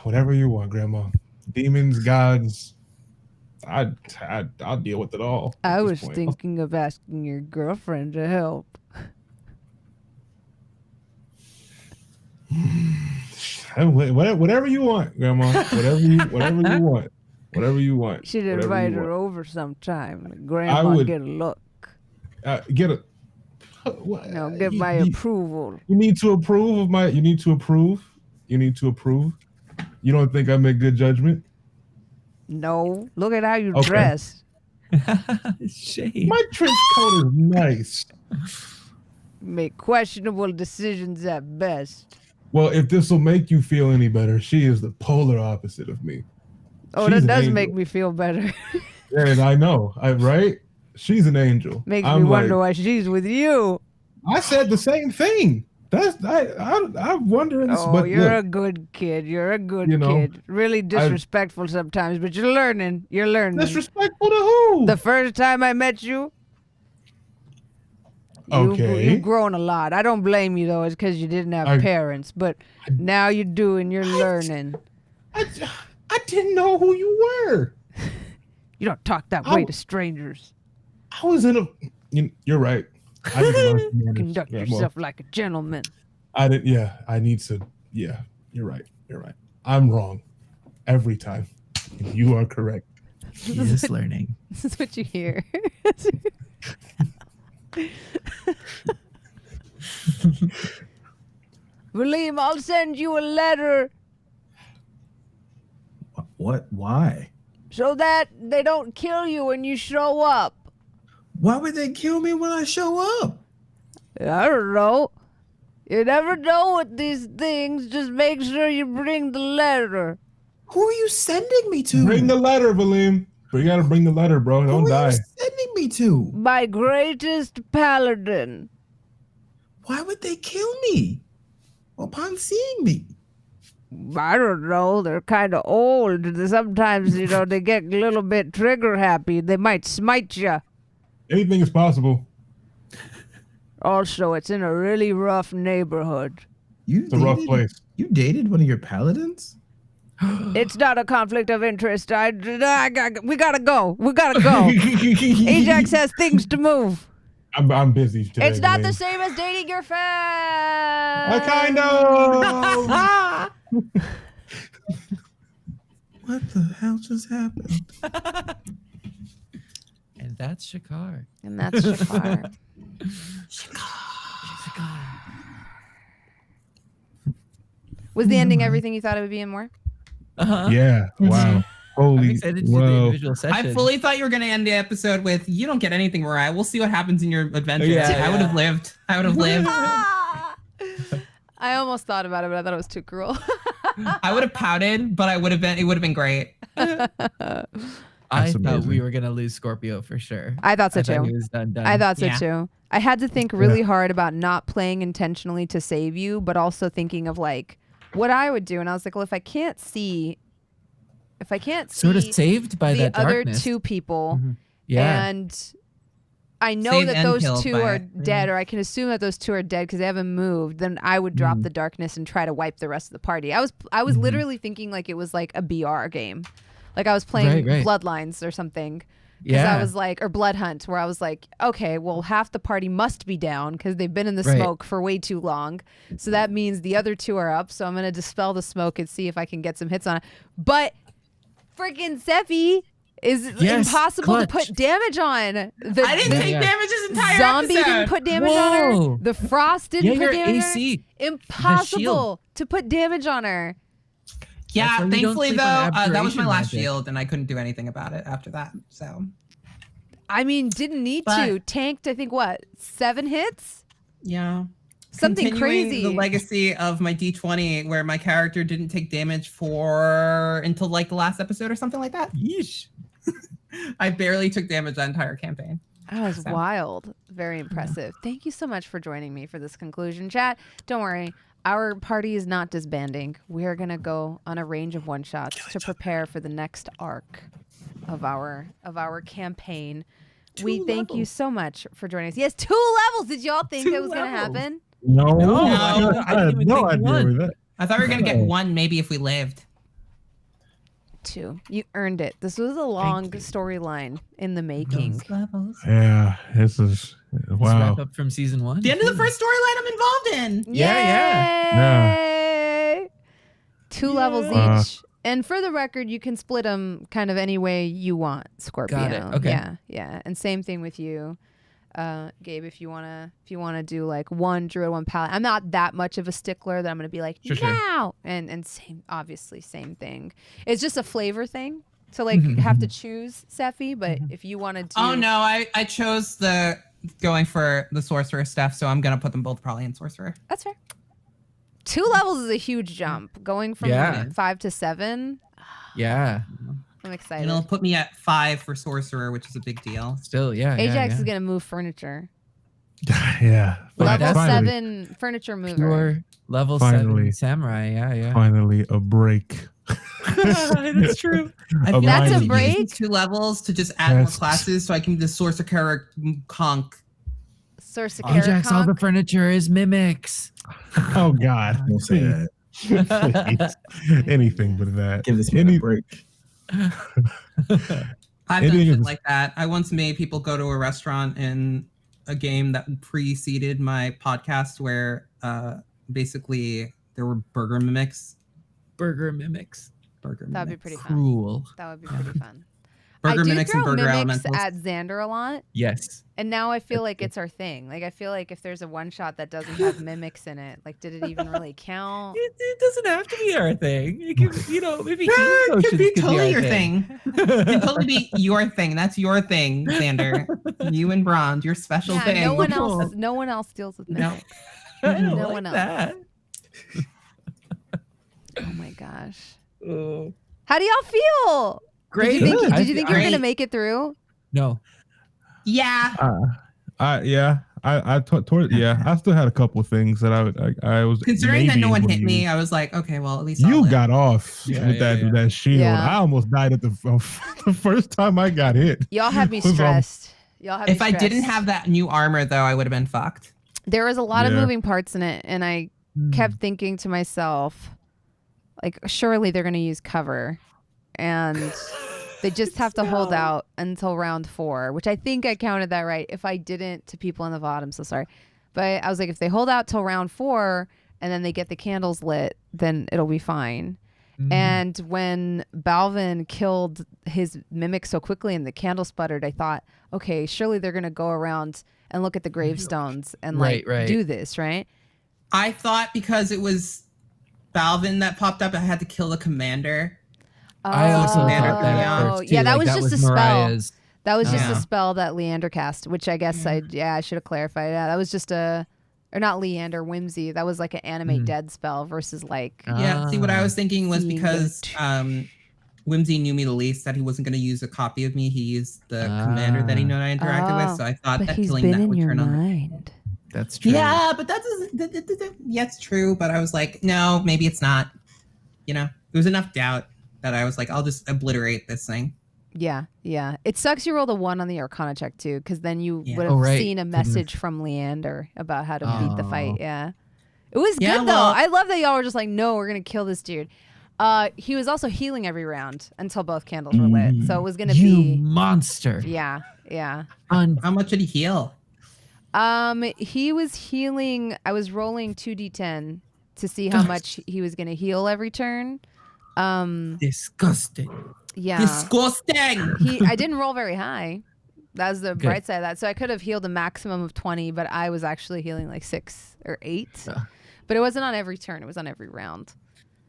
Whatever you want, Grandma. Demons, gods. I'll deal with it all. I at this was point. thinking of asking your girlfriend to help. Whatever you want, Grandma. Whatever you want. Whatever you want. Should Whatever invite you her want. over sometime. Grandma would- get a look. Get a. No, get my approval. You need to approve of my. You need to approve. You need to approve. You don't think I make good judgment? No, look at how you Okay. dress. Shade. My trench coat is nice. Make questionable decisions at best. Well, if this will make you feel any better, she is the polar opposite of me. Oh, She's that an does angel. make me feel better. And I know, right? She's an angel. Makes I'm me wonder like, why she's with you. I said the same thing. I'm wondering. Oh, but you're a look, good kid. You're a good You know, kid. Really disrespectful sometimes, but you're learning. You're learning. disrespectful to who? The first time I met you, Okay. you've grown a lot. I don't blame you though. It's because you didn't have parents, but now you do, and you're learning. I didn't know who you were. You don't talk that way to strangers. I was in a. You're right. I need to learn some manners. Conduct Yeah, well, yourself like a gentleman. I didn't. Yeah, I need to. Yeah, you're right. You're right. I'm wrong every time. You are correct. He is learning. this is what you hear. Valym, I'll send you a letter What? Why? so that they don't kill you when you show up. Why would they kill me when I show up? I don't know. You never know with these things. Just make sure you bring the letter. Who are you sending me to? Bring the letter, Valym. You gotta bring the letter, bro. Don't Who are die. you sending me to? My greatest paladin. Why would they kill me upon seeing me? I don't know. They're kind of old. Sometimes, they get a little bit trigger happy. They might smite you. Anything is possible. Also, it's in a really rough neighborhood. You It's a rough dated- place. You dated one of your paladins? It's not a conflict of interest. We gotta go. We gotta go. Ajax has things to move. I'm busy today. It's not Valym. the same as dating your friend. I kind of. What the hell just happened? And that's Shikar. And that's Shikar. Was the ending everything you thought it would be and more? Uh-huh. Yeah. Wow. I'm Holy. excited to do the Whoa. individual session. I fully thought you were gonna end the episode with "You don't get anything, Mirayah. We'll see what happens in your adventure." Yeah, I would have yeah. lived. I would have lived. I almost thought about it, but I thought it was too cruel. I would have pouted, but I would have been. It would have been great. I That's thought we amazing. were gonna lose Scorpio for sure. I thought so I thought too. he was done. I thought so Yeah. too. I had to think really hard about not playing intentionally to save you, but also thinking of like what I would do. And I was like, well, if I can't see sort of saved by the that other darkness. two people, Yeah. and I know Saved that and those killed two by are it. dead, or I can assume that those two are dead because they haven't moved, then I would drop the darkness and try to wipe the rest of the party. I was literally thinking like it was like a BR game. Like I was playing Right. Bloodlines or something. Because Yeah. I was like, or Blood Hunt, where I was like, okay, well, half the party must be down because they've been in the Right. smoke for way too long. So that means the other two are up. So I'm going to dispel the smoke and see if I can get some hits on it. But freaking Sephi is Yes, impossible to clutch. put damage on. The I didn't take Yeah. damage this entire zombie episode. didn't put damage on her. Whoa. The frost didn't Yeah, put your damage on her. AC. Impossible to put damage on her. That's Yeah, why you don't thankfully sleep though, on that was my abjuration last magic. shield, and I couldn't do anything about it after that. So I mean, didn't need But- to. Tanked, I think, what, 7 hits? yeah, Something continuing crazy. The legacy of my D20, where my character didn't take damage for until like the last episode or something like that. Yeesh. I barely took damage that entire campaign. That was So- wild. Very impressive. Thank you so much for joining me for this conclusion. Chat, don't worry. Our party is not disbanding. We are going to go on a range of one-shots to prepare for the next arc of our campaign. We thank you so much for joining us. Yes, 2 levels. Did y'all think 2 that was going to levels. happen? No, No, I I didn't had even no think idea one. with that. I thought we were gonna get 1 maybe if we lived. 2. You earned it. This was a long storyline in the making. Yeah, this is Let's wow. wrap up from season 1. The end of the first storyline I'm involved in. Yeah, Yay! 2 levels Wow. each. And for the record, you can split them kind of any way you want, Scorpio. Got it. Okay. Yeah. And same thing with you, Gabe. If you wanna do like 1 druid, 1 paladin. I'm not that much of a stickler that I'm gonna be like Sure. now. And same thing. It's just a flavor thing. So like you have to choose Sephi, but if you wanted to, Oh no, I chose the going for the sorcerer stuff, so I'm gonna put them both probably in sorcerer. that's fair. 2 levels is a huge jump. Going from Yeah. 5 to 7. Yeah. I'm excited. And it'll put me at 5 for sorcerer, which is a big deal. Still, yeah. Ajax yeah. is gonna move furniture. Yeah, Level finally, 7 furniture mover. Pure level Finally. 7 samurai. Yeah. finally a break. That's true. I feel That's like a I'm break? using 2 levels to just add more Yes. classes, so I can do the sorcerer conk. Sorcerer Ajax, all the conk. furniture is mimics. Oh God, Don't say that. Please. Anything but that. Give this man a break. I've It done shit is. like that. I once made people go to a restaurant in a game that preceded my podcast, where basically there were burger mimics. Burger mimics. Burger That'd be mimics. pretty fun. Cruel. That would be pretty fun. Burger I do mimics throw and burger mimics elementals. at Xander a lot, Yes. and now I feel like it's our thing. Like I feel like if there's a one shot that doesn't have mimics in it, like did it even really count? It doesn't have to be our thing. It can, maybe Yeah, healing it could potions be could totally our your thing. It can totally be your thing. That's your thing, Xander. You and Bronze, your special Yeah, thing. no one else deals with No. mimics. I don't No like one else. that. Oh my gosh. Oh. How do y'all feel? Great. Did you think, I- did you think you were Great. gonna make it through? No. Yeah. I still had a couple of things that I was Considering that maybe no one able to hit me, use. I was like, okay, well, at least I'll You live. got off Yeah, with yeah, yeah. that shield. Yeah. I almost died at the first time I got hit. Y'all had me Was, stressed. Y'all had me If I didn't stressed. have that new armor, though, I would have been fucked. There was a lot of Yeah. moving parts in it, and I kept thinking to myself, like, surely they're gonna use cover, and they just have to hold out until round 4, which I think I counted that right. If I didn't, to people in the VOD, I'm so sorry. But I was like, if they hold out till round 4 and then they get the candles lit, then it'll be fine. And when Balvin killed his mimic so quickly and the candle sputtered, I thought, okay, surely they're gonna go around and look at the gravestones and like Right. do this, right? I thought because it was Balvin that popped up, I had to kill the commander. I also thought Commander that at Beyond. first too. Yeah, that like, was just a spell. Mariah's. That was just Yeah. a spell that Leander cast, which I guess I should have clarified. Yeah, that was just or not Leander, Whimsy. That was like an animate dead spell versus like Yeah. See, what I was thinking was Seeing because Whimsy knew me the least, that he wasn't going to use a copy of me. He used the commander that he knew I interacted with. So I thought but that he's killing been that in would your turn on. mind. That's true. Yeah, but that doesn't. Yeah, it's true. But I was like, no, maybe it's not. There was enough doubt that I was like, I'll just obliterate this thing. Yeah. It sucks you rolled a 1 on the Arcana check too, because then you Yeah. would have Oh, right. seen a message from Leander about how to beat the fight. Oh. Yeah. It was Yeah, good well- though. I love that y'all were just like, no, we're gonna kill this dude. He was also healing every round until both candles were lit. So it was gonna You be monster. yeah. How much did he heal? He was healing. I was rolling 2d10 to see how much he was gonna heal every turn. Disgusting. Yeah. Disgusting. I didn't roll very high. That was the bright side of that. So I could have healed a maximum of 20, but I was actually healing like 6 or 8. But it wasn't on every turn. It was on every round.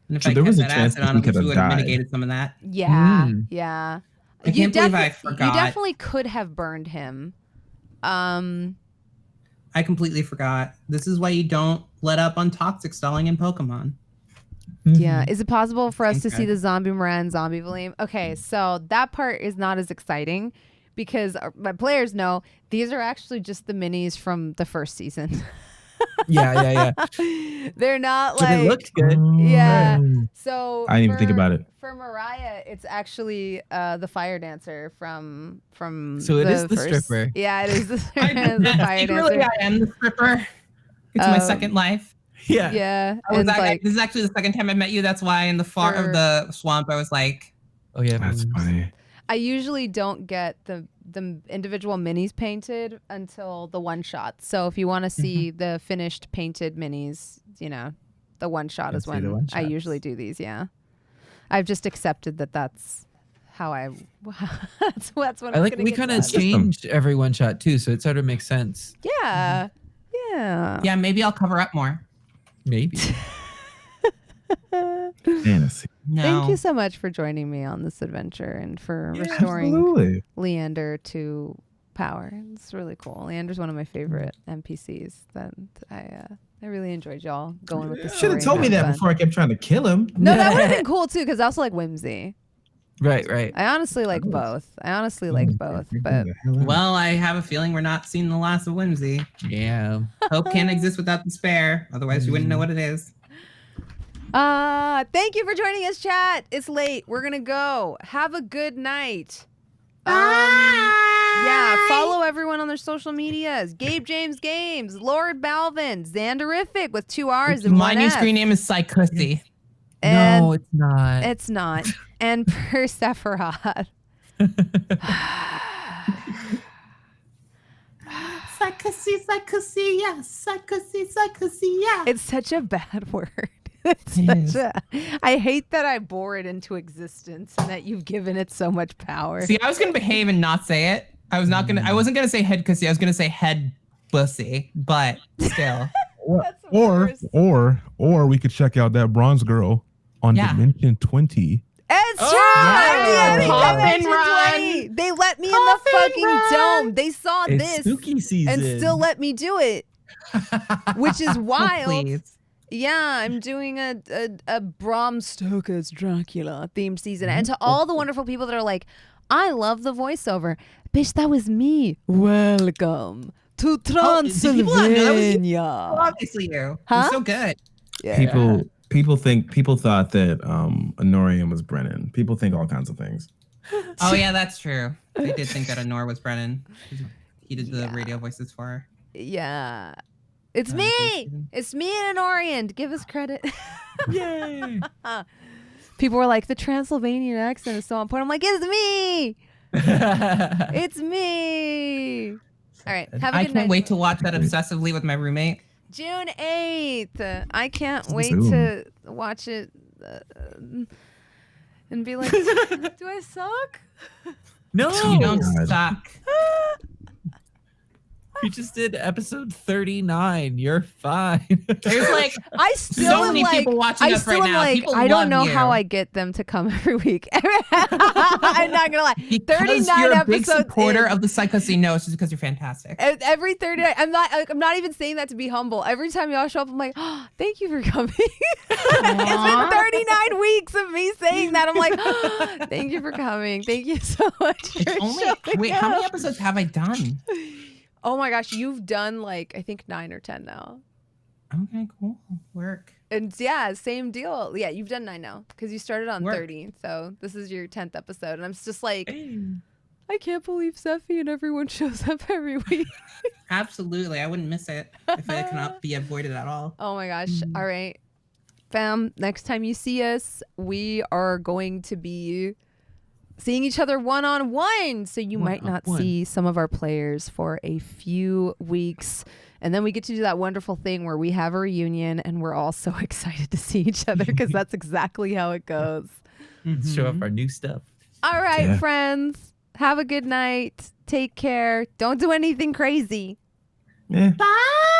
And if So I there kept was a that chance acid that on he him, could he have would have died. mitigated some of that. Yeah. Mm. Yeah. I can't believe I You forgot. definitely could have burned him. I completely forgot. This is why you don't let up on toxic stalling in Pokemon. Yeah. Is it possible for us to Okay. see the zombie Mirayah and zombie Valym? Okay, so that part is not as exciting because my players know these are actually just the minis from the first season. Yeah. They're not But like it looked good. yeah. So I didn't even think about it. For Mirayah, it's actually the fire dancer from So it is the first- stripper. Yeah, it is the fire Secretly, dancer. I am the stripper. It's my second life. Yeah. Yeah, I was and like this is actually the second time I met you. That's why in the far of the swamp, I was like, Oh yeah. That's funny. I usually don't get the individual minis painted until the one shot. So if you want to see the finished painted minis, the one shot Can is see when the one I shots. usually do these. Yeah, I've just accepted that that's how that's what I like we kind of changed every one shot too, so it sort of makes sense. Yeah. yeah, maybe I'll cover up more. Maybe. Fantasy. No. Thank you so much for joining me on this adventure and for restoring Absolutely. Leander to power. It's really cool. Leander's one of my favorite NPCs. That I really enjoyed y'all going with the story. Should have told me and that having before I kept trying to kill him. fun. No, that would have been cool too, because I also like whimsy. Right. I honestly like both. But Well, I have a feeling we're not seeing the last of Whimsy. Yeah. Hope can't exist without despair. Otherwise, you wouldn't know what it is. thank you for joining us, chat. It's late. We're gonna go. Have a good night. Yeah, follow everyone on their social medias. Gabe James Games, LordBalvin, Xanderific with 2 R's and My 1 new F. screen name is Psychussy. And No, it's not. it's not. And Persephiroth. Psychussy, yeah. It's such a bad word. It's It such a, I hate that I bore it into existence and that you've given it so much power. See, I was gonna behave and not say it. I wasn't gonna say head cussy. I was gonna say head bussy, but still. That's the Or worst. we could check out that bronze girl on Yeah. Dimension 20. It's true. yeah. Pop and Dimension run. 20. They let me in the fucking dome. They saw It's this spooky season. and still let me do it, which is wild. Please. Yeah, I'm doing a Bram Stoker's Dracula themed season. And to all the wonderful people that are like, I love the voiceover. Bitch, that was me. Welcome to Oh, did people not know that was you? Transylvania. Well, obviously you. Huh? You're so good. Yeah. People thought that Honorian was Brennan. People think all kinds of things. Oh yeah, that's true. They did think that Honor was Brennan. He did the radio voices for her. Yeah. It's me. It's me and Orient. Give us credit. Yay. People were like, the Transylvanian accent is so on point. I'm like, it's me. It's me. All right. Have a I good can't night. wait to watch that obsessively with my roommate. June 8th. I can't wait Zoom. to watch it and be like, do I suck? No. You don't God. suck. You just did episode 39. You're fine. There's like I still so am many like, people watching I us still right am now. like, People I don't know love how you. I get them to come every week. I'm not gonna lie. Because 39 you're a big episodes supporter in. of the Psychussy. No, it's just because you're fantastic. Every 39, I'm not even saying that to be humble. Every time y'all show up, I'm like, oh, thank you for coming. It's been 39 weeks of me saying that. I'm like, oh, thank you for coming. Thank you so much. For showing How many up. episodes have I done? Oh my gosh, you've done like I think 9 or 10 now. Okay, cool. Work. And yeah, same deal. Yeah, you've done 9 now because you started on Work. 30. So this is your 10th episode, and I'm just like, I can't believe Sephi and everyone shows up every week. Absolutely. I wouldn't miss it if it cannot be avoided at all. Oh my gosh. All right. fam, next time you see us, we are going to be seeing each other one-on-one. So you might not see some of our players for a few weeks. And then we get to do that wonderful thing where we have a reunion and we're all so excited to see each other because that's exactly how it goes. Show off our new stuff. All right, friends. Have a good night. Take care. Don't do anything crazy. Yeah. Bye.